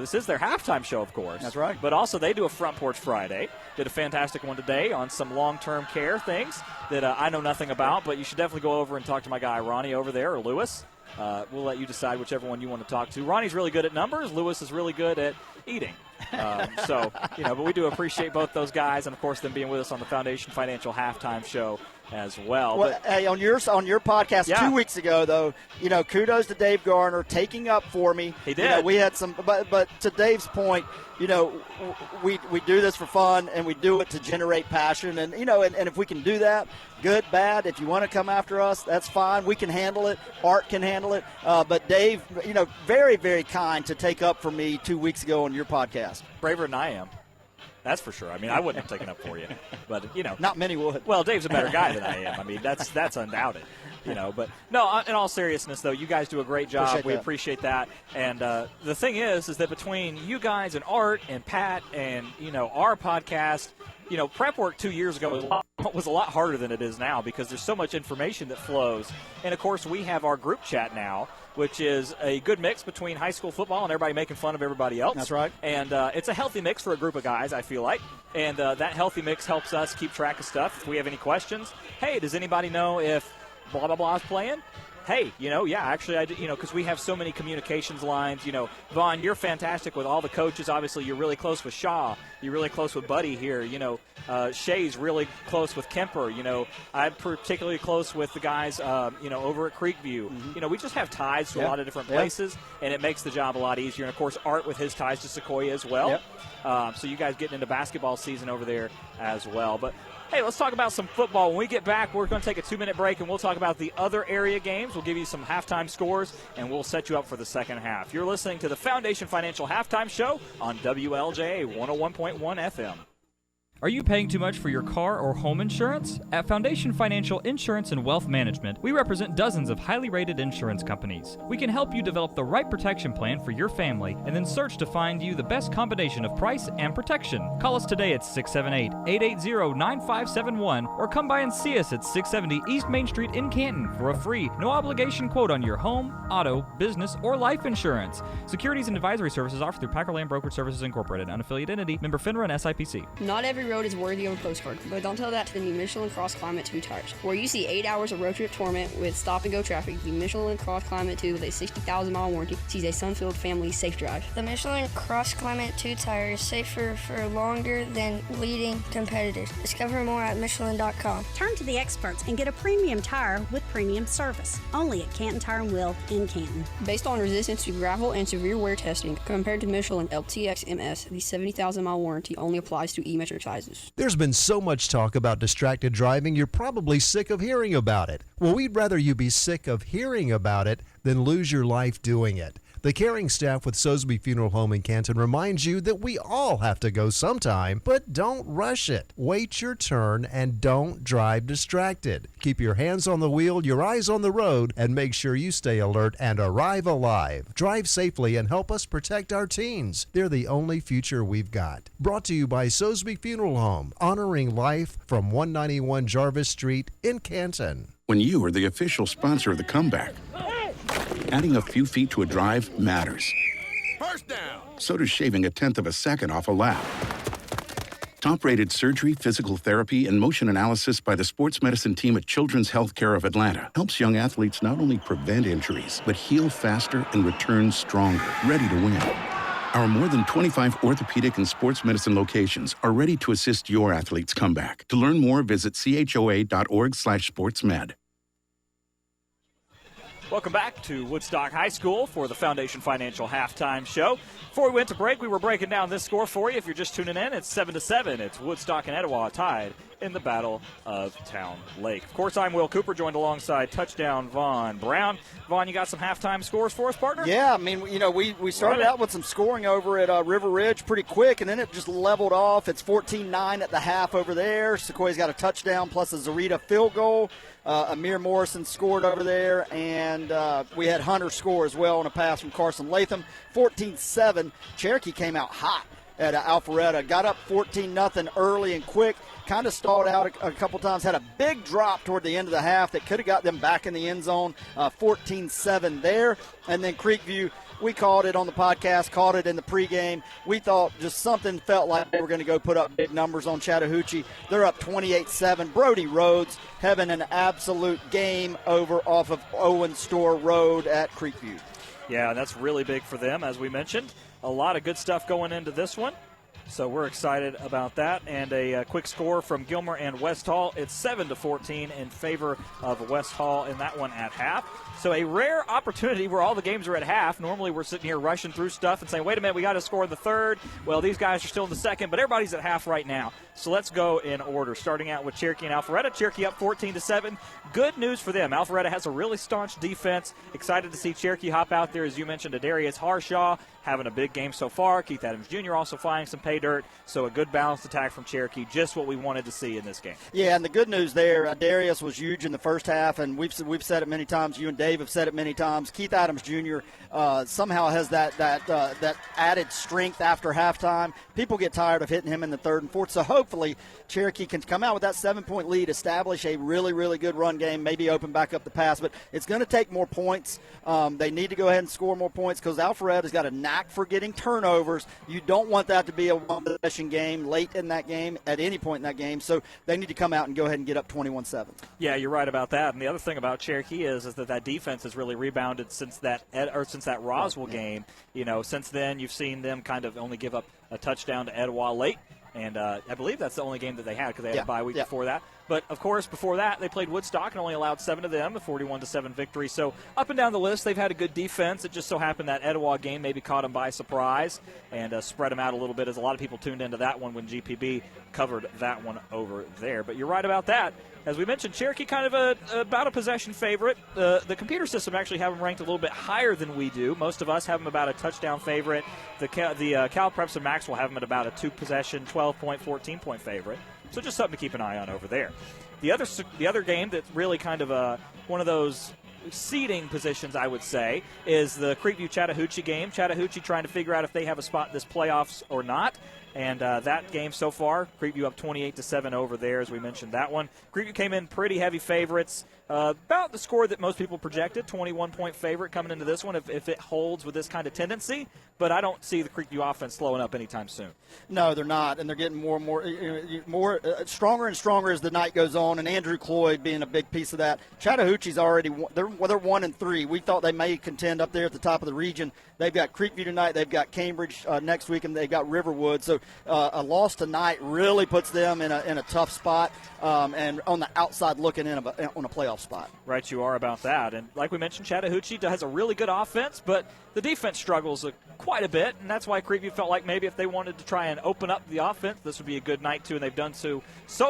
this is their halftime show, of course. That's right. But also they do a front porch Friday. Did a fantastic one today on some long-term care things that I know nothing about, but you should definitely go over and talk to my guy Ronnie over there, or Lewis. We'll let you decide whichever one you want to talk to. Ronnie's really good at numbers. Lewis is really good at eating. But we do appreciate both those guys and, of course, them being with us on the Foundation Financial halftime show as well. Hey, on your podcast 2 weeks ago, though, kudos to Dave Garner taking up for me. He did. We had some, but to Dave's point, we do this for fun and we do it to generate passion, and and if we can do that, good, bad. If you want to come after us, that's fine. We can handle it. Art can handle it. But Dave, very, very kind to take up for me 2 weeks ago on your podcast. Braver than I am. That's for sure. I mean, I wouldn't have taken up for you, but not many would. Well, Dave's a better guy than I am. I mean, that's undoubted. But no. In all seriousness, though, you guys do a great job. We appreciate that. And the thing is that between you guys and Art and Pat and our podcast, prep work 2 years ago was a lot harder than it is now because there's so much information that flows. And of course, we have our group chat now, which is a good mix between high school football and everybody making fun of everybody else. That's right. And it's a healthy mix for a group of guys, I feel like. And that healthy mix helps us keep track of stuff. If we have any questions, hey, does anybody know if blah, blah, blah is playing? Hey, actually, I do, because we have so many communications lines. Vaughn, you're fantastic with all the coaches. Obviously, you're really close with Shaw. You're really close with Buddy here. Shay's really close with Kemper. I'm particularly close with the guys, over at Creekview. Mm-hmm. We just have ties to a lot of different places, and it makes the job a lot easier. And, of course, Art with his ties to Sequoia as well. Yep. So you guys getting into basketball season over there as well. But hey, let's talk about some football. When we get back, we're going to take a 2-minute break, and we'll talk about the other area games. We'll give you some halftime scores, and we'll set you up for the second half. You're listening to the Foundation Financial Halftime Show on WLJA 101.1 FM. Are you paying too much for your car or home insurance? At Foundation Financial Insurance and Wealth Management, we represent dozens of highly rated insurance companies. We can help you develop the right protection plan for your family and then search to find you the best combination of price and protection. Call us today at 678-880-9571 or come by and see us at 670 East Main Street in Canton for a free, no obligation quote on your home, auto, business, or life insurance. Securities and advisory services offered through Packer Land Brokerage Services Incorporated, unaffiliated entity, member FINRA and SIPC. Not every road is worthy of a postcard, but don't tell that to the new Michelin Cross Climate 2 tires. Where you see 8 hours of road trip torment with stop-and-go traffic, the Michelin Cross Climate 2 with a 60,000-mile warranty sees a sun-filled family safe drive. The Michelin Cross Climate 2 tire is safer for longer than leading competitors. Discover more at Michelin.com. Turn to the experts and get a premium tire with premium service. Only at Canton Tire and Wheel in Canton. Based on resistance to gravel and severe wear testing, compared to Michelin LTX MS, the 70,000-mile warranty only applies to E-metric sizes. There's been so much talk about distracted driving, you're probably sick of hearing about it. Well, we'd rather you be sick of hearing about it than lose your life doing it. The caring staff with Soseby Funeral Home in Canton reminds you that we all have to go sometime, but don't rush it. Wait your turn and don't drive distracted. Keep your hands on the wheel, your eyes on the road, and make sure you stay alert and arrive alive. Drive safely and help us protect our teens. They're the only future we've got. Brought to you by Soseby Funeral Home, honoring life from 191 Jarvis Street in Canton. When you are the official sponsor of the comeback, adding a few feet to a drive matters. First down. So does shaving 1/10 of a second off a lap. Top-rated surgery, physical therapy, and motion analysis by the sports medicine team at Children's Healthcare of Atlanta helps young athletes not only prevent injuries, but heal faster and return stronger, ready to win. Our more than 25 orthopedic and sports medicine locations are ready to assist your athlete's comeback. To learn more, visit choa.org/sportsmed. Welcome back to Woodstock High School for the Foundation Financial Halftime Show. Before we went to break, we were breaking down this score for you. If you're just tuning in, it's 7-7. It's Woodstock and Etowah tied in the Battle of Town Lake. Of course, I'm Will Cooper, joined alongside Touchdown Vaughn Brown. Vaughn, you got some halftime scores for us, partner? Yeah, I mean, we started out with some scoring over at River Ridge pretty quick, and then it just leveled off. It's 14-9 at the half over there. Sequoia's got a touchdown plus a Zarita field goal. Amir Morrison scored over there, and we had Hunter score as well on a pass from Carson Latham. 14-7. Cherokee came out hot at Alpharetta. Got up 14-0 early and quick. Kind of stalled out a couple times. Had a big drop toward the end of the half that could have got them back in the end zone. 14-7 there. And then Creekview, we called it on the podcast, called it in the pregame. We thought just something felt like they were going to go put up big numbers on Chattahoochee. They're up 28-7. Brody Rhodes having an absolute game over off of Owen Store Road at Creekview. Yeah, that's really big for them, as we mentioned. A lot of good stuff going into this one, so we're excited about that. And a quick score from Gilmer and West Hall. It's 7-14 in favor of West Hall in that one at half. So a rare opportunity where all the games are at half. Normally we're sitting here rushing through stuff and saying, wait a minute, we got to score in the third. Well, these guys are still in the second, but everybody's at half right now. So let's go in order, starting out with Cherokee and Alpharetta. Cherokee up 14-7. Good news for them. Alpharetta has a really staunch defense. Excited to see Cherokee hop out there, as you mentioned, Adarius Harshaw having a big game so far. Keith Adams Jr. also flying some pay dirt. So a good balanced attack from Cherokee, just what we wanted to see in this game. Yeah, and the good news there, Darius was huge in the first half, and we've said it many times. You and Dave have said it many times. Keith Adams Jr. Somehow has that added strength after halftime. People get tired of hitting him in the third and fourth, so hopefully Cherokee can come out with that 7-point lead, establish a really, really good run game, maybe open back up the pass. But it's going to take more points. They need to go ahead and score more points because Alpharetta's got a knack for getting turnovers. You don't want that to be a one-possession game late in that game, at any point in that game. So they need to come out and go ahead and get up 21-7. Yeah, you're right about that. And the other thing about Cherokee is that defense has really rebounded since that Roswell game. You know, since then you've seen them kind of only give up a touchdown to Etowah late. And I believe that's the only game that they had because they had a bye week before that. But, of course, before that, they played Woodstock and only allowed 7 of them, a 41-7 victory. So up and down the list, they've had a good defense. It just so happened that Etowah game maybe caught them by surprise and spread them out a little bit, as a lot of people tuned into that one when GPB covered that one over there. But you're right about that. As we mentioned, Cherokee kind of about a possession favorite. The computer system actually have them ranked a little bit higher than we do. Most of us have them about a touchdown favorite. The Cal Preps and Maxwell have them at about a 2-possession, 12-point, 14-point favorite. So just something to keep an eye on over there. The other game that's really kind of one of those seeding positions, I would say, is the Creekview-Chattahoochee game. Chattahoochee trying to figure out if they have a spot in this playoffs or not. And that game so far, Creekview up 28-7 over there, as we mentioned that one. Creekview came in pretty heavy favorites, about the score that most people projected, 21-point favorite coming into this one if it holds with this kind of tendency. But I don't see the Creekview offense slowing up anytime soon. No, they're not, and they're getting more and more stronger and stronger as the night goes on. And Andrew Cloyd being a big piece of that. Chattahoochee's already they're 1-3. We thought they may contend up there at the top of the region. They've got Creekview tonight. They've got Cambridge next week, and they've got Riverwood. So a loss tonight really puts them in a tough spot and on the outside looking in on a playoff spot. Right, you are about that. And like we mentioned, Chattahoochee has a really good offense, but the defense struggles quite a bit, and that's why Creekview felt like maybe if they wanted to try and open up the offense, this would be a good night too, and they've done so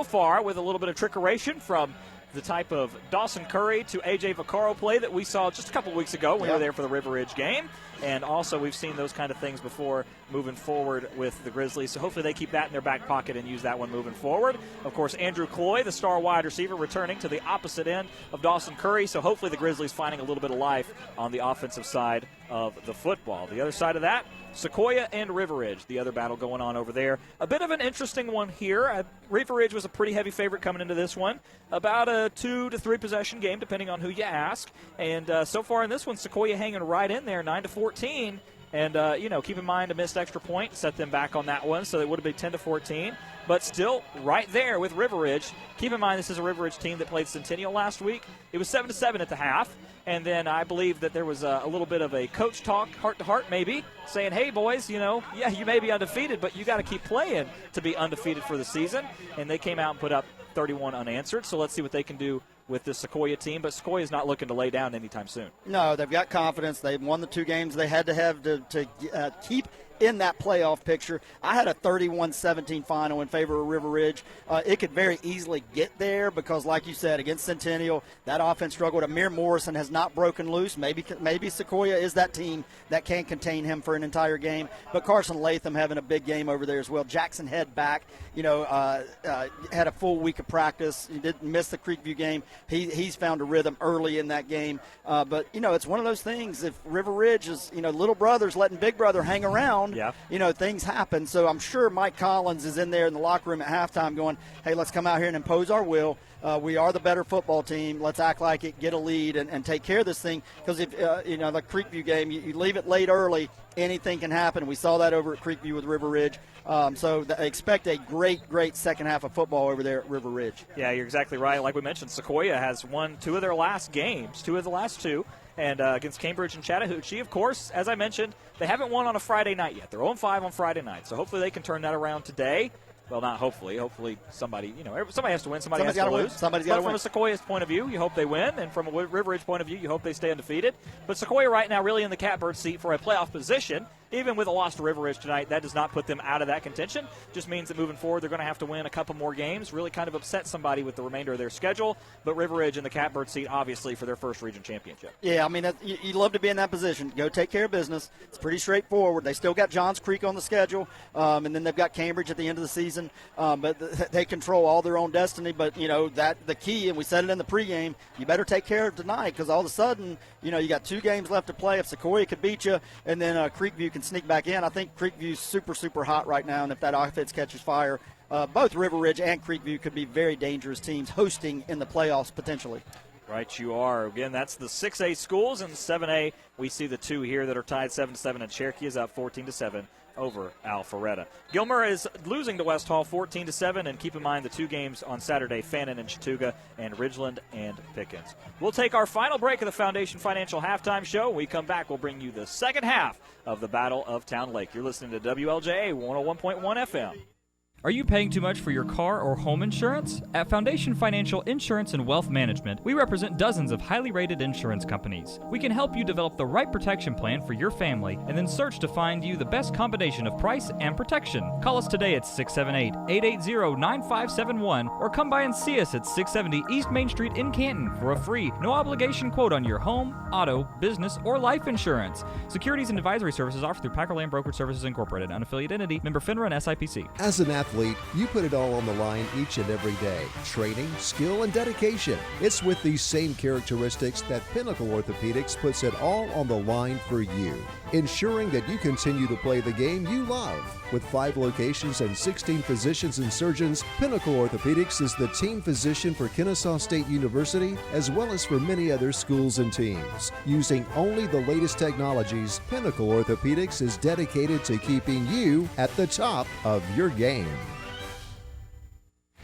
far with a little bit of trickeration from the type of Dawson Curry to A.J. Vaccaro play that we saw just a couple of weeks ago when we were there for the River Ridge game. And also we've seen those kind of things before moving forward with the Grizzlies. So hopefully they keep that in their back pocket and use that one moving forward. Of course, Andrew Cloy, the star wide receiver, returning to the opposite end of Dawson Curry. So hopefully the Grizzlies finding a little bit of life on the offensive side of the football. The other side of that, Sequoia and River Ridge, the other battle going on over there. A bit of an interesting one here. River Ridge was a pretty heavy favorite coming into this one. About a 2 to 3 possession game, depending on who you ask. And so far in this one, Sequoia hanging right in there, 9-14. And, keep in mind a missed extra point, set them back on that one, so it would have been 10-14. But still right there with River Ridge. Keep in mind this is a River Ridge team that played Centennial last week. It was 7-7 at the half. And then I believe that there was a little bit of a coach talk, heart-to-heart maybe, saying, hey, boys, you may be undefeated, but you got to keep playing to be undefeated for the season. And they came out and put up 31 unanswered. So let's see what they can do with this Sequoia team, but Sequoia's not looking to lay down anytime soon. No, they've got confidence. They've won the 2 games they had to have to keep in that playoff picture. I had a 31-17 final in favor of River Ridge. It could very easily get there because, like you said, against Centennial, that offense struggled. Amir Morrison has not broken loose. Maybe Sequoia is that team that can contain him for an entire game. But Carson Latham having a big game over there as well. Jackson Head back, had a full week of practice. He didn't miss the Creekview game. He's found a rhythm early in that game. But it's one of those things. If River Ridge is, little brother's letting big brother hang around, things happen. So I'm sure Mike Collins is in there in the locker room at halftime going, hey, let's come out here and impose our will. We are the better football team. Let's act like it, get a lead, and take care of this thing. Because if, the Creekview game, you leave it late early, anything can happen. We saw that over at Creekview with River Ridge. So expect a great second half of football over there at River Ridge. Yeah, you're exactly right. Like we mentioned, Sequoia has won 2 of their last games, 2 of the last 2. And against Cambridge and Chattahoochee, of course, as I mentioned, they haven't won on a Friday night yet. They're 0-5 on Friday night. So hopefully they can turn that around today. Well, not hopefully. Hopefully somebody has to win. Somebody has to lose. Somebody's got to win. From a Sequoia's point of view, you hope they win. And from a River Ridge point of view, you hope they stay undefeated. But Sequoia right now really in the catbird seat for a playoff position. Even with a loss to River Ridge tonight, that does not put them out of that contention. Just means that moving forward, they're going to have to win a couple more games, really kind of upset somebody with the remainder of their schedule. But River Ridge in the catbird seat, obviously, for their first region championship. Yeah, I mean, you'd love to be in that position. Go take care of business. It's pretty straightforward. They still got Johns Creek on the schedule, and then they've got Cambridge at the end of the season. But they control all their own destiny. But, that the key, and we said it in the pregame, you better take care of tonight because all of a sudden, you got 2 games left to play. If Sequoia could beat you and then Creekview can sneak back in, I think Creekview's super hot right now, and if that offense catches fire, both River Ridge and Creekview could be very dangerous teams hosting in the playoffs potentially. Right, you are. Again, that's the 6A schools, and 7A, we see the 2 here that are tied 7-7, and Cherokee is up 14-7 over Alpharetta. Gilmer is losing to West Hall 14-7, and keep in mind the 2 games on Saturday, Fannin and Chattooga, and Ridgeland and Pickens. We'll take our final break of the Foundation Financial Halftime Show. When we come back, we'll bring you the second half of the Battle of Town Lake. You're listening to WLJA 101.1 FM. Are you paying too much for your car or home insurance? At Foundation Financial Insurance and Wealth Management, we represent dozens of highly rated insurance companies. We can help you develop the right protection plan for your family and then search to find you the best combination of price and protection. Call us today at 678-880-9571 or come by and see us at 670 East Main Street in Canton for a free, no obligation quote on your home, auto, business, or life insurance. Securities and advisory services offered through Packer Land Brokerage Services Incorporated, unaffiliated entity, member FINRA and SIPC. As an athlete, you put it all on the line each and every day. Training, skill, and dedication. It's with these same characteristics that Pinnacle Orthopedics puts it all on the line for you, ensuring that you continue to play the game you love. With 5 locations and 16 physicians and surgeons, Pinnacle Orthopedics is the team physician for Kennesaw State University, as well as for many other schools and teams. Using only the latest technologies, Pinnacle Orthopedics is dedicated to keeping you at the top of your game.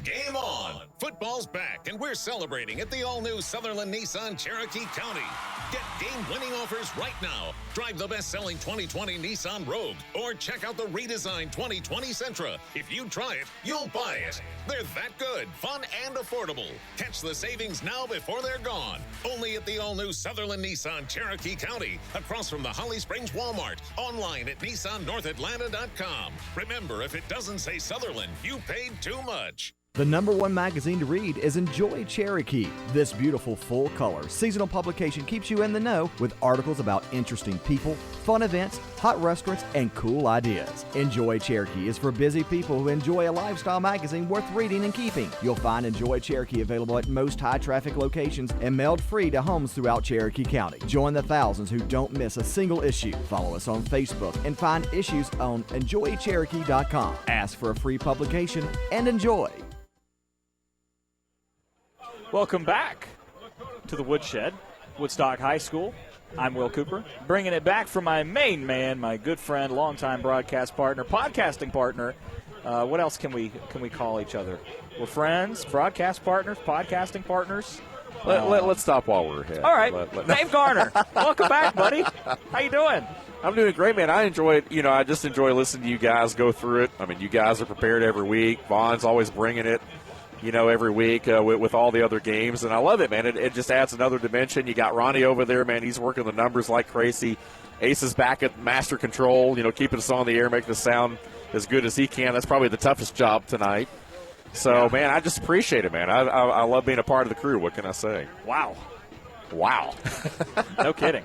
Game on! Football's back, and we're celebrating at the all-new Sutherland Nissan Cherokee County. Get game-winning offers right now. Drive the best-selling 2020 Nissan Rogue, or check out the redesigned 2020 Sentra. If you try it, you'll buy it. They're that good, fun, and affordable. Catch the savings now before they're gone. Only at the all-new Sutherland Nissan Cherokee County, across from the Holly Springs Walmart. Online at NissanNorthAtlanta.com. Remember, if it doesn't say Sutherland, you paid too much. The #1 magazine to read is Enjoy Cherokee. This beautiful full-color seasonal publication keeps you in the know with articles about interesting people, fun events, hot restaurants, and cool ideas. Enjoy Cherokee is for busy people who enjoy a lifestyle magazine worth reading and keeping. You'll find Enjoy Cherokee available at most high-traffic locations and mailed free to homes throughout Cherokee County. Join the thousands who don't miss a single issue. Follow us on Facebook and find issues on EnjoyCherokee.com. Ask for a free publication and enjoy. Welcome back to the Woodshed, Woodstock High School. I'm Will Cooper, bringing it back from my main man, my good friend, longtime broadcast partner, podcasting partner. What else can we call each other? We're friends, broadcast partners, podcasting partners. Let's stop while we're ahead. All right, Dave Garner, welcome back, buddy. How you doing? I'm doing great, man. I enjoy it. I just enjoy listening to you guys go through it. I mean, you guys are prepared every week. Vaughn's always bringing it. every week with all the other games. And I love it, man. It just adds another dimension. You got Ronnie over there, man. He's working the numbers like crazy. Ace is back at master control, keeping us on the air, making us sound as good as he can. That's probably the toughest job tonight. So, man, I just appreciate it, man. I love being a part of the crew. What can I say? Wow. No kidding.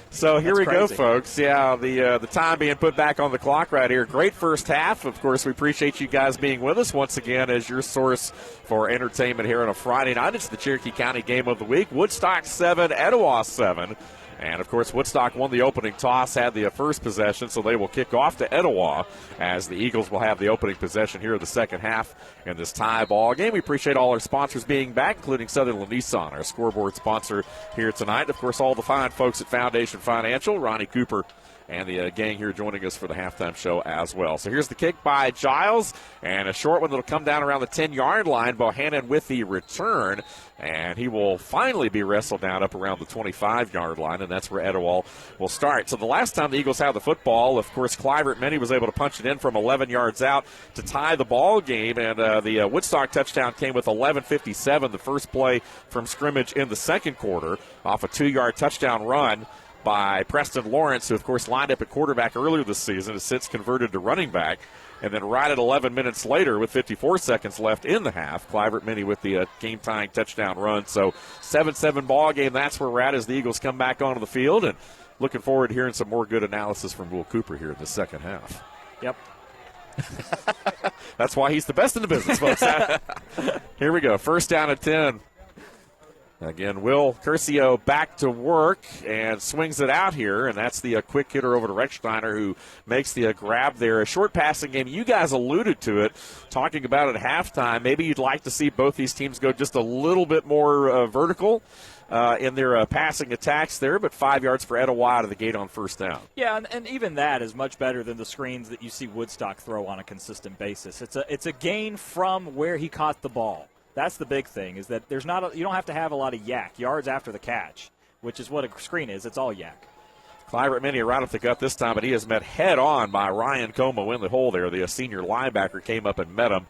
So here we go, folks. Yeah, the time being put back on the clock right here. Great first half. Of course, we appreciate you guys being with us once again as your source for entertainment here on a Friday night. It's the Cherokee County Game of the Week. Woodstock 7, Etowah 7. And, of course, Woodstock won the opening toss, had the first possession, so they will kick off to Etowah as the Eagles will have the opening possession here in the second half in this tie ball game. We appreciate all our sponsors being back, including Sutherland Nissan, our scoreboard sponsor here tonight. Of course, all the fine folks at Foundation Financial, Ronnie Cooper, and the gang here joining us for the halftime show as well. So here's the kick by Giles, and a short one that will come down around the 10-yard line. Bohannon with the return, and he will finally be wrestled down up around the 25-yard line, and that's where Etowah will start. So the last time the Eagles had the football, of course, Clivert Minnie was able to punch it in from 11 yards out to tie the ball game, and the Woodstock touchdown came with 11:57, the first play from scrimmage in the second quarter, off a 2-yard touchdown run by Preston Lawrence, who, of course, lined up at quarterback earlier this season, has since converted to running back. And then right at 11 minutes later, with 54 seconds left in the half, Clivert Minnie with the game-tying touchdown run. So 7-7 ball game, that's where we're at as the Eagles come back onto the field. And looking forward to hearing some more good analysis from Will Cooper here in the second half. Yep. That's why he's the best in the business, folks. Here we go, first down at 10. Again, Will Curcio back to work and swings it out here, and that's the quick hitter over to Rechsteiner who makes the grab there. A short passing game. You guys alluded to it, talking about it at halftime. Maybe you'd like to see both these teams go just a little bit more vertical in their passing attacks there, but 5 yards for Etowah out of the gate on first down. Yeah, and even that is much better than the screens that you see Woodstock throw on a consistent basis. It's a gain from where he caught the ball. That's the big thing, is that you don't have to have a lot of yards after the catch, which is what a screen is. It's all yak. Clivert Minnie right up the gut this time, but he is met head on by Ryan Como in the hole there. The senior linebacker came up and met him.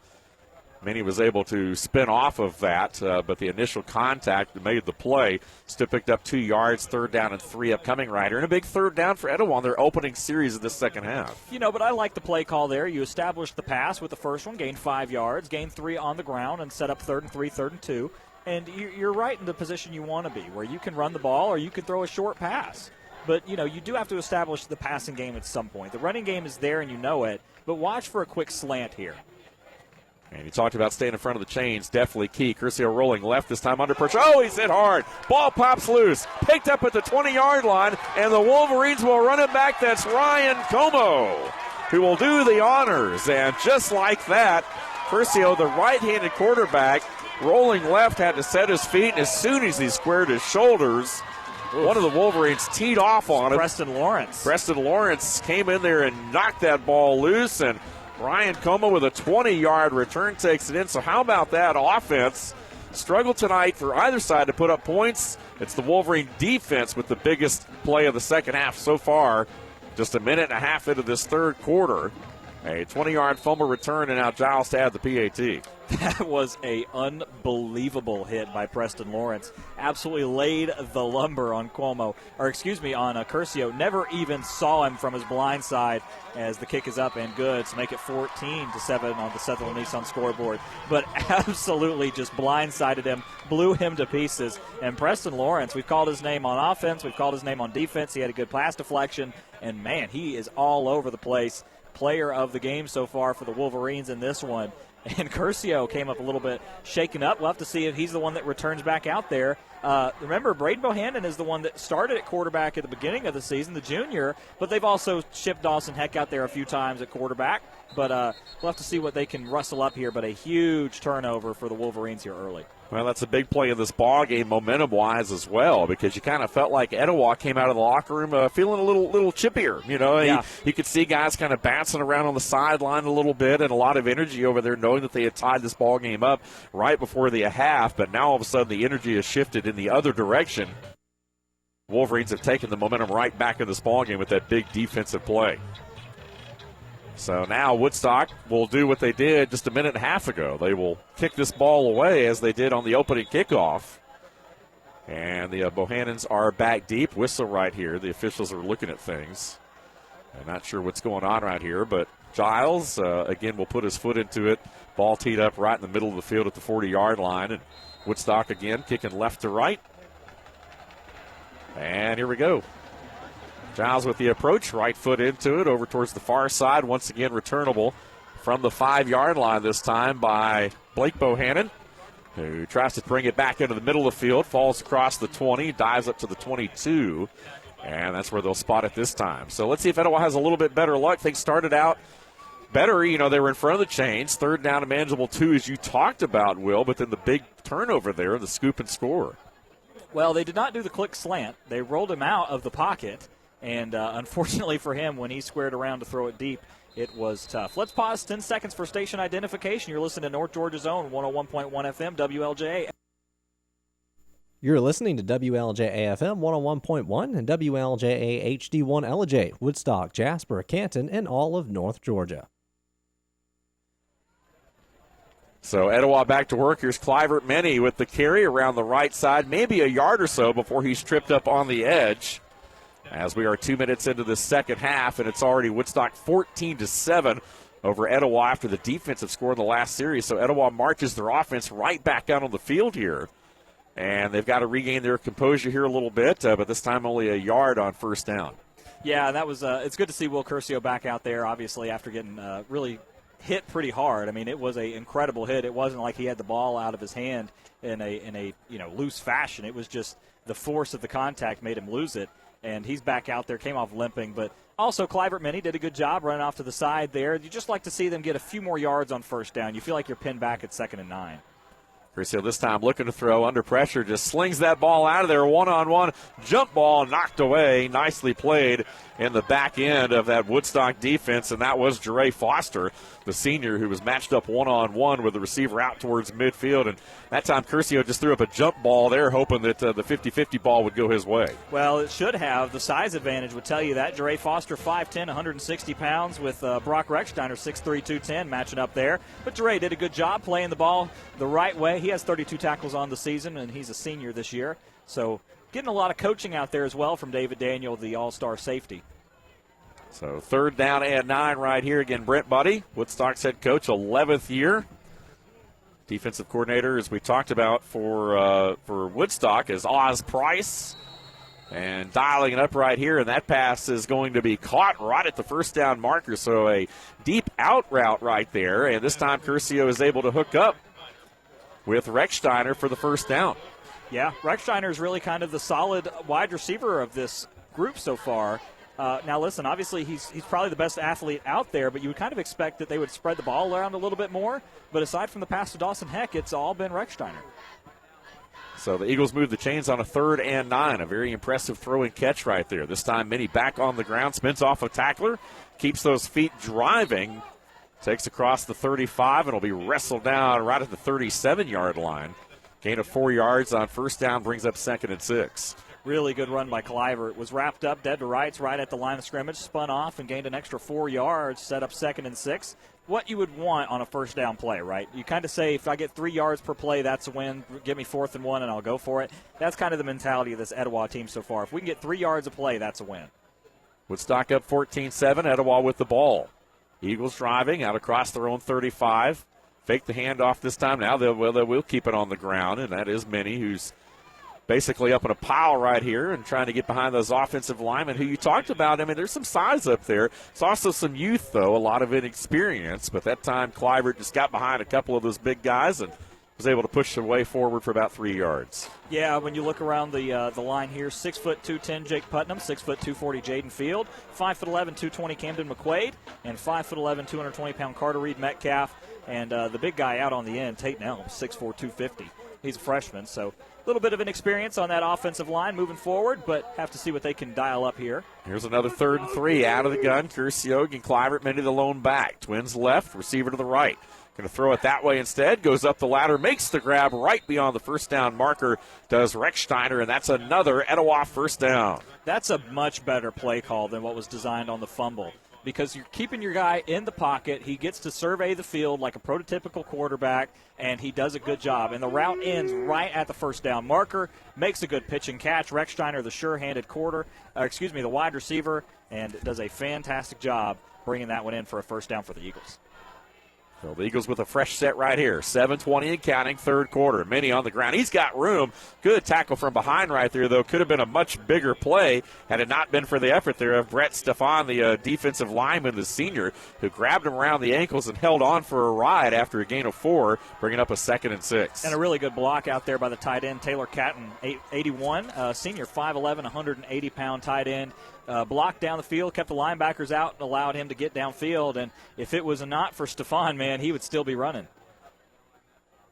Minnie was able to spin off of that, but the initial contact made the play. Still picked up 2 yards, third down and 3 upcoming right here. And a big third down for Etowah on their opening series of the second half. But I like the play call there. You established the pass with the first one, gained 5 yards, gained 3 on the ground, and set up 3rd and 3, 3rd and 2. And you're right in the position you want to be, where you can run the ball or you can throw a short pass. But, you do have to establish the passing game at some point. The running game is there and you know it, but watch for a quick slant here. And you talked about staying in front of the chains. Definitely key. Curcio rolling left this time under pressure. Oh, he's hit hard. Ball pops loose. Picked up at the 20-yard line, and the Wolverines will run it back. That's Ryan Como, who will do the honors. And just like that, Curcio, the right-handed quarterback, rolling left, had to set his feet, and as soon as he squared his shoulders, one of the Wolverines teed off on him. Preston Lawrence. Preston Lawrence came in there and knocked that ball loose, and Ryan Como with a 20-yard return takes it in. So how about that offense? Struggle tonight for either side to put up points. It's the Wolverine defense with the biggest play of the second half so far. Just a minute and a half into this third quarter. A 20-yard fumble return, and now Giles to add the PAT. That was a unbelievable hit by Preston Lawrence. Absolutely laid the lumber on Curcio. Never even saw him from his blind side as the kick is up and good to make it 14-7 on the Sutherland Nissan scoreboard. But absolutely just blindsided him, blew him to pieces. And Preston Lawrence, we've called his name on offense, we've called his name on defense. He had a good pass deflection, and man, he is all over the place. Player of the game so far for the Wolverines in this one. And Curcio came up a little bit shaken up. We'll have to see if he's the one that returns back out there. Remember, Braden Bohannon is the one that started at quarterback at the beginning of the season, the junior, but they've also shipped Dawson Heck out there a few times at quarterback. But we'll have to see what they can rustle up here, but a huge turnover for the Wolverines here early. Well, that's a big play in this ball game, momentum-wise as well, because you kind of felt like Etowah came out of the locker room feeling a little chippier. Yeah. You could see guys kind of bouncing around on the sideline a little bit, and a lot of energy over there, knowing that they had tied this ball game up right before the half. But now all of a sudden, the energy has shifted in the other direction. Wolverines have taken the momentum right back in this ball game with that big defensive play. So now Woodstock will do what they did just a minute and a half ago. They will kick this ball away as they did on the opening kickoff. And the Bohannons are back deep. Whistle right here. The officials are looking at things. I'm not sure what's going on right here, but Giles, again, will put his foot into it. Ball teed up right in the middle of the field at the 40-yard line. And Woodstock again kicking left to right. And here we go. Giles with the approach, right foot into it, over towards the far side. Once again, returnable from the 5-yard line this time by Blake Bohannon, who tries to bring it back into the middle of the field, falls across the 20, dives up to the 22, and that's where they'll spot it this time. So let's see if Etowah has a little bit better luck. Things started out better. You know, they were in front of the chains. 3rd down and manageable 2, as you talked about, Will, but then the big turnover there, the scoop and score. Well, they did not do the click slant. They rolled him out of the pocket, and unfortunately for him, when he squared around to throw it deep, it was tough. Let's pause 10 seconds for station identification. You're listening to North Georgia's own 101.1 FM WLJA. You're listening to WLJA FM 101.1 and WLJA HD1 LJ, Woodstock, Jasper, Canton, and all of North Georgia. So Etowah back to work. Here's Clivert Many with the carry around the right side, maybe a yard or so before he's tripped up on the edge. As we are 2 minutes into the second half, and it's already Woodstock 14-7 over Etowah after the defensive score in the last series. So Etowah marches their offense right back out on the field here. And they've got to regain their composure here a little bit, but this time only a yard on first down. Yeah, that was. It's good to see Will Curcio back out there, obviously, after getting really hit pretty hard. I mean, it was an incredible hit. It wasn't like he had the ball out of his hand in a loose fashion. It was just the force of the contact made him lose it. And he's back out there, came off limping. But also, Clivert Many did a good job running off to the side there. You just like to see them get a few more yards on first down. You feel like you're pinned back at 2nd and 9. Curcio this time looking to throw under pressure, just slings that ball out of there, one-on-one, jump ball knocked away, nicely played in the back end of that Woodstock defense, and that was Jeray Foster, the senior, who was matched up one-on-one with the receiver out towards midfield, and that time Curcio just threw up a jump ball there, hoping that the 50-50 ball would go his way. Well, it should have. The size advantage would tell you that. Jeray Foster, 5'10", 160 pounds, with Brock Rechsteiner, 6'3", 210, matching up there. But Jeray did a good job playing the ball the right way. He has 32 tackles on the season, and he's a senior this year. So getting a lot of coaching out there as well from David Daniel, the all-star safety. So 3rd down and 9 right here. Again, Brent Buddy, Woodstock's head coach, 11th year. Defensive coordinator, as we talked about for Woodstock, is Oz Price. And dialing it up right here, and that pass is going to be caught right at the first down marker. So a deep out route right there, and this time Curcio is able to hook up with Rechsteiner for the first down. Yeah, Rechsteiner is really kind of the solid wide receiver of this group so far. Now, listen, obviously he's probably the best athlete out there, but you would kind of expect that they would spread the ball around a little bit more. But aside from the pass to Dawson Heck, it's all been Rechsteiner. So the Eagles move the chains on a 3rd and 9. A very impressive throw and catch right there. This time Many back on the ground, spins off a tackler, keeps those feet driving, takes across the 35, and will be wrestled down right at the 37-yard line. Gain of 4 yards on first down, brings up 2nd and 6. Really good run by Clivert. Was wrapped up dead to rights right at the line of scrimmage, spun off and gained an extra 4 yards, set up 2nd and 6. What you would want on a first down play, right? You kind of say, if I get 3 yards per play, that's a win. Give me 4th and 1 and I'll go for it. That's kind of the mentality of this Etowah team so far. If we can get 3 yards a play, that's a win. Woodstock up 14-7, Etowah with the ball. Eagles driving out across their own 35. Fake the handoff this time. Now they will keep it on the ground, and that is Many, who's basically up in a pile right here and trying to get behind those offensive linemen who you talked about. I mean, there's some size up there. It's also some youth, though, a lot of inexperience. But that time, Clivert just got behind a couple of those big guys and was able to push their way forward for about 3 yards. Yeah, when you look around the line here, 6', 210 Jake Putnam, 6', 240 Jaden Field, 5'11", 220 Camden McQuaid, and 5'11", 220-pound Carter Reed Metcalf, and the big guy out on the end, Tate Nelm, 6'4", 250. He's a freshman, so a little bit of inexperience on that offensive line moving forward, but have to see what they can dial up here. Here's another 3rd and 3 out of the gun. Curcio and Clivert, Many the lone back. Twins left, receiver to the right. Going to throw it that way instead. Goes up the ladder, makes the grab right beyond the first down marker, does Rechsteiner, and that's another Etowah first down. That's a much better play call than what was designed on the fumble. because you're keeping your guy in the pocket. He gets to survey the field like a prototypical quarterback, and he does a good job. And the route ends right at the first down marker, makes a good pitch and catch. Recksteiner, the sure-handed the wide receiver, and does a fantastic job bringing that one in for a first down for the Eagles. So the Eagles with a fresh set right here. 7:20 and counting, third quarter. Minnie on the ground. He's got room. Good tackle from behind right there, though. Could have been a much bigger play had it not been for the effort there of Brett Stefan, the defensive lineman, the senior, who grabbed him around the ankles and held on for a ride after a gain of 4, bringing up a 2nd and 6. And a really good block out there by the tight end, Taylor Catton, 81, senior, 5'11", 180-pound tight end. Blocked down the field, kept the linebackers out, and allowed him to get downfield. And if it was not for Stefan, man, he would still be running.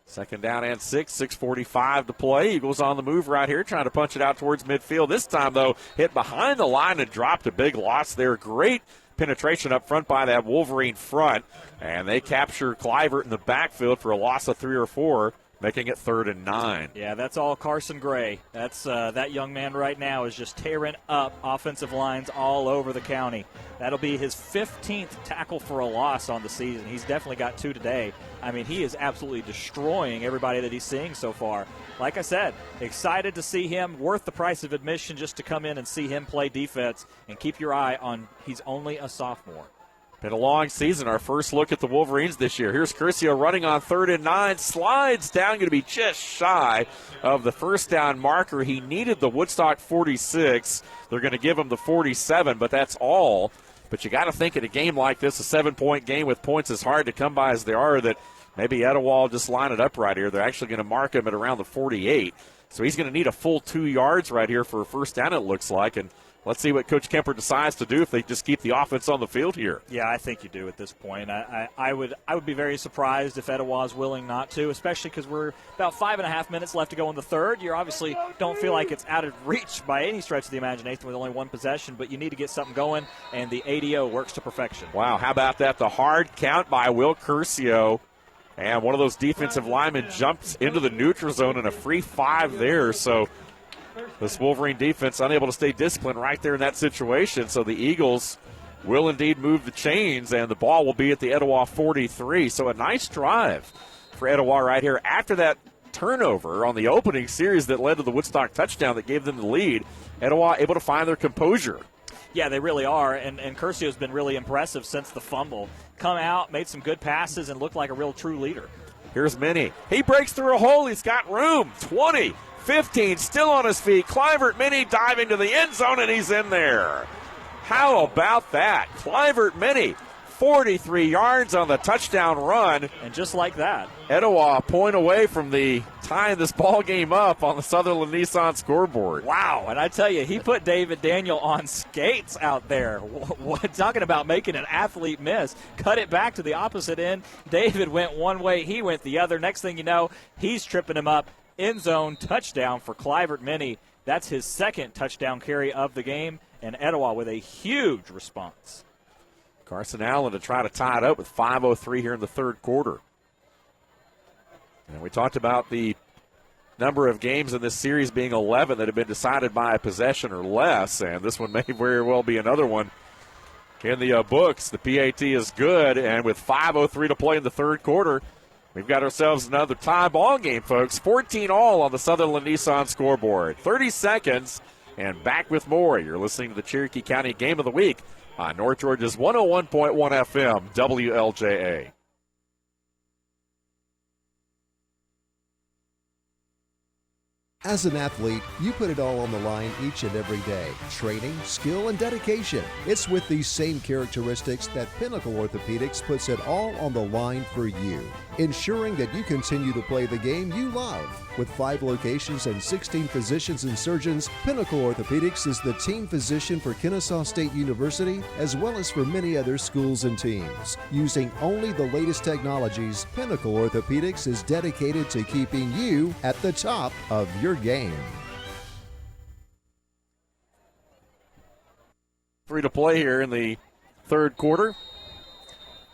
2nd down and 6, 6:45 to play. Eagles on the move right here, trying to punch it out towards midfield. This time, though, hit behind the line and dropped a big loss there. Great penetration up front by that Wolverine front. And they capture Clivert in the backfield for a loss of 3 or 4. Making it 3rd and 9. Yeah, that's all Carson Gray. That's that young man right now is just tearing up offensive lines all over the county. That'll be his 15th tackle for a loss on the season. He's definitely got 2 today. I mean, he is absolutely destroying everybody that he's seeing so far. Like I said, excited to see him. Worth the price of admission just to come in and see him play defense. And keep your eye on, he's only a sophomore. Been a long season. Our first look at the Wolverines this year. Here's Curcio running on 3rd and 9. Slides down, going to be just shy of the first down marker. He needed the Woodstock 46. They're going to give him the 47, but that's all. But you got to think in a game like this, a 7-point game with points as hard to come by as they are, that maybe Etowah will just line it up right here. They're actually going to mark him at around the 48. So he's going to need a full 2 yards right here for a first down, it looks like. And let's see what Coach Kemper decides to do if they just keep the offense on the field here. Yeah, I think you do at this point. I would be very surprised if Etowah is willing not to, especially because we're about 5.5 minutes left to go in the third. You obviously don't feel like it's out of reach by any stretch of the imagination with only 1 possession, but you need to get something going, and the ADO works to perfection. Wow, how about that? The hard count by Will Curcio. And one of those defensive linemen jumps into the neutral zone and a free 5 there. So this Wolverine defense unable to stay disciplined right there in that situation. So the Eagles will indeed move the chains, and the ball will be at the Etowah 43. So a nice drive for Etowah right here after that turnover on the opening series that led to the Woodstock touchdown that gave them the lead. Etowah able to find their composure. Yeah, they really are, and Curcio's been really impressive since the fumble. Come out, made some good passes, and looked like a real true leader. Here's Minnie. He breaks through a hole. He's got room. 20, 15, still on his feet. Clivert Minnie diving to the end zone, and he's in there. How about that? Clivert Minnie, 43 yards on the touchdown run. And just like that, Etowah a point away from the tying this ball game up on the Sutherland Nissan scoreboard. Wow, and I tell you, he put David Daniel on skates out there. Talking about making an athlete miss. Cut it back to the opposite end. David went one way, he went the other. Next thing you know, he's tripping him up. End zone touchdown for Clivert Minnie. That's his 2nd touchdown carry of the game, and Etowah with a huge response. Carson Allen to try to tie it up with 5:03 here in the third quarter. And we talked about the number of games in this series being 11 that have been decided by a possession or less, and this one may very well be another one in the books. The PAT is good, and with 5:03 to play in the third quarter, we've got ourselves another tie ball game, folks. 14-all on the Sutherland Nissan scoreboard. 30 seconds, and back with more. You're listening to the Cherokee County Game of the Week on North Georgia's 101.1 FM, WLJA. As an athlete, you put it all on the line each and every day. Training, skill, and dedication. It's with these same characteristics that Pinnacle Orthopedics puts it all on the line for you, ensuring that you continue to play the game you love. With 5 locations and 16 physicians and surgeons, Pinnacle Orthopedics is the team physician for Kennesaw State University, as well as for many other schools and teams. Using only the latest technologies, Pinnacle Orthopedics is dedicated to keeping you at the top of your game. 3 to play here in the third quarter,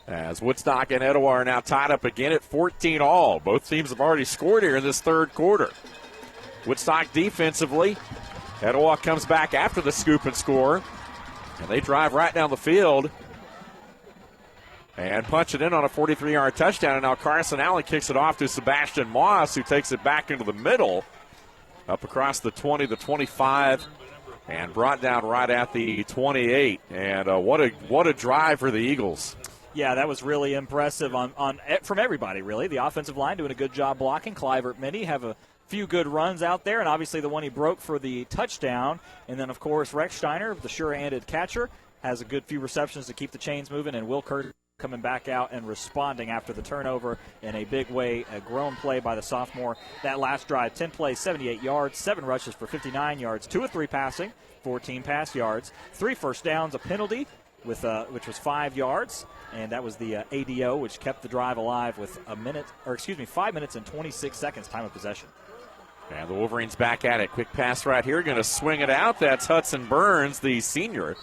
as Woodstock and Etowah are now tied up again at 14-all. Both teams have already scored here in this third quarter. Woodstock defensively. Etowah comes back after the scoop and score, and they drive right down the field. and punch it in on a 43-yard touchdown. And now Carson Allen kicks it off to Sebastian Moss, who takes it back into the middle, up across the 20, the 25, and brought down right at the 28. And what a drive for the Eagles. Yeah, that was really impressive from everybody, really. The offensive line doing a good job blocking. Clivert Minnie have a few good runs out there, and obviously the one he broke for the touchdown. And then, of course, Rex Steiner, the sure-handed catcher, has a good few receptions to keep the chains moving, and Will Kurt coming back out and responding after the turnover in a big way, a grown play by the sophomore. That last drive, 10 plays, 78 yards, 7 rushes for 59 yards, 2 of 3 passing, 14 pass yards, 3 first downs, a penalty, which was 5 yards, and that was the ADO, which kept the drive alive with 5 minutes and 26 seconds time of possession. And the Wolverines back at it. Quick pass right here, going to swing it out. That's Hudson Burns, the senior,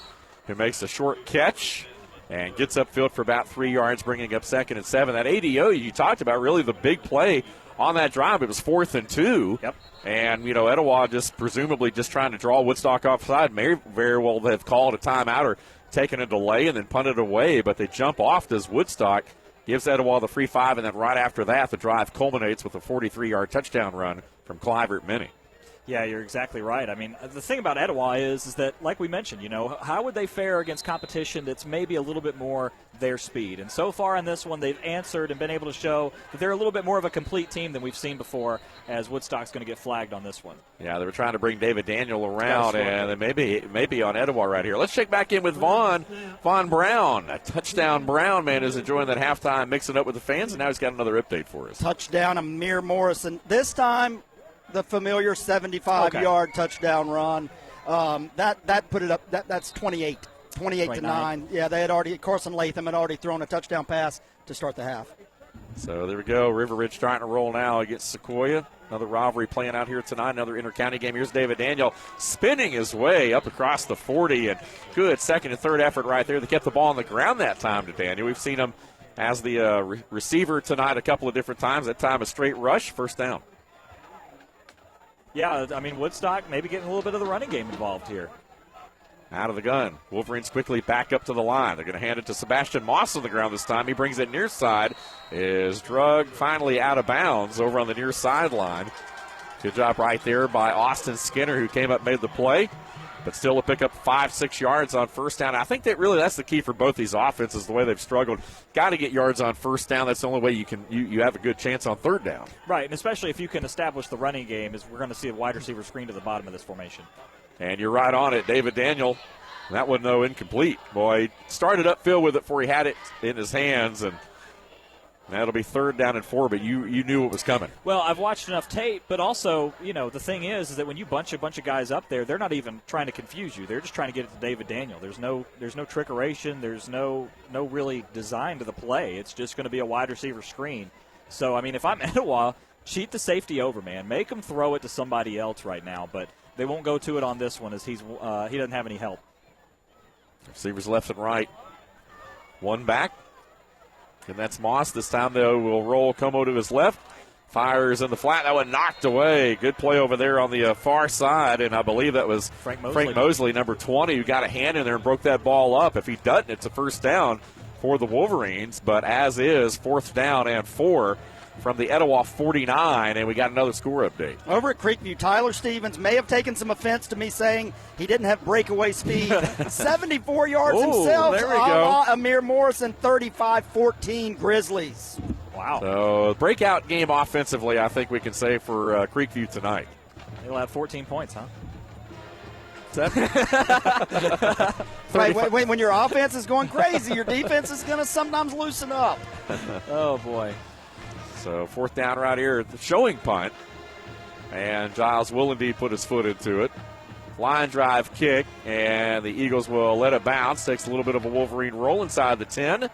who makes a short catch and gets upfield for about 3 yards, bringing up 2nd and 7. That ADO you talked about, really the big play on that drive. It was 4th and 2. Yep. And, Etowah presumably trying to draw Woodstock offside. May very well have called a timeout or taken a delay and then punted away, but they jump off as Woodstock gives Etowah the free 5, and then right after that, the drive culminates with a 43-yard touchdown run from Clivert Minnie. Yeah, you're exactly right. I mean, the thing about Etowah is that, like we mentioned, how would they fare against competition that's maybe a little bit more their speed? And so far on this one, they've answered and been able to show that they're a little bit more of a complete team than we've seen before, as Woodstock's going to get flagged on this one. Yeah, they were trying to bring David Daniel around, and maybe on Etowah right here. Let's check back in with Vaughn Brown. A touchdown Brown, man, is enjoying that halftime, mixing up with the fans, and now he's got another update for us. Touchdown, Amir Morrison. This time, the familiar 75-yard touchdown run. That put it up. That's 28 to 9. Yeah, they had already. Carson Latham had already thrown a touchdown pass to start the half. So there we go. River Ridge trying to roll now against Sequoia. Another rivalry playing out here tonight. Another inter-county game. Here's David Daniel spinning his way up across the 40, and good second and third effort right there. They kept the ball on the ground that time to Daniel. We've seen him as the receiver tonight a couple of different times. That time a straight rush, first down. Yeah, I mean, Woodstock maybe getting a little bit of the running game involved here. Out of the gun. Wolverines quickly back up to the line. They're going to hand it to Sebastian Moss on the ground this time. He brings it near side. Is drugged finally out of bounds over on the near sideline. Good job right there by Austin Skinner, who came up, made the play. But still to pick up 5-6 yards on first down. I think that's the key for both these offenses, the way they've struggled. Got to get yards on first down. That's the only way you have a good chance on third down. Right, and especially if you can establish the running game, is we're going to see a wide receiver screen to the bottom of this formation. And you're right on it, David Daniel. That one, though, incomplete. Boy, he started upfield with it before he had it in his hands, and that'll be 3rd down and 4, but you knew it was coming. Well, I've watched enough tape, but also, the thing is that when you bunch a bunch of guys up there, they're not even trying to confuse you. They're just trying to get it to David Daniel. There's no trickeration. There's no really design to the play. It's just going to be a wide receiver screen. So, I mean, if I'm Etowah, cheat the safety over, man. Make him throw it to somebody else right now, but they won't go to it on this one as he doesn't have any help. Receivers left and right. One back. And that's Moss. This time, though, will roll Como to his left. Fires in the flat. That one knocked away. Good play over there on the far side, and I believe that was Frank Mosley, number 20, who got a hand in there and broke that ball up. If he doesn't, it's a first down for the Wolverines, but as is, 4th down and 4 from the Etowah 49, and we got another score update. Over at Creekview, Tyler Stevens may have taken some offense to me saying he didn't have breakaway speed. 74 yards himself. There we go. Amir Morrison, 35-14 Grizzlies. Wow. So breakout game offensively, I think we can say for Creekview tonight. He'll have 14 points, huh? When your offense is going crazy, your defense is going to sometimes loosen up. Oh, boy. So 4th down right here at the showing punt. And Giles will indeed put his foot into it. Line drive kick, and the Eagles will let it bounce. Takes a little bit of a Wolverine roll inside the 10,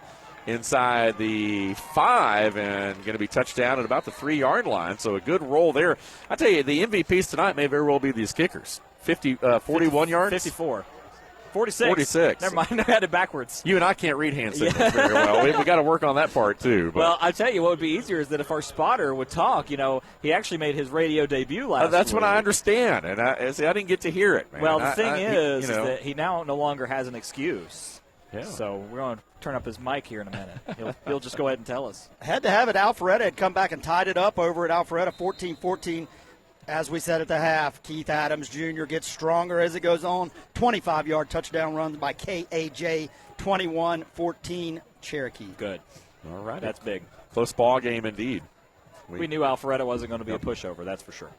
inside the 5, and going to be touchdown at about the 3-yard line. So a good roll there. I tell you, the MVPs tonight may very well be these kickers. 41 yards? 54. 46. 46. Never mind, I had it backwards. You and I can't read hand signals very well. We got to work on that part, too. But. Well, I tell you what would be easier is that if our spotter would talk, he actually made his radio debut last That's week. what I understand, and I didn't get to hear it, man. Well, the thing is that he now no longer has an excuse. Yeah. So we're going to turn up his mic here in a minute. He'll just go ahead and tell us. Had to have it. Alpharetta had come back and tied it up over at Alpharetta, 14-14. As we said at the half, Keith Adams Jr. gets stronger as it goes on. 25-yard touchdown run by KAJ, 21-14 Cherokee. Good. All right. That's big. Close ball game indeed. We knew Alpharetta wasn't going to be a pushover, that's for sure.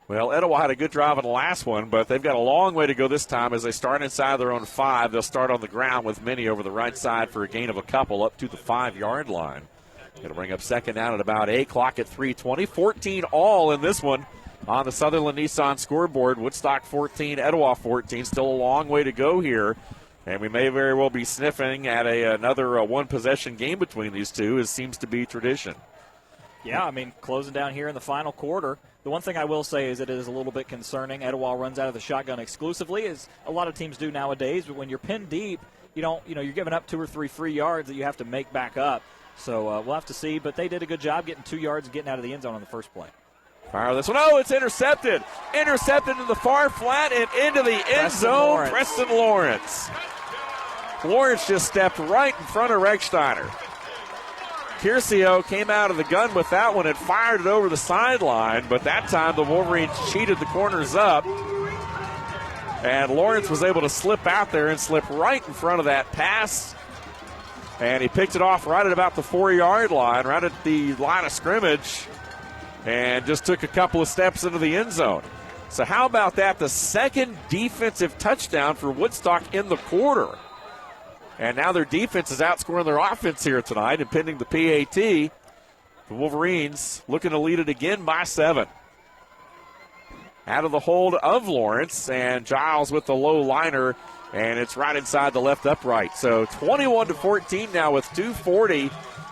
Well, Etowah had a good drive in the last one, but they've got a long way to go this time as they start inside their own 5. They'll start on the ground with Minnie over the right side for a gain of a couple up to the 5-yard line. It'll bring up second down at about 8. Clock at 3:20. 14 all in this one on the Sutherland Nissan scoreboard. Woodstock 14, Etowah 14. Still a long way to go here. And we may very well be sniffing at another one-possession game between these two, as seems to be tradition. Yeah, I mean, closing down here in the final quarter. The one thing I will say is it is a little bit concerning. Etowah runs out of the shotgun exclusively, as a lot of teams do nowadays. But when you're pinned deep, you're giving up 2 or 3 free yards that you have to make back up. So we'll have to see. But they did a good job getting 2 yards and getting out of the end zone on the first play. Fire this one. Oh, it's intercepted. Intercepted to the far flat and into the end zone. Preston Lawrence. Lawrence just stepped right in front of Rechsteiner. Curcio came out of the gun with that one and fired it over the sideline, but that time the Wolverines cheated the corners up. And Lawrence was able to slip out there and slip right in front of that pass. And he picked it off right at about the 4-yard line, right at the line of scrimmage, and just took a couple of steps into the end zone. So how about that? The second defensive touchdown for Woodstock in the quarter. And now their defense is outscoring their offense here tonight, and pending the PAT, the Wolverines looking to lead it again by 7. Out of the hold of Lawrence, and Giles with the low liner, and it's right inside the left upright. So 21-14 now with 2:40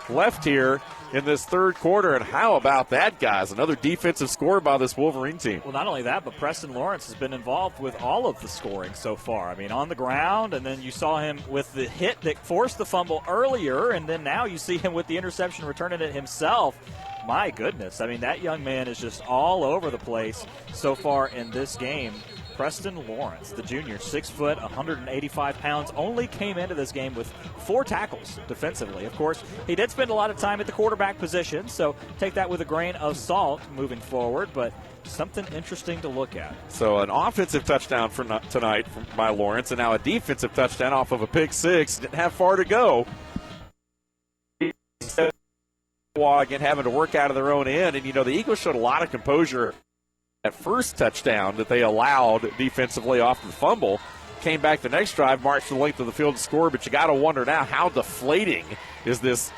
left here in this third quarter. And how about that, guys? Another defensive score by this Wolverine team. Well, not only that, but Preston Lawrence has been involved with all of the scoring so far. I mean, on the ground, and then you saw him with the hit that forced the fumble earlier, and then now you see him with the interception returning it himself. My goodness. I mean, that young man is just all over the place so far in this game. Preston Lawrence, the junior, 6 foot, 185 pounds, only came into this game with 4 tackles defensively. Of course, he did spend a lot of time at the quarterback position, so take that with a grain of salt moving forward, but something interesting to look at. So an offensive touchdown for tonight by Lawrence, and now a defensive touchdown off of a pick 6. Didn't have far to go. Again, having to work out of their own end, and the Eagles showed a lot of composure. That first touchdown that they allowed defensively off the fumble came back the next drive, marched the length of the field to score. But you got to wonder now, how deflating is this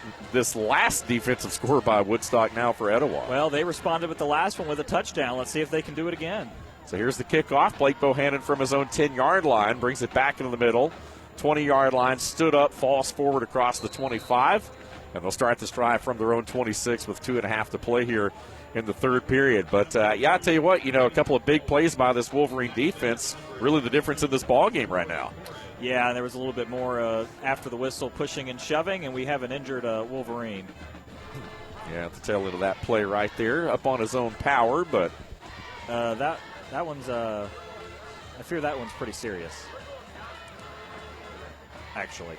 last defensive score by Woodstock now for Etowah? Well, they responded with the last one with a touchdown. Let's see if they can do it again. So here's the kickoff. Blake Bohannon from his own 10-yard line brings it back into the middle. 20-yard line, stood up, falls forward across the 25. And they'll start this drive from their own 26 with 2.5 to play here in the third period. But, I tell you what, a couple of big plays by this Wolverine defense, really the difference in this ball game right now. Yeah, and there was a little bit more after the whistle, pushing and shoving, and we have an injured Wolverine. Yeah, at the tail end of that play right there, up on his own power, but that one's I fear that one's pretty serious, actually.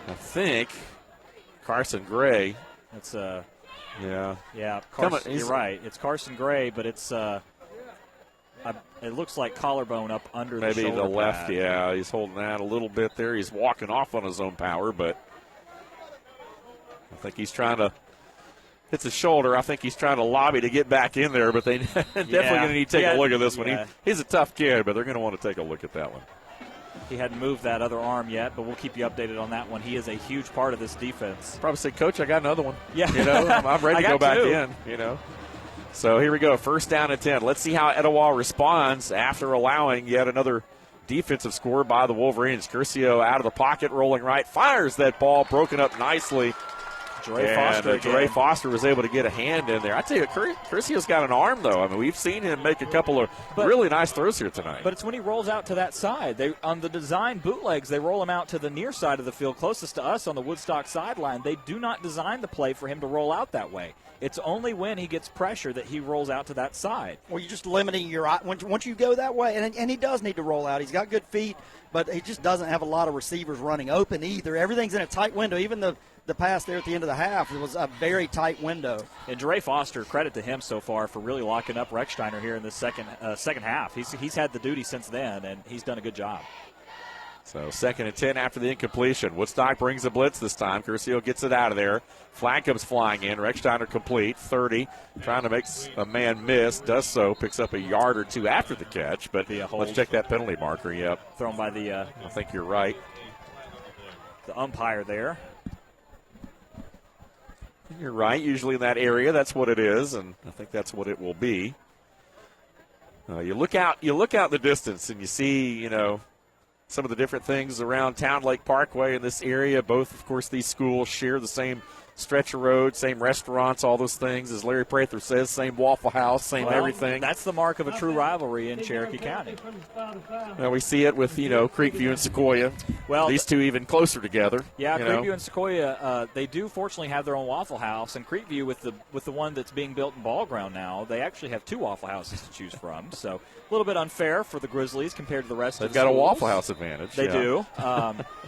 I think Carson Gray. That's yeah. Carson, you're right. It's Carson Gray, but it's it looks like collarbone up under the shoulder maybe the left. pad. Yeah, he's holding that a little bit there. He's walking off on his own power, but I think he's trying to. It's his shoulder. I think he's trying to lobby to get back in there, but they definitely going to need to take a look at this one. He's a tough kid, but they're going to want to take a look at that one. He hadn't moved that other arm yet, but we'll keep you updated on that one. He is a huge part of this defense. Probably say, Coach, I got another one. Yeah. I'm ready to go back in, So here we go, first down and 10. Let's see how Etowah responds after allowing yet another defensive score by the Wolverines. Curcio out of the pocket, rolling right, fires that ball, broken up nicely Dre Foster was able to get a hand in there. I tell you, Curcio's got an arm, though. I mean, we've seen him make a couple of really nice throws here tonight. But it's when he rolls out to that side. On the design bootlegs, they roll him out to the near side of the field, closest to us on the Woodstock sideline. They do not design the play for him to roll out that way. It's only when he gets pressure that he rolls out to that side. Well, you're just limiting your – once you go that way, and he does need to roll out. He's got good feet, but he just doesn't have a lot of receivers running open either. Everything's in a tight window. Even the pass there at the end of the half, it was a very tight window. And Dre Foster, credit to him so far for really locking up Rechsteiner here in the second half. He's had the duty since then, and he's done a good job. So 2nd and 10 after the incompletion. Woodstock brings a blitz this time. Curcio gets it out of there. Flag comes flying in. Rechsteiner complete. 30. Trying to make a man miss. Does so. Picks up a yard or two after the catch. But let's check that penalty marker. Yep. Thrown by the I think you're right. The umpire there. You're right. Usually in that area, that's what it is. And I think that's what it will be. You look out in the distance and you see, some of the different things around Town Lake Parkway in this area. Both, of course, these schools share the same stretch of road, same restaurants, all those things. As Larry Prather says, same Waffle House, same everything. That's the mark of a true rivalry in Cherokee County. Now we see it with, Creekview and Sequoia. Well, these two even closer together. Yeah, Creekview and Sequoia, they do fortunately have their own Waffle House. And Creekview, with the one that's being built in Ball Ground now, they actually have 2 Waffle Houses to choose from. So a little bit unfair for the Grizzlies compared to the rest of the schools. They've got a Waffle House advantage. They do,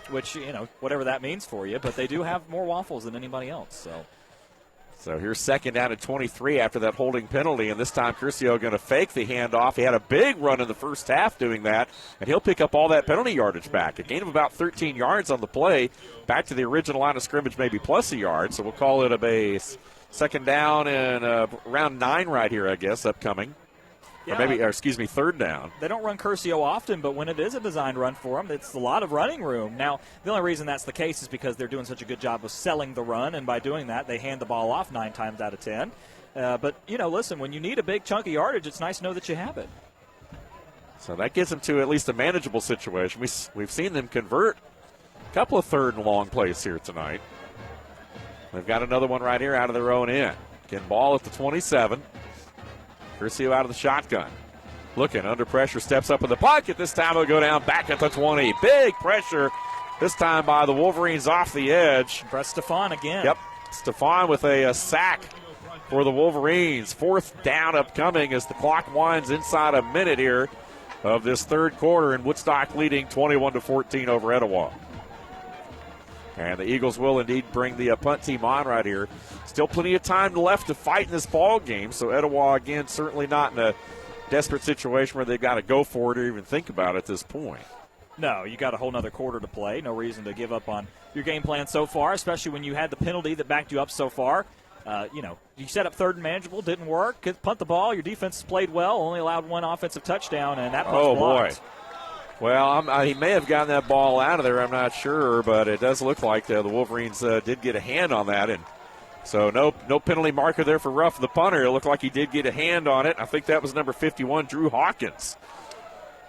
which, whatever that means for you. But they do have more waffles than anybody else. So here's 2nd down at 23 after that holding penalty, and this time Curcio going to fake the handoff. He had a big run in the first half doing that, and he'll pick up all that penalty yardage back. A gain of about 13 yards on the play, back to the original line of scrimmage, maybe plus a yard. So we'll call it a base 2nd down and around 9 right here, I guess, upcoming. Yeah. Or 3rd down. They don't run Curcio often, but when it is a designed run for them, it's a lot of running room. Now, the only reason that's the case is because they're doing such a good job of selling the run, and by doing that, they hand the ball off 9 times out of 10. But, listen, when you need a big chunk of yardage, it's nice to know that you have it. So that gets them to at least a manageable situation. We've seen them convert a couple of 3rd and long plays here tonight. They've got another one right here out of their own end. Getting ball at the 27. Curcio out of the shotgun. Looking under pressure, steps up in the pocket. This time it'll go down back at the 20. Big pressure this time by the Wolverines off the edge. Brett Stefan again. Yep. Stefan with a sack for the Wolverines. 4th down upcoming as the clock winds inside a minute here of this 3rd quarter, and Woodstock leading 21-14 over Etowah. And the Eagles will indeed bring the punt team on right here. Still plenty of time left to fight in this ball game. So Etowah, again, certainly not in a desperate situation where they've got to go for it or even think about it at this point. No, you got a whole nother quarter to play. No reason to give up on your game plan so far, especially when you had the penalty that backed you up so far. You set up 3rd and manageable, didn't work. Punt the ball. Your defense played well, only allowed 1 offensive touchdown, and that punt's blocked. Boy. Well, he may have gotten that ball out of there. I'm not sure, but it does look like the Wolverines did get a hand on that. And so no penalty marker there for Ruff, the punter. It looked like he did get a hand on it. I think that was number 51, Drew Hawkins,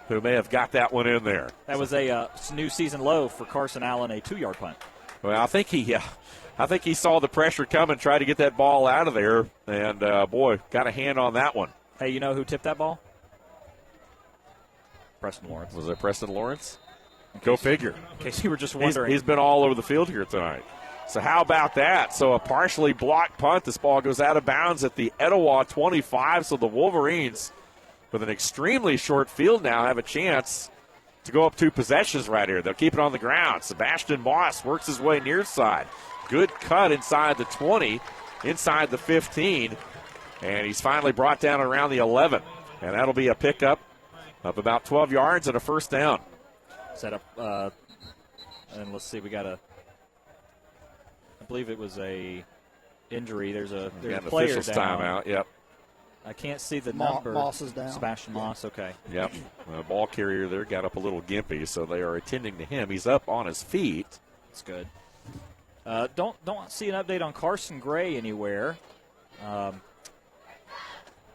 who may have got that one in there. That was a new season low for Carson Allen, a 2-yard punt. Well, I think he saw the pressure coming, tried to get that ball out of there, and, got a hand on that one. Hey, you know who tipped that ball? Preston Lawrence. Was it Preston Lawrence? Go figure. In case you were just wondering. He's been all over the field here tonight. So how about that? So a partially blocked punt. This ball goes out of bounds at the Etowah 25. So the Wolverines, with an extremely short field now, have a chance to go up 2 possessions right here. They'll keep it on the ground. Sebastian Moss works his way near side. Good cut inside the 20, inside the 15. And he's finally brought down around the 11. And that'll be a pickup of about 12 yards and a 1st down. Set up, and let's see, we got I believe it was a injury. There's a player official's down. Timeout, yep. I can't see the number. Moss is down. Sebastian Moss, okay. Yep, ball carrier there got up a little gimpy, so they are attending to him. He's up on his feet. That's good. Don't see an update on Carson Gray anywhere.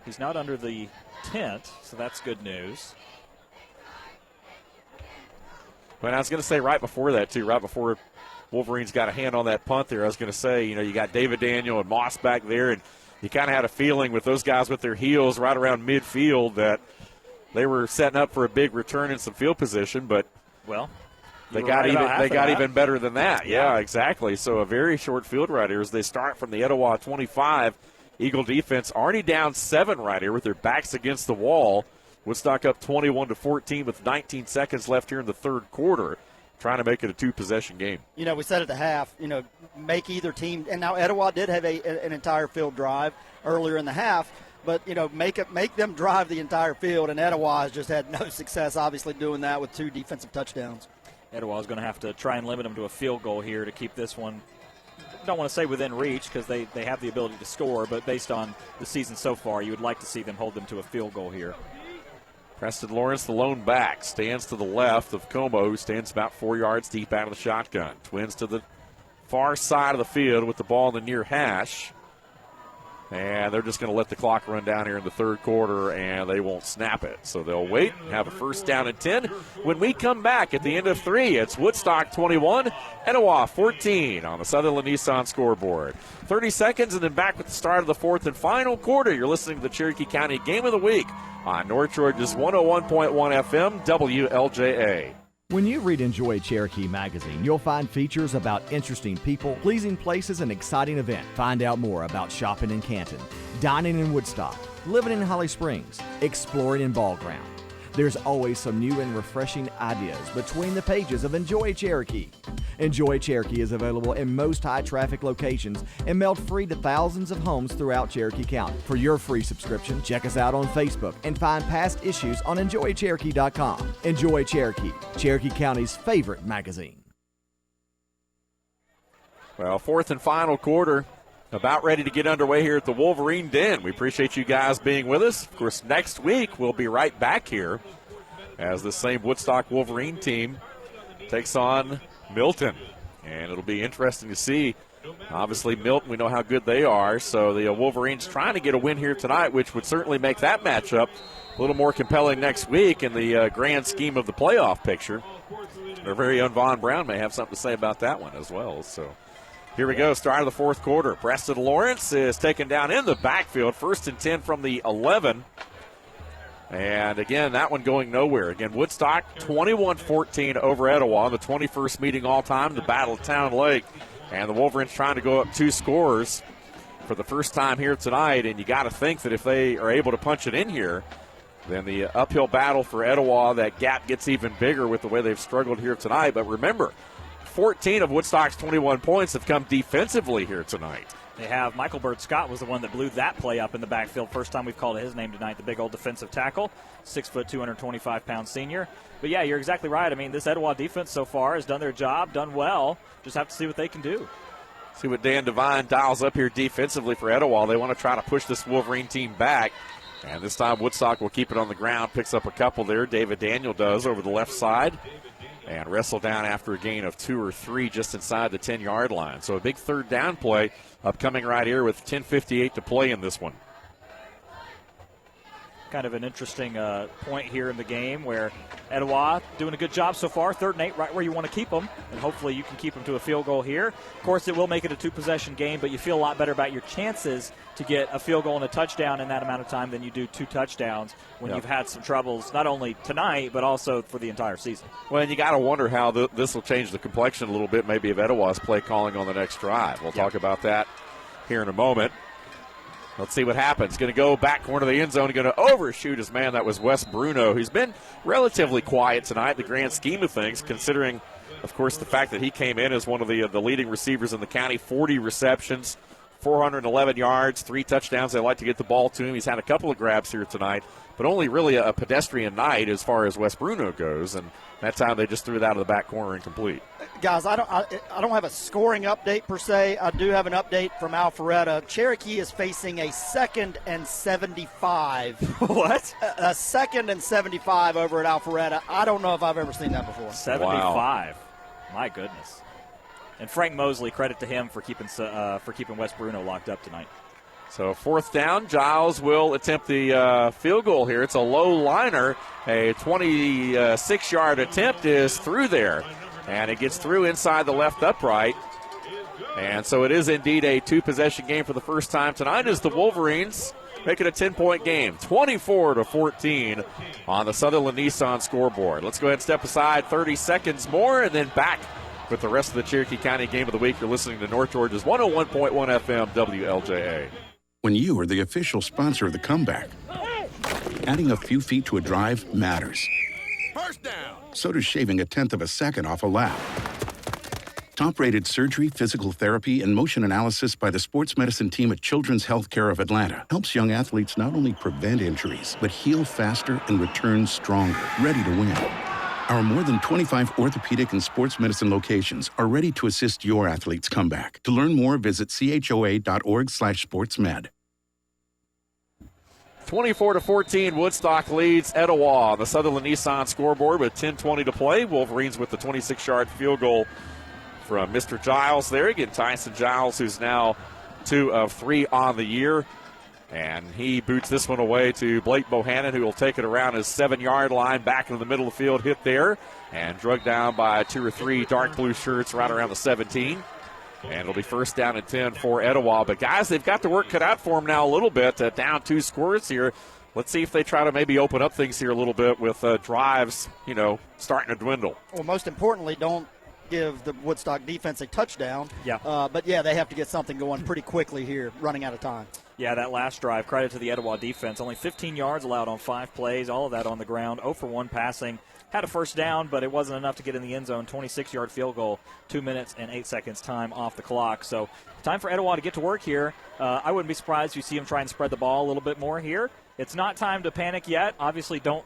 He's not under the tent, so that's good news. But I was going to say right before that, too, right before Wolverines got a hand on that punt there. I was going to say, you got David Daniel and Moss back there, and you kind of had a feeling with those guys with their heels right around midfield that they were setting up for a big return in some field position, but they got even better than that. Yeah, exactly. So a very short field right here as they start from the Etowah 25. Eagle defense already down 7 right here with their backs against the wall. Woodstock up 21-14 with 19 seconds left here in the third quarter, trying to make it a 2-possession game. We said at the half, make either team. And now Etowah did have an entire field drive earlier in the half, but, make them drive the entire field, and Etowah has just had no success, obviously, doing that with 2 defensive touchdowns. Etowah is going to have to try and limit them to a field goal here to keep this one. Don't want to say within reach because they have the ability to score, but based on the season so far, you would like to see them hold them to a field goal here. Preston Lawrence, the lone back, stands to the left of Como, who stands about 4 yards deep out of the shotgun. Twins to the far side of the field with the ball in the near hash. And they're just going to let the clock run down here in the third quarter, and they won't snap it. So they'll wait, have a first down and 10. When we come back at the end of 3, it's Woodstock 21, Etowah 14 on the Sutherland Nissan scoreboard. 30 seconds, and then back with the start of the fourth and final quarter. You're listening to the Cherokee County Game of the Week on North Georgia's 101.1 FM, WLJA. When you read Enjoy Cherokee magazine, you'll find features about interesting people, pleasing places, and exciting events. Find out more about shopping in Canton, dining in Woodstock, living in Holly Springs, exploring in Ball Ground. There's always some new and refreshing ideas between the pages of Enjoy Cherokee. Enjoy Cherokee is available in most high-traffic locations and mailed free to thousands of homes throughout Cherokee County. For your free subscription, check us out on Facebook and find past issues on EnjoyCherokee.com. Enjoy Cherokee, Cherokee County's favorite magazine. Well, fourth and final quarter, about ready to get underway here at the Wolverine Den. We appreciate you guys being with us. Of course, next week we'll be right back here as the same Woodstock Wolverine team takes on Milton. And it'll be interesting to see. Obviously, Milton, we know how good they are. So the Wolverines trying to get a win here tonight, which would certainly make that matchup a little more compelling next week in the grand scheme of the playoff picture. Our very own Von Brown may have something to say about that one as well. So here we go, start of the fourth quarter. Preston Lawrence is taken down in the backfield. First and 10 from the 11. And again, that one going nowhere. Again, Woodstock 21-14 over Etowah, the 21st meeting all time, the Battle of Town Lake. And the Wolverines trying to go up 2 scores for the first time here tonight. And you got to think that if they are able to punch it in here, then the uphill battle for Etowah, that gap gets even bigger with the way they've struggled here tonight. But remember, 14 of Woodstock's 21 points have come defensively here tonight. They have. Michael Bird Scott was the one that blew that play up in the backfield. First time we've called his name tonight, the big old defensive tackle, 6 foot, 225-pound senior. But, yeah, you're exactly right. I mean, this Etowah defense so far has done their job, done well. Just have to see what they can do. See what Dan Devine dials up here defensively for Etowah. They want to try to push this Wolverine team back. And this time Woodstock will keep it on the ground, picks up a couple there. David Daniel does over the left side. And wrestle down after a gain of 2 or 3 just inside the 10-yard line. So a big third down play upcoming right here with 10:58 to play in this one. Kind of an interesting point here in the game where Etowah doing a good job so far. 3rd and 8, right where you want to keep them. And hopefully you can keep them to a field goal here. Of course, it will make it a 2-possession game, but you feel a lot better about your chances to get a field goal and a touchdown in that amount of time than you do 2 touchdowns when you've had some troubles, not only tonight, but also for the entire season. Well, and you got to wonder how this will change the complexion a little bit, maybe of Etowah's play calling on the next drive. We'll talk about that here in a moment. Let's see what happens. Going to go back corner of the end zone. Going to overshoot his man. That was Wes Bruno, who's been relatively quiet tonight, the grand scheme of things, considering, of course, the fact that he came in as one of the leading receivers in the county, 40 receptions, 411 yards, 3 touchdowns. They like to get the ball to him. He's had a couple of grabs here tonight, but only really a pedestrian night as far as Wes Bruno goes. And that time they just threw it out of the back corner incomplete. Guys, I don't have a scoring update per se. I do have an update from Alpharetta. Cherokee is facing a 2nd and 75. What? A 2nd and 75 over at Alpharetta. I don't know if I've ever seen that before. 75. Wow. My goodness. And Frank Mosley, credit to him for keeping Wes Bruno locked up tonight. So 4th down, Giles will attempt the field goal here. It's a low liner. A 26-yard attempt is through there. And it gets through inside the left upright. And so it is indeed a two-possession game for the first time tonight as the Wolverines make it a 10-point game, 24-14 on the Sutherland Nissan scoreboard. Let's go ahead and step aside 30 seconds more and then back with the rest of the Cherokee County Game of the Week. You're listening to North Georgia's 101.1 FM WLJA. When you are the official sponsor of the comeback, adding a few feet to a drive matters. First down. So does shaving a tenth of a second off a lap. Top-rated surgery, physical therapy, and motion analysis by the sports medicine team at Children's Healthcare of Atlanta helps young athletes not only prevent injuries, but heal faster and return stronger, ready to win. Our more than 25 orthopedic and sports medicine locations are ready to assist your athlete's comeback. To learn more, visit choa.org/sportsmed. 24-14, Woodstock leads Etowah on the Sutherland Nissan scoreboard with 10:20 to play. Wolverines with the 26-yard field goal from Mr. Giles there. Again, Tyson Giles, who's now 2 of 3 on the year. And he boots this one away to Blake Bohannon, who will take it around his 7-yard line, back into the middle of the field, hit there, and drug down by 2 or 3 dark blue shirts right around the 17. And it'll be first down and 10 for Etowah. But, guys, they've got the work cut out for them now a little bit. Down 2 scores here. Let's see if they try to maybe open up things here a little bit with drives, starting to dwindle. Well, most importantly, don't give the Woodstock defense a touchdown. Yeah. But, yeah, they have to get something going pretty quickly here, running out of time. Yeah, that last drive, credit to the Etowah defense. Only 15 yards allowed on 5 plays, all of that on the ground. 0 for 1 passing. Had a first down, but it wasn't enough to get in the end zone. 26-yard field goal, 2 minutes and 8 seconds time off the clock. So time for Etowah to get to work here. I wouldn't be surprised if you see them try and spread the ball a little bit more here. It's not time to panic yet. Obviously, don't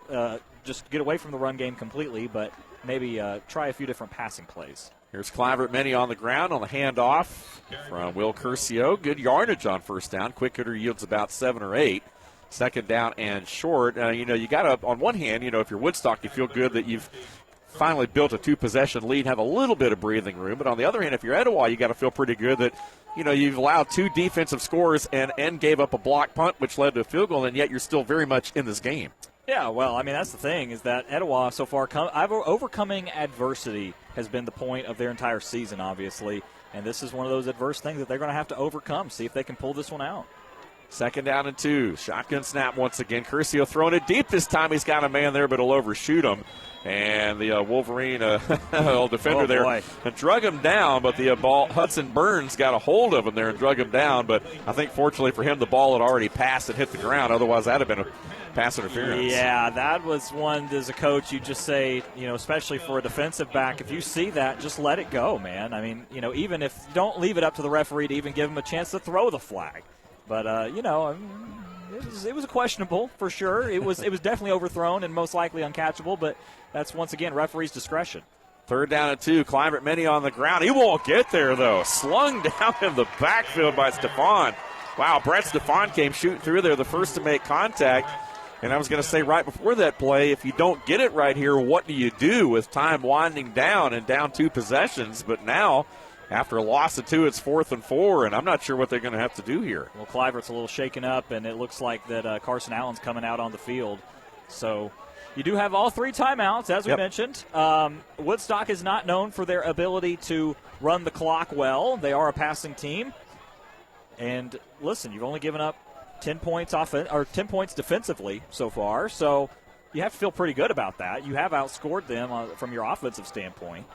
just get away from the run game completely, but maybe try a few different passing plays. Here's Clivert Minnie on the ground on the handoff from Will Curcio. Good yardage on first down. Quick hitter yields about 7 or 8. Second down and short. You got to, on one hand, if you're Woodstock, you feel good that you've finally built a 2-possession lead, have a little bit of breathing room. But on the other hand, if you're Etowah, you got to feel pretty good that, you've allowed 2 defensive scores and gave up a block punt, which led to a field goal, and yet you're still very much in this game. Yeah, well, that's the thing, is that Etowah so far, overcoming adversity has been the point of their entire season, obviously. And this is one of those adverse things that they're going to have to overcome, see if they can pull this one out. Second down and 2. Shotgun snap once again. Curcio throwing it deep this time. He's got a man there, but he'll overshoot him. And the Wolverine defender there and drug him down, but the ball, Hudson Burns got a hold of him there and drug him down. But I think fortunately for him, the ball had already passed and hit the ground. Otherwise, that would have been a pass interference. Yeah, that was one, as a coach, you just say, especially for a defensive back, if you see that, just let it go, man. Even if, don't leave it up to the referee to even give him a chance to throw the flag. But, it was questionable for sure. It was definitely overthrown and most likely uncatchable, but that's, once again, referee's discretion. Third down and 2. Clivert Minnie on the ground. He won't get there, though. Slung down in the backfield by Stephon. Wow, Brett Stephon came shooting through there, the first to make contact. And I was going to say right before that play, if you don't get it right here, what do you do with time winding down and down 2 possessions? But now, after a loss of 2, it's 4th and 4, and I'm not sure what they're going to have to do here. Well, Clivert's a little shaken up, and it looks like that Carson Allen's coming out on the field. So you do have all 3 timeouts, as we mentioned. Woodstock is not known for their ability to run the clock well. They are a passing team. And listen, you've only given up 10 points 10 points defensively so far, so you have to feel pretty good about that. You have outscored them from your offensive standpoint.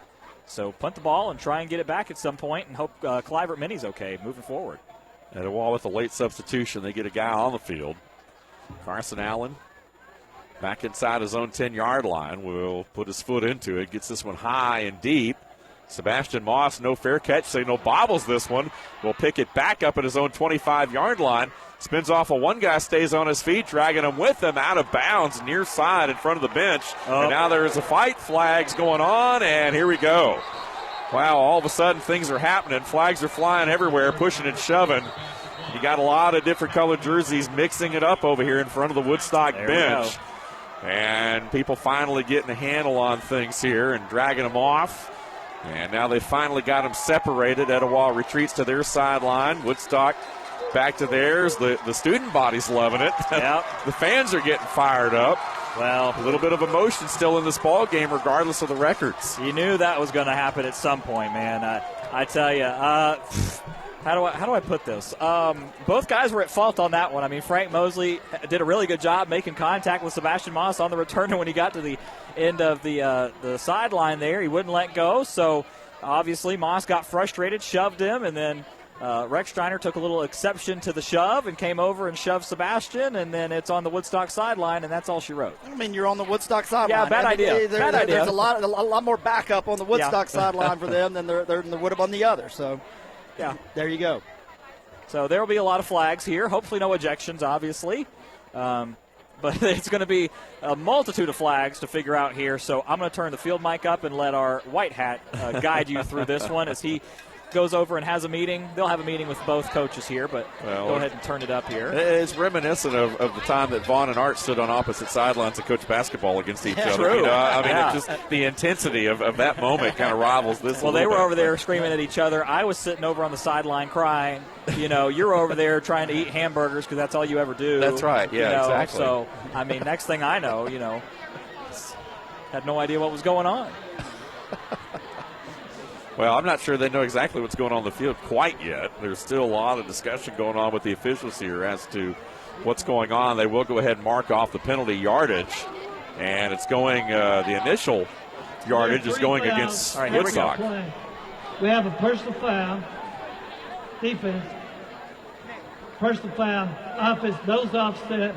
So punt the ball and try and get it back at some point and hope Clivert Minnie's okay moving forward. Etowah with a late substitution. They get a guy on the field. Carson Allen back inside his own 10-yard line. Will put his foot into it. Gets this one high and deep. Sebastian Moss, no fair catch signal, bobbles this one. Will pick it back up at his own 25-yard line. Spins off of one guy, stays on his feet, dragging him with him out of bounds near side in front of the bench. And now there's a fight. Flags going on, and here we go. Wow, all of a sudden things are happening. Flags are flying everywhere, pushing and shoving. You got a lot of different colored jerseys mixing it up over here in front of the Woodstock bench. And people finally getting a handle on things here and dragging them off. And now they finally got them separated. Etowah retreats to their sideline. Woodstock back to theirs. The student body's loving it. Yep. The fans are getting fired up. Well, a little bit of emotion still in this ball game, regardless of the records. You knew that was going to happen at some point, man. I tell you, how do I put this? Both guys were at fault on that one. I mean, Frank Mosley did a really good job making contact with Sebastian Moss on the return, and when he got to the end of the sideline there, he wouldn't let go. So obviously Moss got frustrated, shoved him, and then Rex Steiner took a little exception to the shove and came over and shoved Sebastian, and then it's on the Woodstock sideline, and that's all she wrote. I mean, you're on the Woodstock sideline. Yeah, bad idea. There's a lot more backup on the Woodstock sideline for them than there would have on the other. So, yeah, there you go. So there will be a lot of flags here. Hopefully no ejections, obviously. But it's going to be a multitude of flags to figure out here. So I'm going to turn the field mic up and let our white hat guide you through this one as he goes over and has a meeting. They'll have a meeting with both coaches here, but go ahead and turn it up here. It's reminiscent of the time that Vaughn and Art stood on opposite sidelines and coached basketball against each other. True. You know, I mean, it's just the intensity of that moment kind of rivals this. Well, they were over there screaming at each other. I was sitting over on the sideline crying. You know, you're over there trying to eat hamburgers because that's all you ever do. That's right. Yeah, exactly. So, I mean, next thing I know, had no idea what was going on. Well, I'm not sure they know exactly what's going on in the field quite yet. There's still a lot of discussion going on with the officials here as to what's going on. They will go ahead and mark off the penalty yardage, and it's going the initial yardage is going against Woodstock. We have a personal foul, defense, personal foul, offense, nose offset,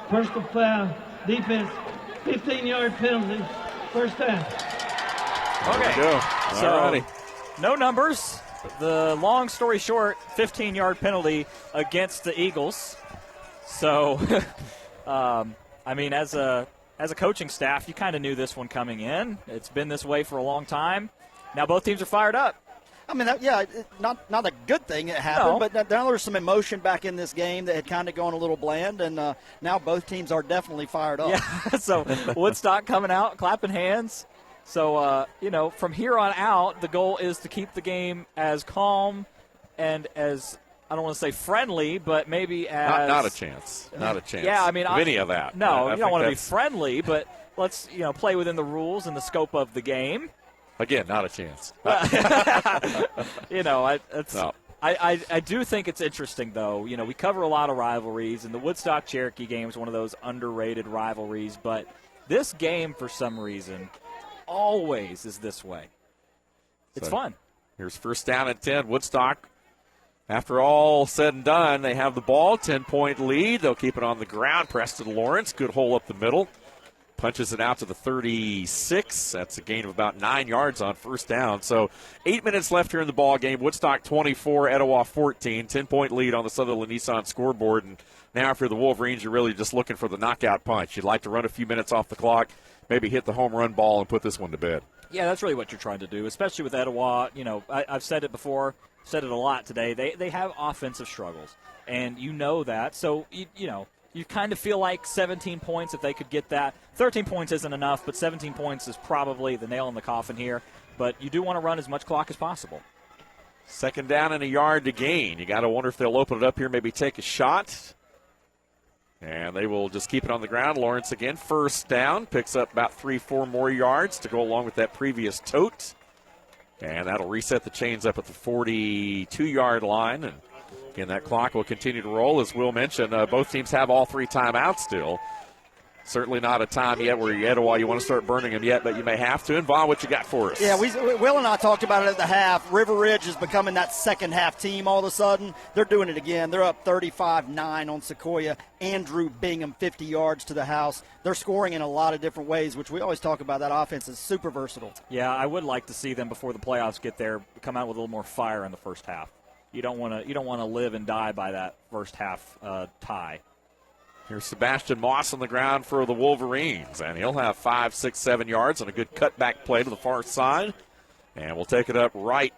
personal foul, defense, 15-yard penalty, first down. Okay, so no numbers. The long story short, 15-yard penalty against the Eagles. So, I mean, as a coaching staff, you kind of knew this one coming in. It's been this way for a long time. Now both teams are fired up. I mean, not a good thing that happened, but now there's some emotion back in this game that had kind of gone a little bland, and now both teams are definitely fired up. Yeah, so Woodstock coming out, clapping hands. So, from here on out, the goal is to keep the game as calm and as, I don't want to say friendly, but maybe as... Not a chance. Not a chance. Yeah, I mean... of any of that. No, you don't want to be friendly, but let's, play within the rules and the scope of the game. Again, not a chance. I do think it's interesting, though. We cover a lot of rivalries, and the Woodstock-Cherokee game is one of those underrated rivalries, but this game, for some reason, always is this way. It's fun. Here's first down at 10. Woodstock, after all said and done, they have the ball, 10-point lead. They'll keep it on the ground. Preston Lawrence, good hole up the middle. Punches it out to the 36. That's a gain of about 9 yards on first down. So 8 minutes left here in the ball game. Woodstock 24, Etowah 14. 10-point lead on the Sutherland Nissan scoreboard. And now if you're the Wolverines, you're really just looking for the knockout punch. You'd like to run a few minutes off the clock, maybe hit the home run ball and put this one to bed. Yeah, that's really what you're trying to do, especially with Etowah. I've said it before, said it a lot today. They have offensive struggles, and you know that. So, you kind of feel like 17 points if they could get that. 13 points isn't enough, but 17 points is probably the nail in the coffin here. But you do want to run as much clock as possible. Second down and a yard to gain. You got to wonder if they'll open it up here, maybe take a shot. And they will just keep it on the ground. Lawrence again, first down, picks up about 3-4 more yards to go along with that previous tote. And that'll reset the chains up at the 42-yard line. And again, that clock will continue to roll. As Will mentioned, both teams have all 3 timeouts still. Certainly not a time yet where Etowah, you want to start burning them yet, but you may have to. And Vaughn, what you got for us? Yeah, Will and I talked about it at the half. River Ridge is becoming that second half team all of a sudden. They're doing it again. They're up 35-9 on Sequoia. Andrew Bingham, 50 yards to the house. They're scoring in a lot of different ways, which we always talk about. That offense is super versatile. Yeah, I would like to see them before the playoffs get there come out with a little more fire in the first half. You don't want to live and die by that first half tie. Here's Sebastian Moss on the ground for the Wolverines, and he'll have 5, 6, 7 yards on a good cutback play to the far side. And we'll take it up right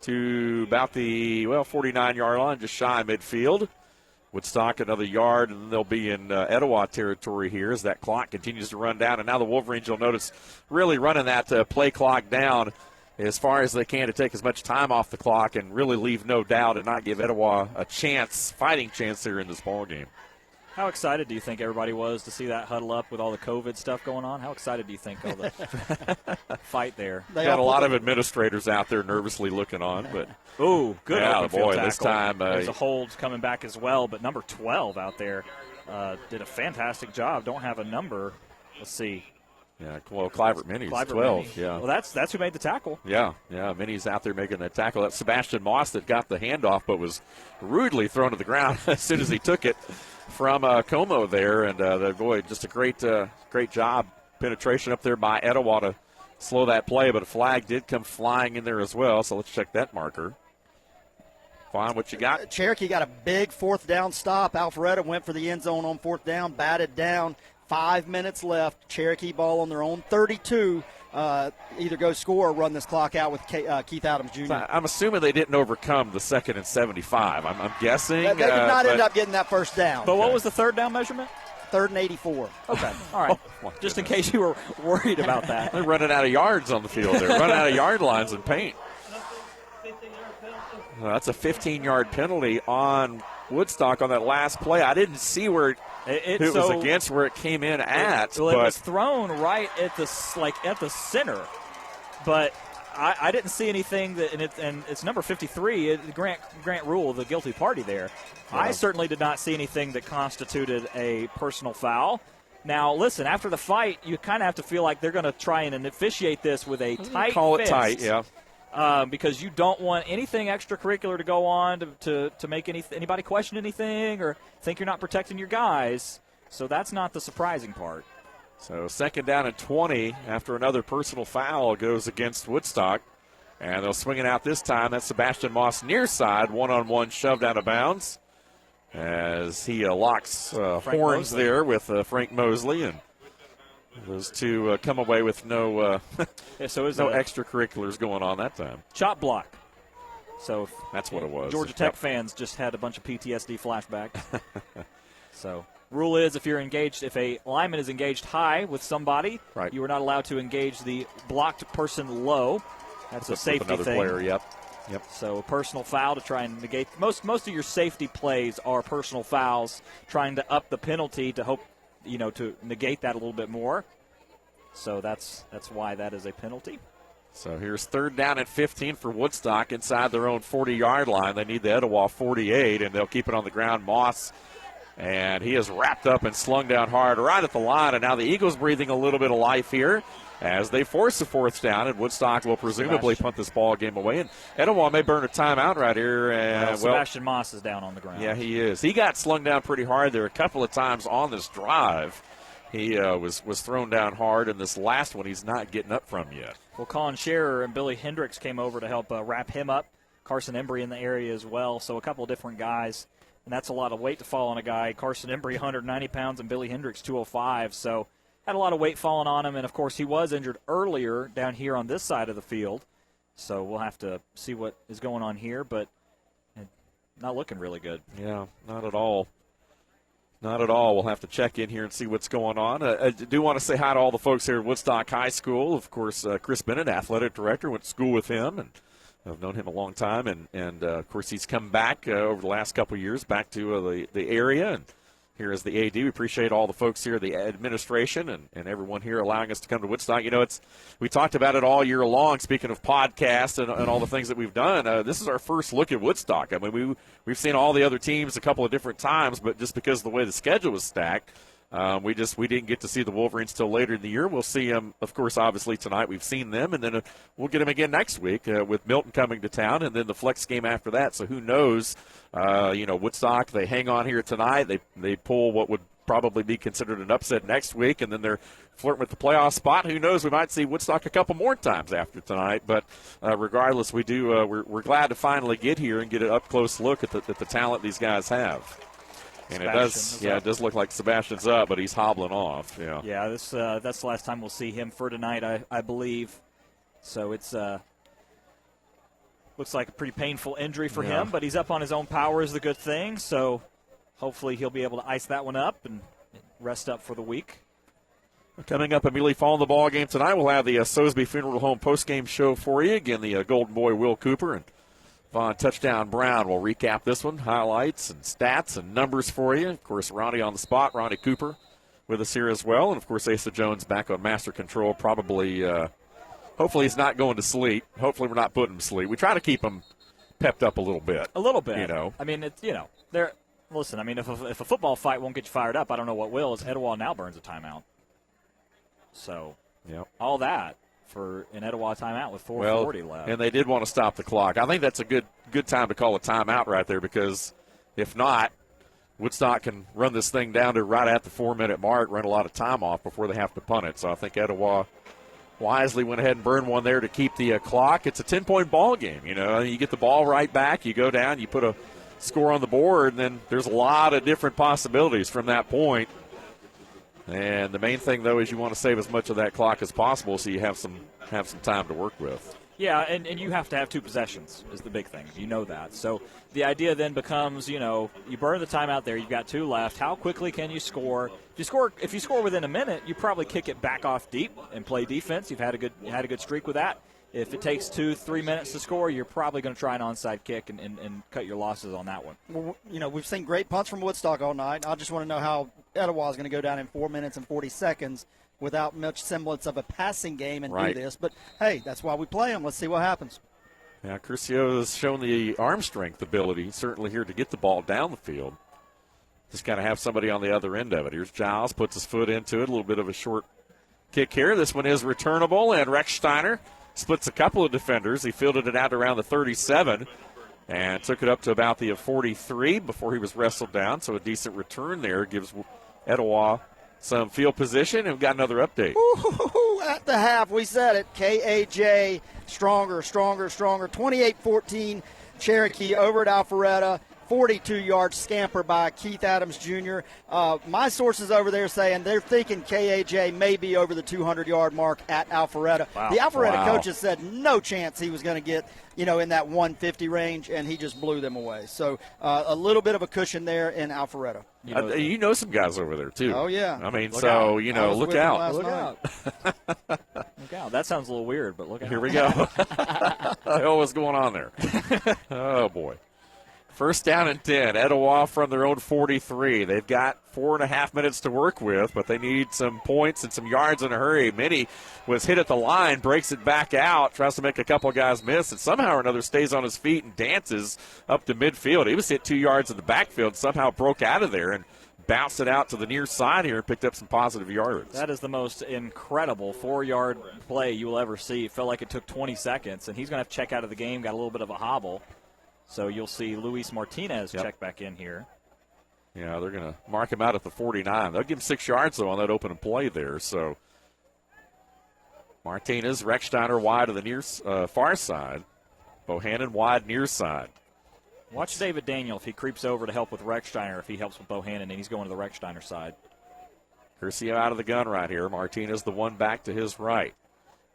to about the, 49-yard line, just shy of midfield. Woodstock another yard, and they'll be in Etowah territory here as that clock continues to run down. And now the Wolverines, you'll notice, really running that play clock down as far as they can to take as much time off the clock and really leave no doubt and not give Etowah a chance, fighting chance here in this ball game. How excited do you think everybody was to see that huddle up with all the COVID stuff going on? How excited do you think all the fight there? They got a lot of administrators out there nervously looking on, but ooh, good open field tackle. This time there's a hold coming back as well, but number 12 out there did a fantastic job. Don't have a number. Let's see. Yeah, well, Clivert Minnie's 12. Yeah. Well, that's who made the tackle. Yeah, Minnie's out there making the tackle. That's Sebastian Moss that got the handoff, but was rudely thrown to the ground as soon as he took it from Como there. And boy, just a great job, penetration up there by Etowah to slow that play. But a flag did come flying in there as well. So let's check that marker. Fine, what you got? Cherokee got a big fourth down stop. Alpharetta went for the end zone on fourth down, batted down. 5 minutes left. Cherokee ball on their own 32. Either go score or run this clock out with Keith Adams Jr. So I'm assuming they didn't overcome the 2nd and 75. I'm guessing. They did not end up getting that first down. But what was the third down measurement? 3rd and 84. Okay, all right. Just in case you were worried about that. They're running out of yards on the field. They're running out of yard lines and paint. That's a 15-yard penalty on Woodstock on that last play. I didn't see where it was against where it came in at. It was thrown right at the center, but I didn't see anything that, and it's number 53, Grant Rule, the guilty party there. Yeah. I certainly did not see anything that constituted a personal foul. Now, listen, after the fight, you kind of have to feel like they're going to try and officiate this with a tight call fist. It tight, yeah. Because you don't want anything extracurricular to go on to make anybody question anything or think you're not protecting your guys. So that's not the surprising part. So 2nd down and 20 after another personal foul goes against Woodstock. And they'll swing it out this time. That's Sebastian Moss near side, one-on-one shoved out of bounds as he locks horns Mosley there with Frank Mosley. And those two come away with no extracurriculars going on that time. Chop block. So that's what it was. Georgia Tech fans just had a bunch of PTSD flashbacks. So rule is if a lineman is engaged high with somebody, right, you are not allowed to engage the blocked person low. That's a safety another thing. Player, yep. So a personal foul to try and negate. Most of your safety plays are personal fouls, trying to up the penalty to hope to negate that a little bit more. So that's why that is a penalty. So here's 3rd down and 15 for Woodstock inside their own 40-yard line. They need the Etowah 48, and they'll keep it on the ground. Moss, and he is wrapped up and slung down hard right at the line. And now the Eagles breathing a little bit of life here as they force the 4th down, and Woodstock will presumably punt this ball game away. And Etowah may burn a timeout right here. And Sebastian Moss is down on the ground. Yeah, he is. He got slung down pretty hard there a couple of times on this drive. He was thrown down hard, and this last one he's not getting up from yet. Well, Colin Scherer and Billy Hendricks came over to help wrap him up. Carson Embry in the area as well, so a couple of different guys. And that's a lot of weight to fall on a guy. Carson Embry, 190 pounds, and Billy Hendricks, 205. So had a lot of weight falling on him, and, of course, he was injured earlier down here on this side of the field. So we'll have to see what is going on here, but not looking really good. Yeah, not at all. Not at all. We'll have to check in here and see what's going on. I do want to say hi to all the folks here at Woodstock High School. Of course, Chris Bennett, athletic director, went to school with him, and I've known him a long time. And of course, he's come back over the last couple of years back to the area. And here is the AD. We appreciate all the folks here, the administration, and everyone here allowing us to come to Woodstock. We talked about it all year long, speaking of podcasts and all the things that we've done. This is our first look at Woodstock. I mean, we've seen all the other teams a couple of different times, but just because of the way the schedule was stacked, we didn't get to see the Wolverines till later in the year. We'll see them, of course, obviously tonight. We've seen them, and then we'll get them again next week with Milton coming to town, and then the flex game after that. So who knows? Woodstock, they hang on here tonight. They pull what would probably be considered an upset next week, and then they're flirting with the playoff spot. Who knows? We might see Woodstock a couple more times after tonight. But regardless, we're glad to finally get here and get an up close look at the talent these guys have. And it does look like Sebastian's up, but he's hobbling off. Yeah. That's the last time we'll see him for tonight, I believe. So it's looks like a pretty painful injury for him, but he's up on his own power is the good thing. So hopefully he'll be able to ice that one up and rest up for the week. Coming up immediately following the ball game tonight, we'll have the Sosby Funeral Home postgame show for you. Again, the Golden Boy Will Cooper and Vaughn Touchdown Brown will recap this one, highlights and stats and numbers for you. Of course, Ronnie on the spot, Ronnie Cooper with us here as well. And, of course, Asa Jones back on master control. Probably, hopefully he's not going to sleep. Hopefully we're not putting him to sleep. We try to keep him pepped up a little bit. A little bit. You know. I mean, it's, listen, I mean, if a football fight won't get you fired up, I don't know what will. Etowah now burns a timeout. So, all that for an Etowah timeout with 4:40 left. And they did want to stop the clock. I think that's a good time to call a timeout right there, because if not, Woodstock can run this thing down to right at the 4-minute mark, run a lot of time off before they have to punt it. So I think Etowah wisely went ahead and burned one there to keep the clock. It's a 10-point ball game. You get the ball right back, you go down, you put a score on the board, and then there's a lot of different possibilities from that point. And the main thing, though, is you want to save as much of that clock as possible so you have some time to work with. Yeah, and you have to have 2 possessions is the big thing. You know that. So the idea then becomes, you burn the timeout there. You've got 2 left. How quickly can you score? If you score within a minute, you probably kick it back off deep and play defense. You had a good streak with that. If it takes 2-3 minutes to score, you're probably going to try an onside kick and cut your losses on that one. Well, we've seen great punts from Woodstock all night. I just want to know how Etowah is going to go down in 4 minutes and 40 seconds without much semblance of a passing game and do this. But, hey, that's why we play them. Let's see what happens. Yeah, Curcio has shown the arm strength ability, certainly here to get the ball down the field. Just got to have somebody on the other end of it. Here's Giles, puts his foot into it, a little bit of a short kick here. This one is returnable, and Rechsteiner splits a couple of defenders. He fielded it out around the 37 and took it up to about the 43 before he was wrestled down. So a decent return there gives Etowah some field position. And we've got another update. Ooh, at the half, we said it. KAJ stronger. 28-14 Cherokee over at Alpharetta. 42-yard scamper by Keith Adams Jr. My sources over there saying they're thinking KAJ may be over the 200-yard mark at Alpharetta. Wow. The Alpharetta coaches said no chance he was going to get, in that 150 range, and he just blew them away. So a little bit of a cushion there in Alpharetta. You know some guys over there, too. Oh, yeah. I mean, look so, out. Look out. Look out. That sounds a little weird, but look out. Here we go. What the hell was going on there? Oh, boy. First down and 10. Etowah from their own 43. They've got 4.5 minutes to work with, but they need some points and some yards in a hurry. Minnie was hit at the line, breaks it back out, tries to make a couple guys miss, and somehow or another stays on his feet and dances up to midfield. He was hit 2 yards in the backfield, somehow broke out of there and bounced it out to the near side here and picked up some positive yards. That is the most incredible 4-yard play you will ever see. It felt like it took 20 seconds, and he's going to have to check out of the game, got a little bit of a hobble. So you'll see Luis Martinez check back in here. Yeah, they're going to mark him out at the 49. They'll give him 6 yards, though, on that open play there. So Martinez, Rechsteiner wide to the near far side. Bohannon wide near side. Watch David Daniel if he creeps over to help with Rechsteiner, if he helps with Bohannon, and he's going to the Rechsteiner side. Curcio out of the gun right here. Martinez the one back to his right.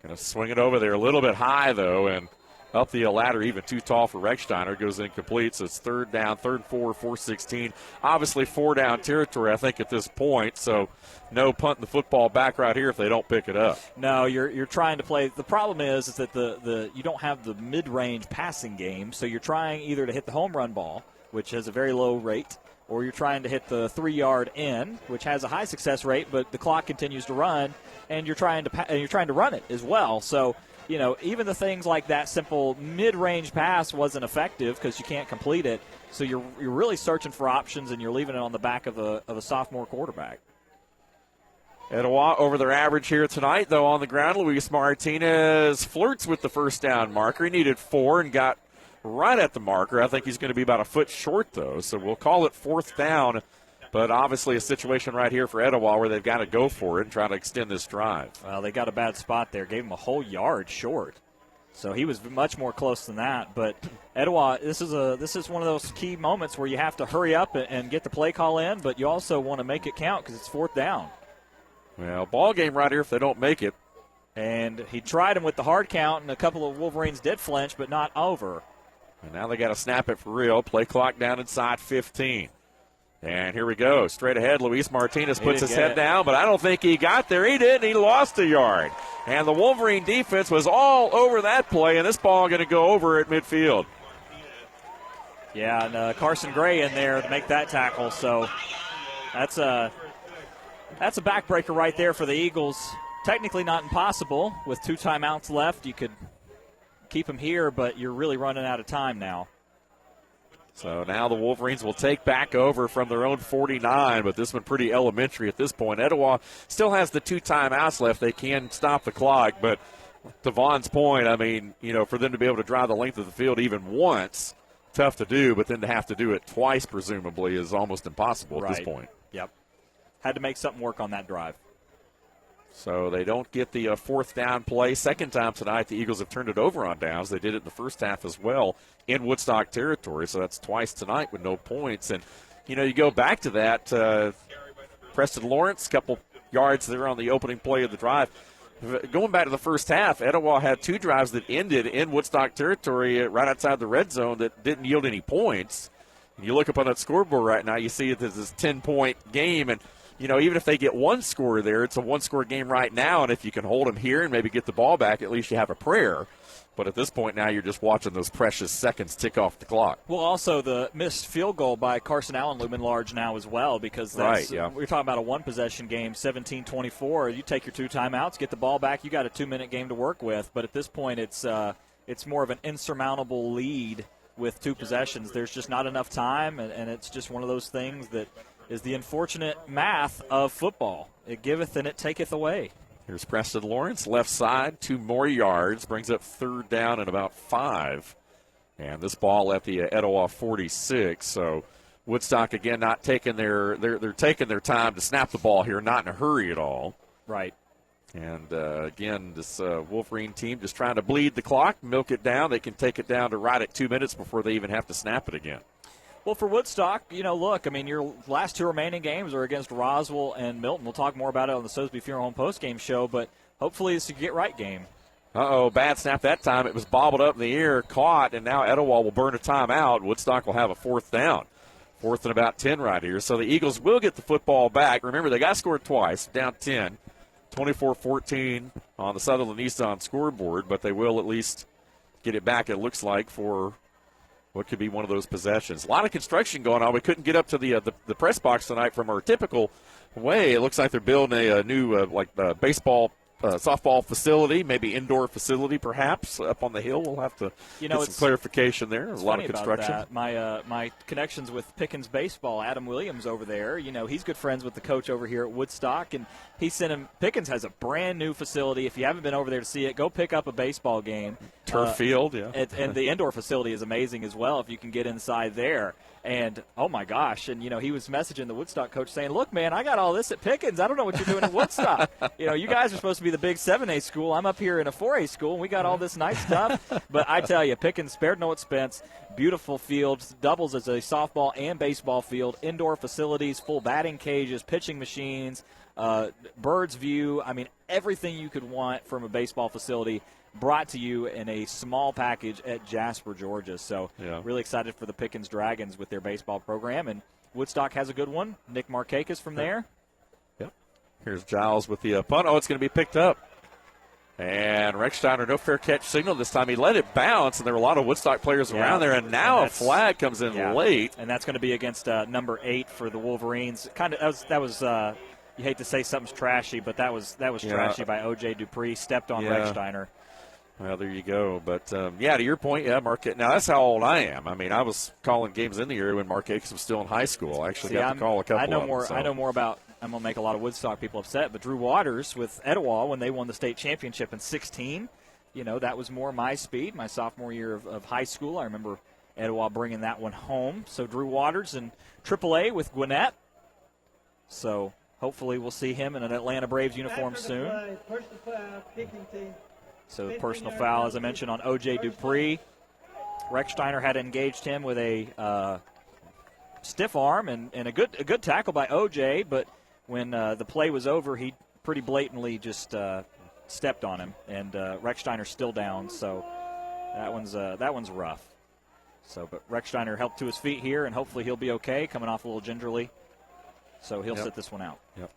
Going to swing it over there a little bit high, though, and up the ladder, even too tall for Rechsteiner, goes incomplete. So it's 3rd down, 3rd 4, 4-16. Obviously 4-down territory, I think, at this point. So no punting the football back right here if they don't pick it up. No, you're trying to play. The problem is that the you don't have the mid-range passing game, so you're trying either to hit the home run ball, which has a very low rate, or you're trying to hit the 3-yard in, which has a high success rate, but the clock continues to run, and you're trying to run it as well. So even the things like that simple mid-range pass wasn't effective because you can't complete it. So you're really searching for options, and you're leaving it on the back of a sophomore quarterback. Etowah over their average here tonight, though, on the ground. Luis Martinez flirts with the first down marker. He needed 4 and got right at the marker. I think he's going to be about a foot short, though. So we'll call it 4th down. But obviously a situation right here for Etowah where they've got to go for it and try to extend this drive. Well, they got a bad spot there. Gave him a whole yard short. So he was much more close than that. But Etowah, this is one of those key moments where you have to hurry up and get the play call in, but you also want to make it count because it's 4th down. Well, ball game right here if they don't make it. And he tried him with the hard count, and a couple of Wolverines did flinch, but not over. And now they got to snap it for real. Play clock down inside 15. And here we go. Straight ahead, Luis Martinez puts his head down, but I don't think he got there. He didn't. He lost a yard. And the Wolverine defense was all over that play, and this ball going to go over at midfield. Yeah, and Carson Gray in there to make that tackle. So that's a backbreaker right there for the Eagles. Technically not impossible. With 2 timeouts left, you could keep them here, but you're really running out of time now. So now the Wolverines will take back over from their own 49, but this one pretty elementary at this point. Etowah still has the 2 timeouts left. They can stop the clock, but to Vaughn's point, I mean, for them to be able to drive the length of the field even once, tough to do, but then to have to do it twice, presumably, is almost impossible at this point. Yep. Had to make something work on that drive. So they don't get the 4th down play. Second time tonight, the Eagles have turned it over on downs. They did it in the first half as well in Woodstock territory, so that's twice tonight with no points. And, you go back to that, Preston Lawrence, couple yards there on the opening play of the drive. Going back to the first half, Etowah had 2 drives that ended in Woodstock territory right outside the red zone that didn't yield any points. And you look up on that scoreboard right now, you see it as this 10-point game, and even if they get 1 score there, it's a 1-score game right now, and if you can hold them here and maybe get the ball back, at least you have a prayer. But at this point now, you're just watching those precious seconds tick off the clock. Well, also the missed field goal by Carson Allen looming large now as well, because that's, we're talking about a 1-possession game, 17-24. You take your 2 timeouts, get the ball back, you got a 2-minute game to work with. But at this point, it's more of an insurmountable lead with 2 possessions. There's just not enough time, and it's just one of those things that is the unfortunate math of football. It giveth and it taketh away. Here's Preston Lawrence, left side, 2 more yards, brings up 3rd down and about 5. And this ball at the Etowah 46. So Woodstock again not taking they're taking their time to snap the ball here, not in a hurry at all. Right. And again, this Wolverine team just trying to bleed the clock, milk it down. They can take it down to right at 2 minutes before they even have to snap it again. Well, for Woodstock, look, I mean, your last 2 remaining games are against Roswell and Milton. We'll talk more about it on the Sosby Funeral Home postgame show, but hopefully it's a get-right game. Bad snap that time. It was bobbled up in the air, caught, and now Etowah will burn a timeout. Woodstock will have a 4th down. 4th and about 10 right here. So the Eagles will get the football back. Remember, they got scored twice, down 10, 24-14 on the Sutherland Nissan scoreboard, but they will at least get it back, it looks like, for what could be one of those possessions. A lot of construction going on. We couldn't get up to the press box tonight from our typical way. It looks like they're building a new baseball, softball facility, maybe indoor facility perhaps up on the hill. We'll have to get some clarification there. There's a lot of construction. About that. My connections with Pickens Baseball, Adam Williams over there, he's good friends with the coach over here at Woodstock, and he sent him – Pickens has a brand-new facility. If you haven't been over there to see it, go pick up a baseball game. Turf field, yeah. And the indoor facility is amazing as well if you can get inside there. And, oh, my gosh, and, he was messaging the Woodstock coach saying, look, man, I got all this at Pickens. I don't know what you're doing at Woodstock. You guys are supposed to be the big 7A school. I'm up here in a 4A school, and we got all this nice stuff. But I tell you, Pickens spared no expense. Beautiful fields, doubles as a softball and baseball field, indoor facilities, full batting cages, pitching machines, bird's view. I mean, everything you could want from a baseball facility brought to you in a small package at Jasper, Georgia. So really excited for the Pickens Dragons with their baseball program. And Woodstock has a good one. Nick Markakis from there. Yep. Here's Giles with the punt. Oh, it's going to be picked up. And Rechsteiner, no fair catch signal this time. He let it bounce, and there were a lot of Woodstock players around there. And now a flag comes in late. And that's going to be against number 8 for the Wolverines. That was you hate to say something's trashy, but that was trashy by O.J. Dupree. Stepped on Rechsteiner. Well, there you go. But, to your point, Marquette. Now, that's how old I am. I mean, I was calling games in the area when Marquette was still in high school. I actually got to call a couple I know more about – I'm going to make a lot of Woodstock people upset, but Drew Waters with Etowah, when they won the state championship in 2016, that was more my speed, my sophomore year of high school. I remember Etowah bringing that one home. So Drew Waters in AAA with Gwinnett. So hopefully we'll see him in an Atlanta Braves uniform soon. So the personal foul, as I mentioned, on O.J. Dupree. Rechsteiner had engaged him with a stiff arm and a good tackle by O.J., but when the play was over, he pretty blatantly just stepped on him, and Rechsteiner's still down, so that one's rough. So, but Rechsteiner helped to his feet here, and hopefully he'll be okay, coming off a little gingerly. So he'll sit this one out. Yep.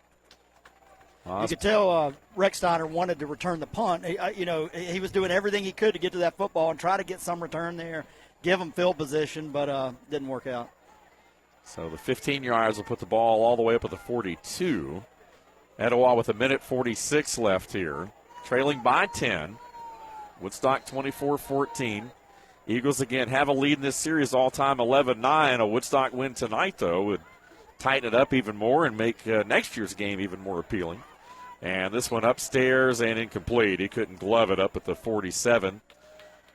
You could tell Rechsteiner wanted to return the punt. He was doing everything he could to get to that football and try to get some return there. give them field position, but didn't work out. So the 15 yards will put the ball all the way up at the 42. Etowah with 1:46 left here, trailing by 10. Woodstock 24-14. Eagles again have a lead in this series, all-time 11-9. A Woodstock win tonight, though, would tighten it up even more and make next year's game even more appealing. And this one upstairs and incomplete. He couldn't glove it up at the 47.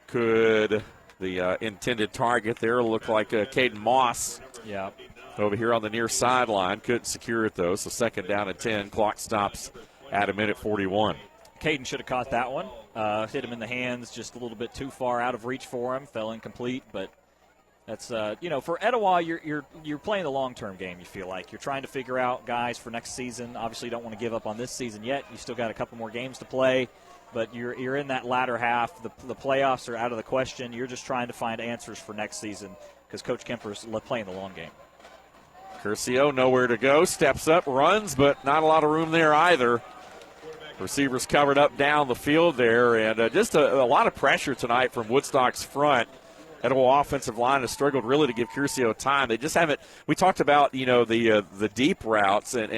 Could the intended target there look like Caden Moss? Yeah. Over here on the near sideline. Couldn't secure it, though, so second down and 10. Clock stops at 1:41. Caden should have caught that one. Hit him in the hands just a little bit too far out of reach for him. Fell incomplete, but that's for Etowah, you're playing the long-term game. You feel like you're trying to figure out guys for next season. Obviously, you don't want to give up on this season yet. You still got a couple more games to play, but you're in that latter half. The playoffs are out of the question. You're just trying to find answers for next season because Coach Kemper's playing the long game. Curcio nowhere to go. Steps up, runs, but not a lot of room there either. Receivers covered up down the field there, and just a lot of pressure tonight from Woodstock's front. Etowah offensive line has struggled really to give Curcio time. They just haven't. We talked about the deep routes and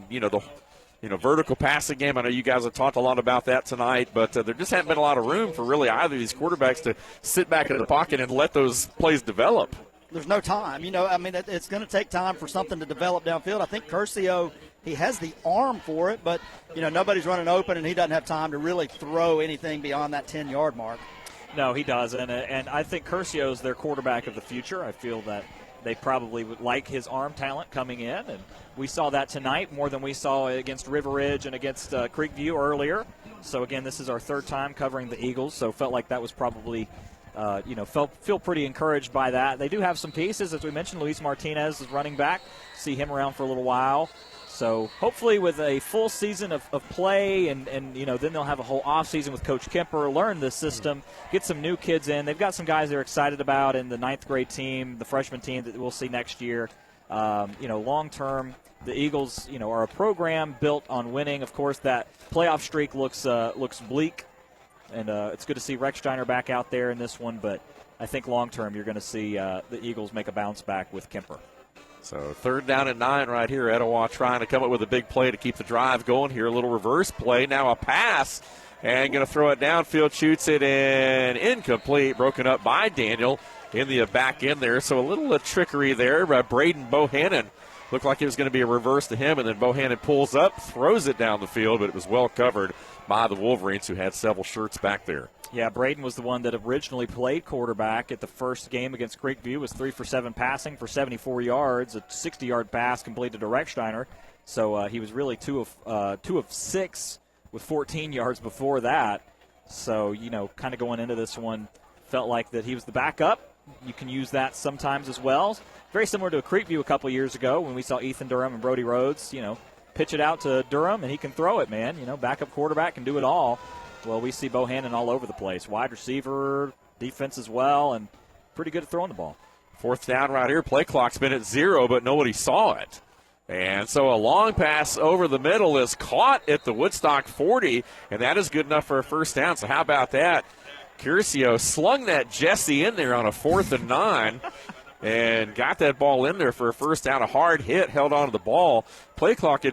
the vertical passing game. I know you guys have talked a lot about that tonight, but there just hasn't been a lot of room for really either of these quarterbacks to sit back in the pocket and let those plays develop. There's no time. It's going to take time for something to develop downfield. I think Curcio, he has the arm for it, but, nobody's running open, and he doesn't have time to really throw anything beyond that 10-yard mark. No, he doesn't, and I think Curcio's their quarterback of the future. I feel that they probably would like his arm talent coming in, and we saw that tonight more than we saw against River Ridge and against Creekview earlier. So, again, this is our third time covering the Eagles, so felt like that was probably – feel pretty encouraged by that. They do have some pieces, as we mentioned. Luis Martinez is running back. See him around for a little while. So hopefully with a full season of play and then they'll have a whole offseason with Coach Kemper, learn the system, get some new kids in. They've got some guys they're excited about in the ninth grade team, the freshman team that we'll see next year. Long term, the Eagles, are a program built on winning. Of course, that playoff streak looks bleak. And it's good to see Rechsteiner back out there in this one, but I think long-term you're going to see the Eagles make a bounce back with Kemper. So third down and 9 right here. Etowah trying to come up with a big play to keep the drive going here. A little reverse play. Now a pass, and going to throw it downfield, shoots it, and incomplete. Broken up by Daniel in the back end there. So a little trickery there by Braden Bohannon. Looked like it was going to be a reverse to him, and then Bohannon pulls up, throws it down the field, but it was well covered by the Wolverines, who had several shirts back there. Yeah, Braden was the one that originally played quarterback at the first game against Creekview. Was 3 for 7 passing for 74 yards, a 60-yard pass completed to Rechsteiner. So he was really 2 of 6 with 14 yards before that. So, kind of going into this one, felt like that he was the backup. You can use that sometimes as well. Very similar to a Creekview a couple years ago when we saw Ethan Durham and Brody Rhodes, pitch it out to Durham, and he can throw it, man. Backup quarterback can do it all. Well, we see Bohannon all over the place. Wide receiver, defense as well, and pretty good at throwing the ball. Fourth down right here. Play clock's been at 0, but nobody saw it. And so a long pass over the middle is caught at the Woodstock 40, and that is good enough for a first down. So how about that? Curcio slung that Jesse in there on a 4th and 9. And got that ball in there for a first down. A hard hit, held onto the ball. Play clock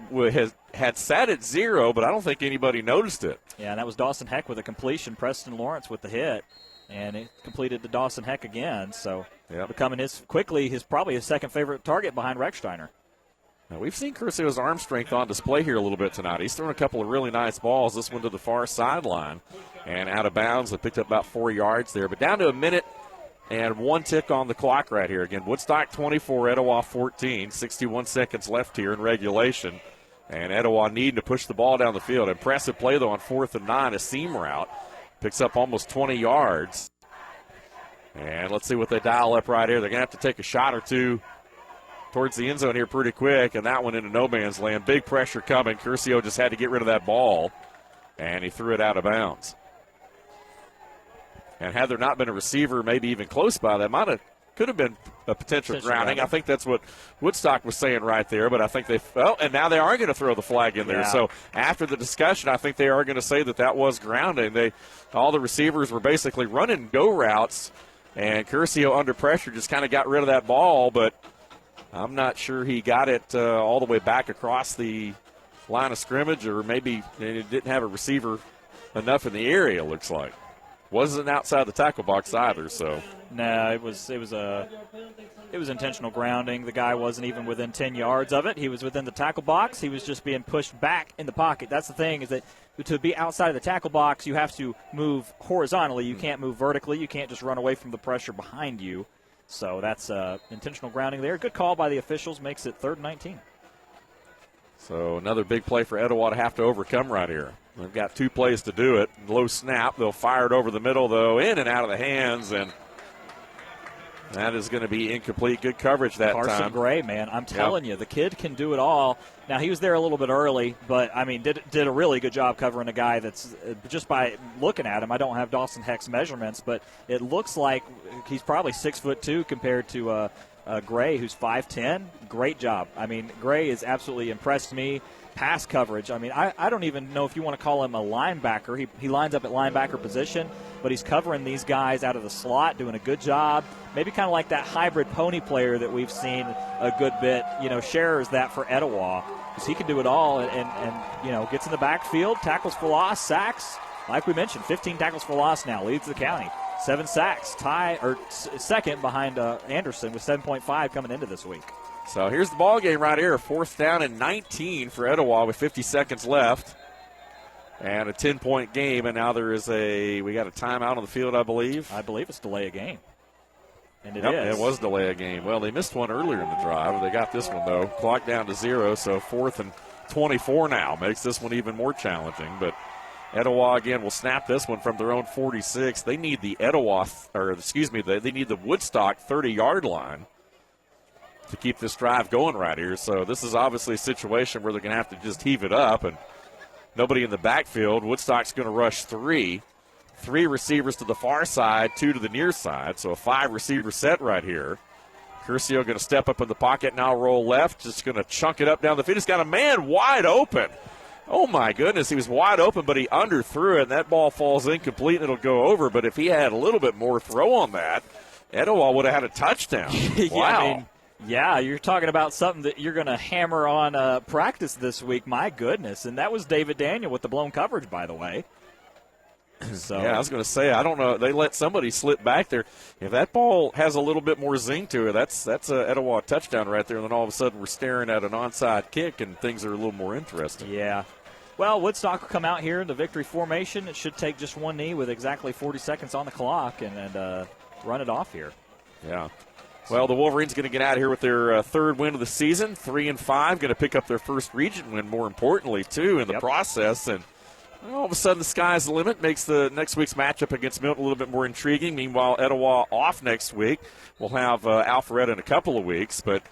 had sat at 0, but I don't think anybody noticed it. Yeah, and that was Dawson Heck with a completion. Preston Lawrence with the hit, and it completed to Dawson Heck again. So becoming probably his second favorite target behind Rechsteiner. Now, we've seen Curcio's arm strength on display here a little bit tonight. He's thrown a couple of really nice balls. This one to the far sideline and out of bounds. They picked up about 4 yards there, but down to a minute and 1 tick on the clock right here. Again, Woodstock 24, Etowah 14. 61 seconds left here in regulation. And Etowah needing to push the ball down the field. Impressive play, though, on 4th and 9, a seam route. Picks up almost 20 yards. And let's see what they dial up right here. They're going to have to take a shot or two towards the end zone here pretty quick, and that one into no man's land. Big pressure coming. Curcio just had to get rid of that ball, and he threw it out of bounds. And had there not been a receiver maybe even close by, that could have been a potential grounding. I think that's what Woodstock was saying right there, but I think they felt, and now they are going to throw the flag in there. So after the discussion, I think they are going to say that was grounding. All the receivers were basically running go routes, And Curcio under pressure just kind of got rid of that ball, but I'm not sure he got it all the way back across the line of scrimmage, or maybe he didn't have a receiver enough in the area, looks like. Wasn't outside the tackle box either, so. No, it was intentional grounding. The guy wasn't even within 10 yards of it. He was within the tackle box. He was just being pushed back in the pocket. That's the thing, is that to be outside of the tackle box, you have to move horizontally. You can't move vertically. You can't just run away from the pressure behind you. So that's intentional grounding there. Good call by the officials. Makes it 3rd and 19. So another big play for Etowah to have to overcome right here. They've got 2 plays to do it. Low snap. They'll fire it over the middle, though, in and out of the hands, and that is going to be incomplete. Good coverage that time. Carson Gray, man, I'm telling you, the kid can do it all. Now, he was there a little bit early, but, I mean, did a really good job covering a guy that's, just by looking at him, I don't have Dawson Heck's measurements, but it looks like he's probably 6'2" compared to Gray, who's 5'10". Great job. I mean, Gray has absolutely impressed me. Pass coverage. I mean, I don't even know if you want to call him a linebacker. He lines up at linebacker position, but he's covering these guys out of the slot, doing a good job. Maybe kind of like that hybrid pony player that we've seen a good bit. You know, Scherer's that for Etowah, because he can do it all and you know, gets in the backfield, tackles for loss, sacks. Like we mentioned, 15 tackles for loss now, leads the county. 7 sacks, second behind Anderson with 7.5 coming into this week. So here's the ball game right here. 4th down and 19 for Etowah with 50 seconds left. And a 10-point game, and now we got a timeout on the field, I believe. I believe it's delay a game. And it is. It was delay a game. Well, they missed one earlier in the drive. They got this one, though. Clock down to 0, so 4th and 24 now. Makes this one even more challenging. But Etowah, again, will snap this one from their own 46. They need the they need the Woodstock 30-yard line to keep this drive going right here. So this is obviously a situation where they're going to have to just heave it up, and nobody in the backfield. Woodstock's going to rush 3. 3 receivers to the far side, 2 to the near side, so a 5-receiver set right here. Curcio going to step up in the pocket, now roll left, just going to chunk it up down the field. He's got a man wide open. Oh, my goodness, he was wide open, but he underthrew it, and that ball falls incomplete, and it'll go over. But if he had a little bit more throw on that, Etowah would have had a touchdown. Wow. Yeah, you're talking about something that you're going to hammer on practice this week. My goodness. And that was David Daniel with the blown coverage, by the way. So. Yeah, I was going to say, I don't know. They let somebody slip back there. If that ball has a little bit more zing to it, that's a Etowah touchdown right there. And then all of a sudden we're staring at an onside kick and things are a little more interesting. Yeah. Well, Woodstock will come out here in the victory formation. It should take just one knee with exactly 40 seconds on the clock and run it off here. Yeah. Well, the Wolverines going to get out of here with their 3rd win of the season, 3-5, going to pick up their first region win, more importantly, too, in the process. And all of a sudden, the sky's the limit, makes the next week's matchup against Milton a little bit more intriguing. Meanwhile, Etowah off next week. We'll have Alpharetta in a couple of weeks, but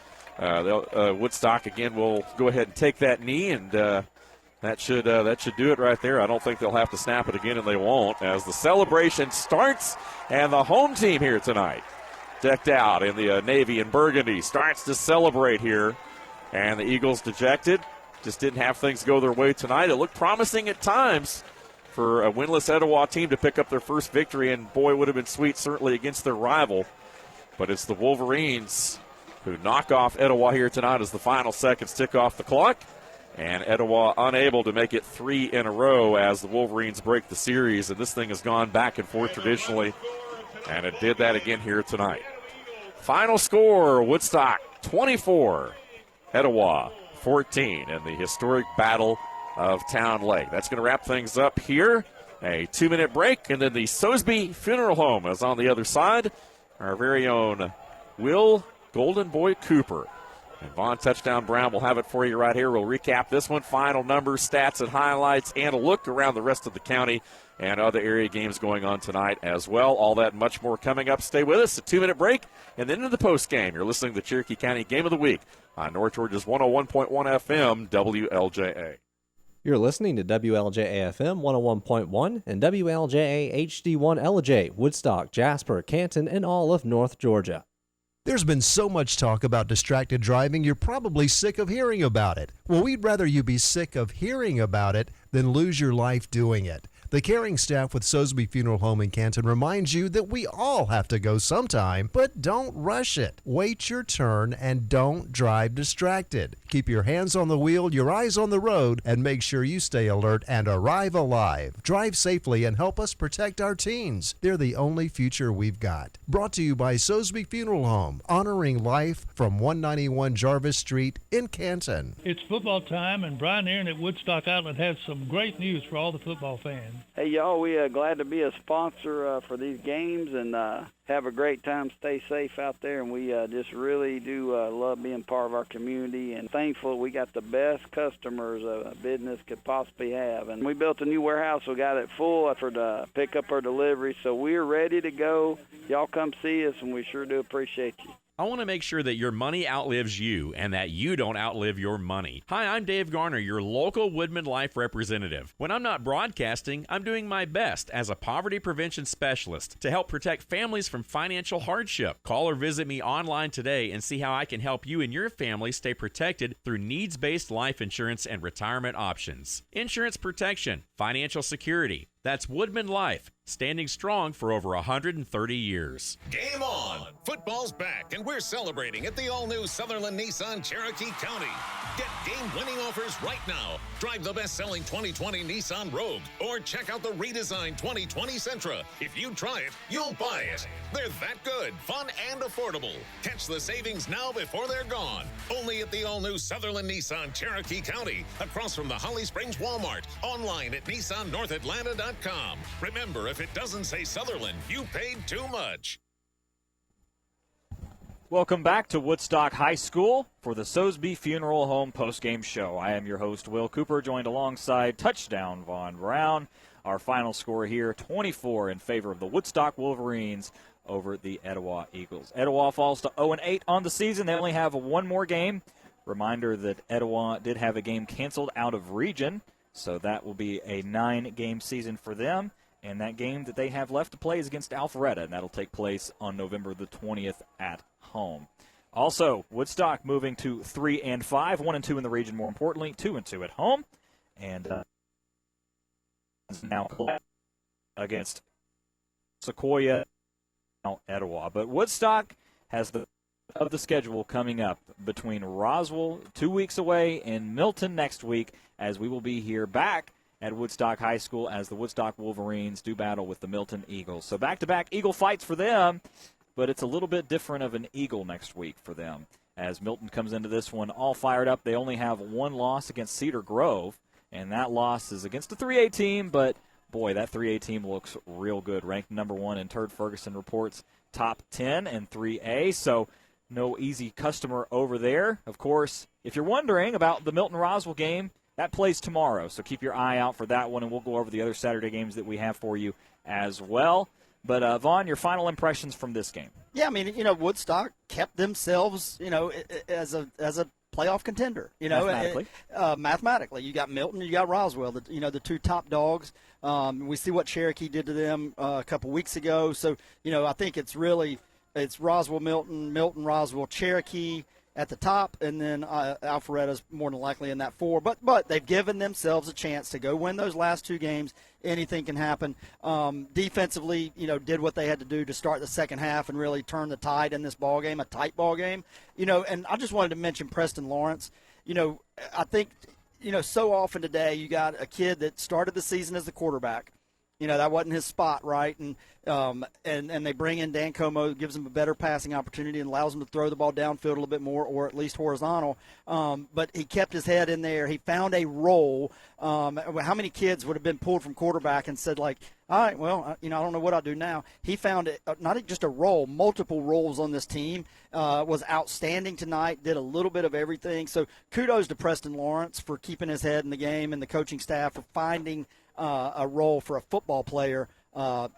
Woodstock, again, will go ahead and take that knee, and that should do it right there. I don't think they'll have to snap it again, and they won't, as the celebration starts, and the home team here tonight, decked out in the navy and burgundy, starts to celebrate here. And the Eagles dejected. Just didn't have things go their way tonight. It looked promising at times for a winless Etowah team to pick up their first victory, and boy, it would have been sweet certainly against their rival. But it's the Wolverines who knock off Etowah here tonight as the final seconds tick off the clock. And Etowah unable to make it 3 in a row as the Wolverines break the series. And this thing has gone back and forth traditionally, and it did that again here tonight. Final score, Woodstock 24, Etowah 14 in the historic Battle of Town Lake. That's going to wrap things up here. A 2-minute break, and then the Sosby Funeral Home is on the other side. Our very own Will Golden Boy Cooper and Vaughn Touchdown Brown will have it for you right here. We'll recap this one, final numbers, stats, and highlights, and a look around the rest of the county and other area games going on tonight as well. All that and much more coming up. Stay with us. A 2-minute break, and then into the post game. You're listening to the Cherokee County Game of the Week on North Georgia's 101.1 FM WLJA. You're listening to WLJA FM 101.1 and WLJA HD1 LJ, Woodstock, Jasper, Canton, and all of North Georgia. There's been so much talk about distracted driving, you're probably sick of hearing about it. Well, we'd rather you be sick of hearing about it than lose your life doing it. The caring staff with Sosby Funeral Home in Canton reminds you that we all have to go sometime, but don't rush it. Wait your turn and don't drive distracted. Keep your hands on the wheel, your eyes on the road, and make sure you stay alert and arrive alive. Drive safely and help us protect our teens. They're the only future we've got. Brought to you by Sosby Funeral Home, honoring life from 191 Jarvis Street in Canton. It's football time, and Brian Aaron at Woodstock Outlet has some great news for all the football fans. Hey, y'all, we are glad to be a sponsor for these games, and have a great time. Stay safe out there, and we just really do love being part of our community, and thankful we got the best customers a business could possibly have. And we built a new warehouse. We got it full for the pickup or delivery, so we're ready to go. Y'all come see us, and we sure do appreciate you. I want to make sure that your money outlives you and that you don't outlive your money. Hi, I'm Dave Garner, your local Woodman Life representative. When I'm not broadcasting, I'm doing my best as a poverty prevention specialist to help protect families from financial hardship. Call or visit me online today and see how I can help you and your family stay protected through needs-based life insurance and retirement options. Insurance protection, financial security. That's Woodman Life, standing strong for over 130 years. Game on! Football's back, and we're celebrating at the all-new Sutherland Nissan Cherokee County. Get game-winning offers right now. Drive the best-selling 2020 Nissan Rogue, or check out the redesigned 2020 Sentra. If you try it, you'll buy it. They're that good, fun, and affordable. Catch the savings now before they're gone. Only at the all-new Sutherland Nissan Cherokee County, across from the Holly Springs Walmart. Online at NissanNorthAtlanta.com. Remember, if it doesn't say Sutherland, you paid too much. Welcome back to Woodstock High School for the Sosby Funeral Home postgame show. I am your host, Will Cooper, joined alongside touchdown Vaughn Brown. Our final score here, 24 in favor of the Woodstock Wolverines over the Etowah Eagles. Etowah falls to 0-8 on the season. They only have one more game. Reminder that Etowah did have a game canceled out of region, so that will be a 9-game season for them. And that game that they have left to play is against Alpharetta, and that'll take place on November the 20th at home. Also, Woodstock moving to 3-5, 1-2 in the region, more importantly, 2-2 at home. And now against Sequoia, now Etowah. But Woodstock has the schedule coming up between Roswell 2 weeks away and Milton next week, as we will be here back at Woodstock High School as the Woodstock Wolverines do battle with the Milton Eagles. So back-to-back Eagle fights for them, but it's a little bit different of an Eagle next week for them, as Milton comes into this one all fired up. They only have one loss against Cedar Grove, and that loss is against a 3A team, but boy, that 3A team looks real good, ranked number 1 in Turd Ferguson Report's top 10 in 3A, so no easy customer over there. Of course, if you're wondering about the Milton-Roswell game, that plays tomorrow, so keep your eye out for that one, and we'll go over the other Saturday games that we have for you as well. But, Vaughn, your final impressions from this game? Yeah, I mean, Woodstock kept themselves, as a playoff contender. Mathematically. You got Milton, you got Roswell, the two top dogs. We see what Cherokee did to them a couple weeks ago. So, I think it's Roswell, Milton, Roswell, Cherokee at the top, and then Alpharetta's more than likely in that 4. But they've given themselves a chance to go win those last 2 games. Anything can happen. Defensively, did what they had to do to start the second half and really turn the tide in this ball game, a tight ball game. And I just wanted to mention Preston Lawrence. I think, so often today you got a kid that started the season as the quarterback. That wasn't his spot, right? And they bring in Dan Como, gives him a better passing opportunity and allows him to throw the ball downfield a little bit more, or at least horizontal. But he kept his head in there. He found a role. How many kids would have been pulled from quarterback and said, like, all right, well, I don't know what I'll do now. He found not just a role, multiple roles on this team. Was outstanding tonight, did a little bit of everything. So kudos to Preston Lawrence for keeping his head in the game, and the coaching staff for finding a role for a football player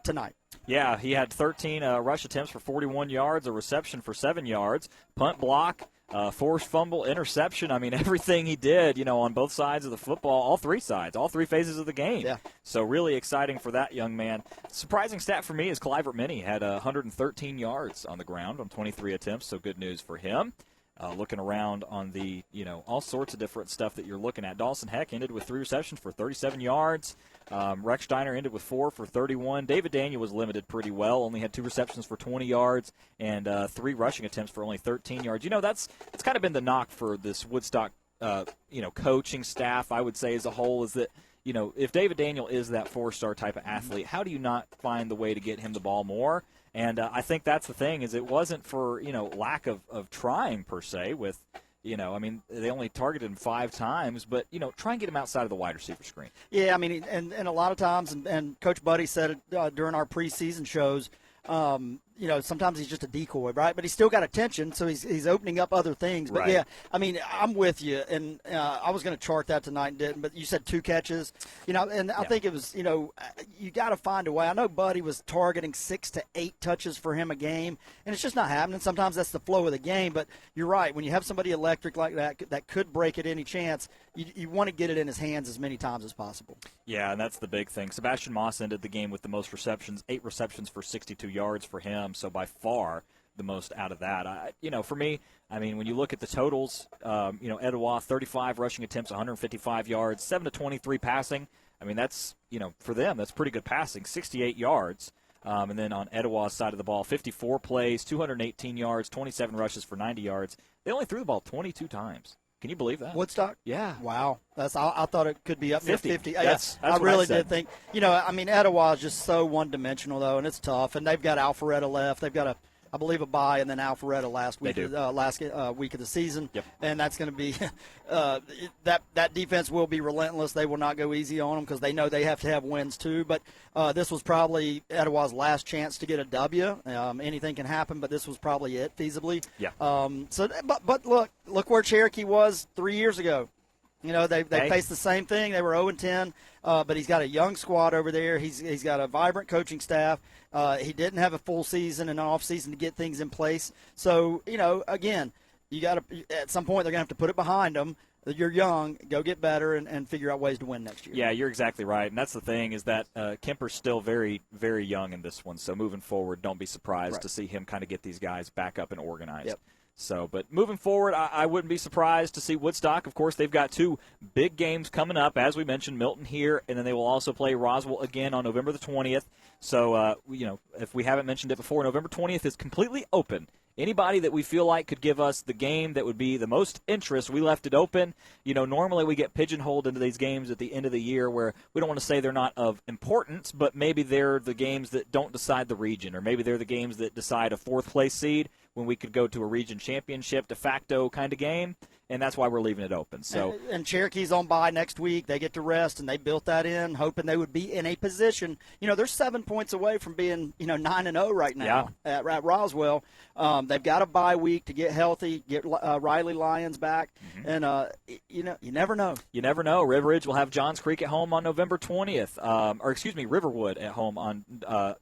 tonight. Yeah, he had 13 rush attempts for 41 yards, a reception for 7 yards, punt block, forced fumble, interception. I mean, everything he did, on both sides of the football, all 3 sides, all 3 phases of the game. Yeah. So really exciting for that young man. Surprising stat for me is Clivert Minnie had 113 yards on the ground on 23 attempts, so good news for him. Looking around on the, all sorts of different stuff that you're looking at. Dawson Heck ended with 3 receptions for 37 yards. Rex Steiner ended with 4 for 31. David Daniel was limited pretty well, only had 2 receptions for 20 yards and 3 rushing attempts for only 13 yards. That's kind of been the knock for this Woodstock, coaching staff, I would say, as a whole, is that, if David Daniel is that 4-star type of athlete, how do you not find the way to get him the ball more? And I think that's the thing, is it wasn't for, lack of trying per se with, they only targeted him 5 times, but, try and get him outside of the wide receiver screen. Yeah, and a lot of times, and Coach Buddy said it during our preseason shows, sometimes he's just a decoy, right? But he's still got attention, so he's opening up other things. But, right. yeah, I'm with you. And I was going to chart that tonight and didn't, but you said 2 catches. I think it was, you got to find a way. I know Buddy was targeting 6 to 8 touches for him a game, and it's just not happening. Sometimes that's the flow of the game. But you're right. When you have somebody electric like that could break at any chance, you want to get it in his hands as many times as possible. Yeah, and that's the big thing. Sebastian Moss ended the game with the most receptions, 8 receptions for 62 yards for him. So by far the most out of that. For me, when you look at the totals, Etowah 35 rushing attempts, 155 yards, 7 to 23 passing. That's for them that's pretty good passing, 68 yards. And then on Etowah's side of the ball, 54 plays, 218 yards, 27 rushes for 90 yards. They only threw the ball 22 times. Can you believe that? Woodstock? Yeah. Wow. I thought it could be up to 50. That's I really did think. Etowah is just so one-dimensional, though, and it's tough. And they've got Alpharetta left. They've got I believe, a bye, and then Alpharetta last week of the season. Yep. And that's going to be that defense will be relentless. They will not go easy on them because they know they have to have wins too. But this was probably Etowah's last chance to get a W. Anything can happen, but this was probably it feasibly. Yeah. But look where Cherokee was 3 years ago. They faced the same thing. They were 0-10, but he's got a young squad over there. He's got a vibrant coaching staff. He didn't have a full season and an off season to get things in place. So, again, you got to at some point they're going to have to put it behind them. You're young, go get better and figure out ways to win next year. Yeah, you're exactly right. And that's the thing is that Kemper's still very, very young in this one. So moving forward, don't be surprised to see him kind of get these guys back up and organized. Yep. So, but moving forward, I wouldn't be surprised to see Woodstock. Of course, they've got 2 big games coming up. As we mentioned, Milton here, and then they will also play Roswell again on November the 20th. So, if we haven't mentioned it before, November 20th is completely open. Anybody that we feel like could give us the game that would be the most interest, we left it open. Normally we get pigeonholed into these games at the end of the year where we don't want to say they're not of importance, but maybe they're the games that don't decide the region, or maybe they're the games that decide a 4th-place seed when we could go to a region championship de facto kind of game, and that's why we're leaving it open. So and Cherokee's on bye next week. They get to rest, and they built that in, hoping they would be in a position. They're 7 points away from being 9-0 right now at Roswell. They've got a bye week to get healthy, get Riley Lyons back, and you never know. You never know. River Ridge will have Johns Creek at home on November 20th, Riverwood at home on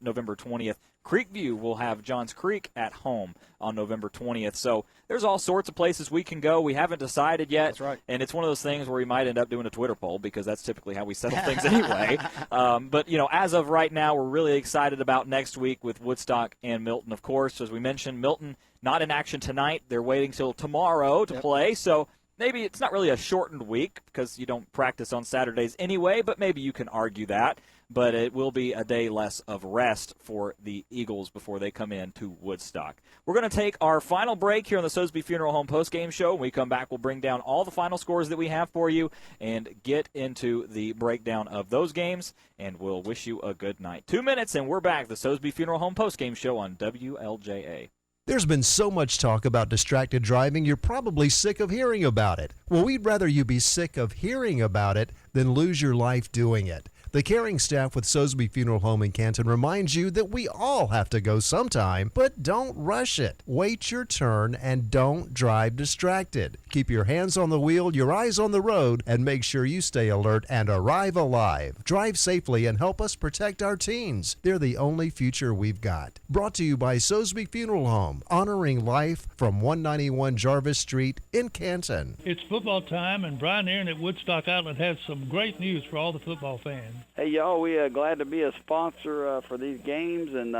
November 20th. Creekview will have Johns Creek at home on November 20th. So there's all sorts of places we can go. We haven't decided yet. That's right. And it's one of those things where we might end up doing a Twitter poll because that's typically how we settle things anyway. But, as of right now, we're really excited about next week with Woodstock and Milton, of course. As we mentioned, Milton not in action tonight. They're waiting till tomorrow to play. So maybe it's not really a shortened week because you don't practice on Saturdays anyway, but maybe you can argue that. But it will be a day less of rest for the Eagles before they come in to Woodstock. We're going to take our final break here on the Sosby Funeral Home postgame show. When we come back, we'll bring down all the final scores that we have for you and get into the breakdown of those games, and we'll wish you a good night. 2 minutes, and we're back. The Sosby Funeral Home postgame show on WLJA. There's been so much talk about distracted driving, you're probably sick of hearing about it. Well, we'd rather you be sick of hearing about it than lose your life doing it. The caring staff with Sosby Funeral Home in Canton reminds you that we all have to go sometime, but don't rush it. Wait your turn and don't drive distracted. Keep your hands on the wheel, your eyes on the road, and make sure you stay alert and arrive alive. Drive safely and help us protect our teens. They're the only future we've got. Brought to you by Sosby Funeral Home, honoring life from 191 Jarvis Street in Canton. It's football time, and Brian Aaron at Woodstock Outlet has some great news for all the football fans. Hey, y'all, we glad to be a sponsor for these games and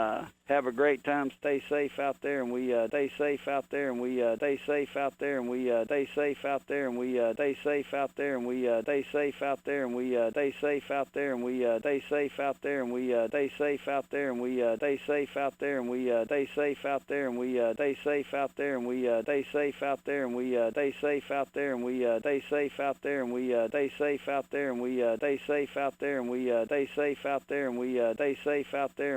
have a great time. Stay safe out there, and we stay safe out there, and we stay safe out there, and we stay safe out there, and we stay safe out there, and we stay safe out there, and we stay safe out there, and we stay safe out there, and we stay safe out there, and we stay safe out there, and we stay safe out there, and we stay safe out there, and we stay safe out there, and we stay safe out there, and we stay safe out there, and we stay safe out there, and we stay safe out there, and we stay safe out there, and we stay safe out there.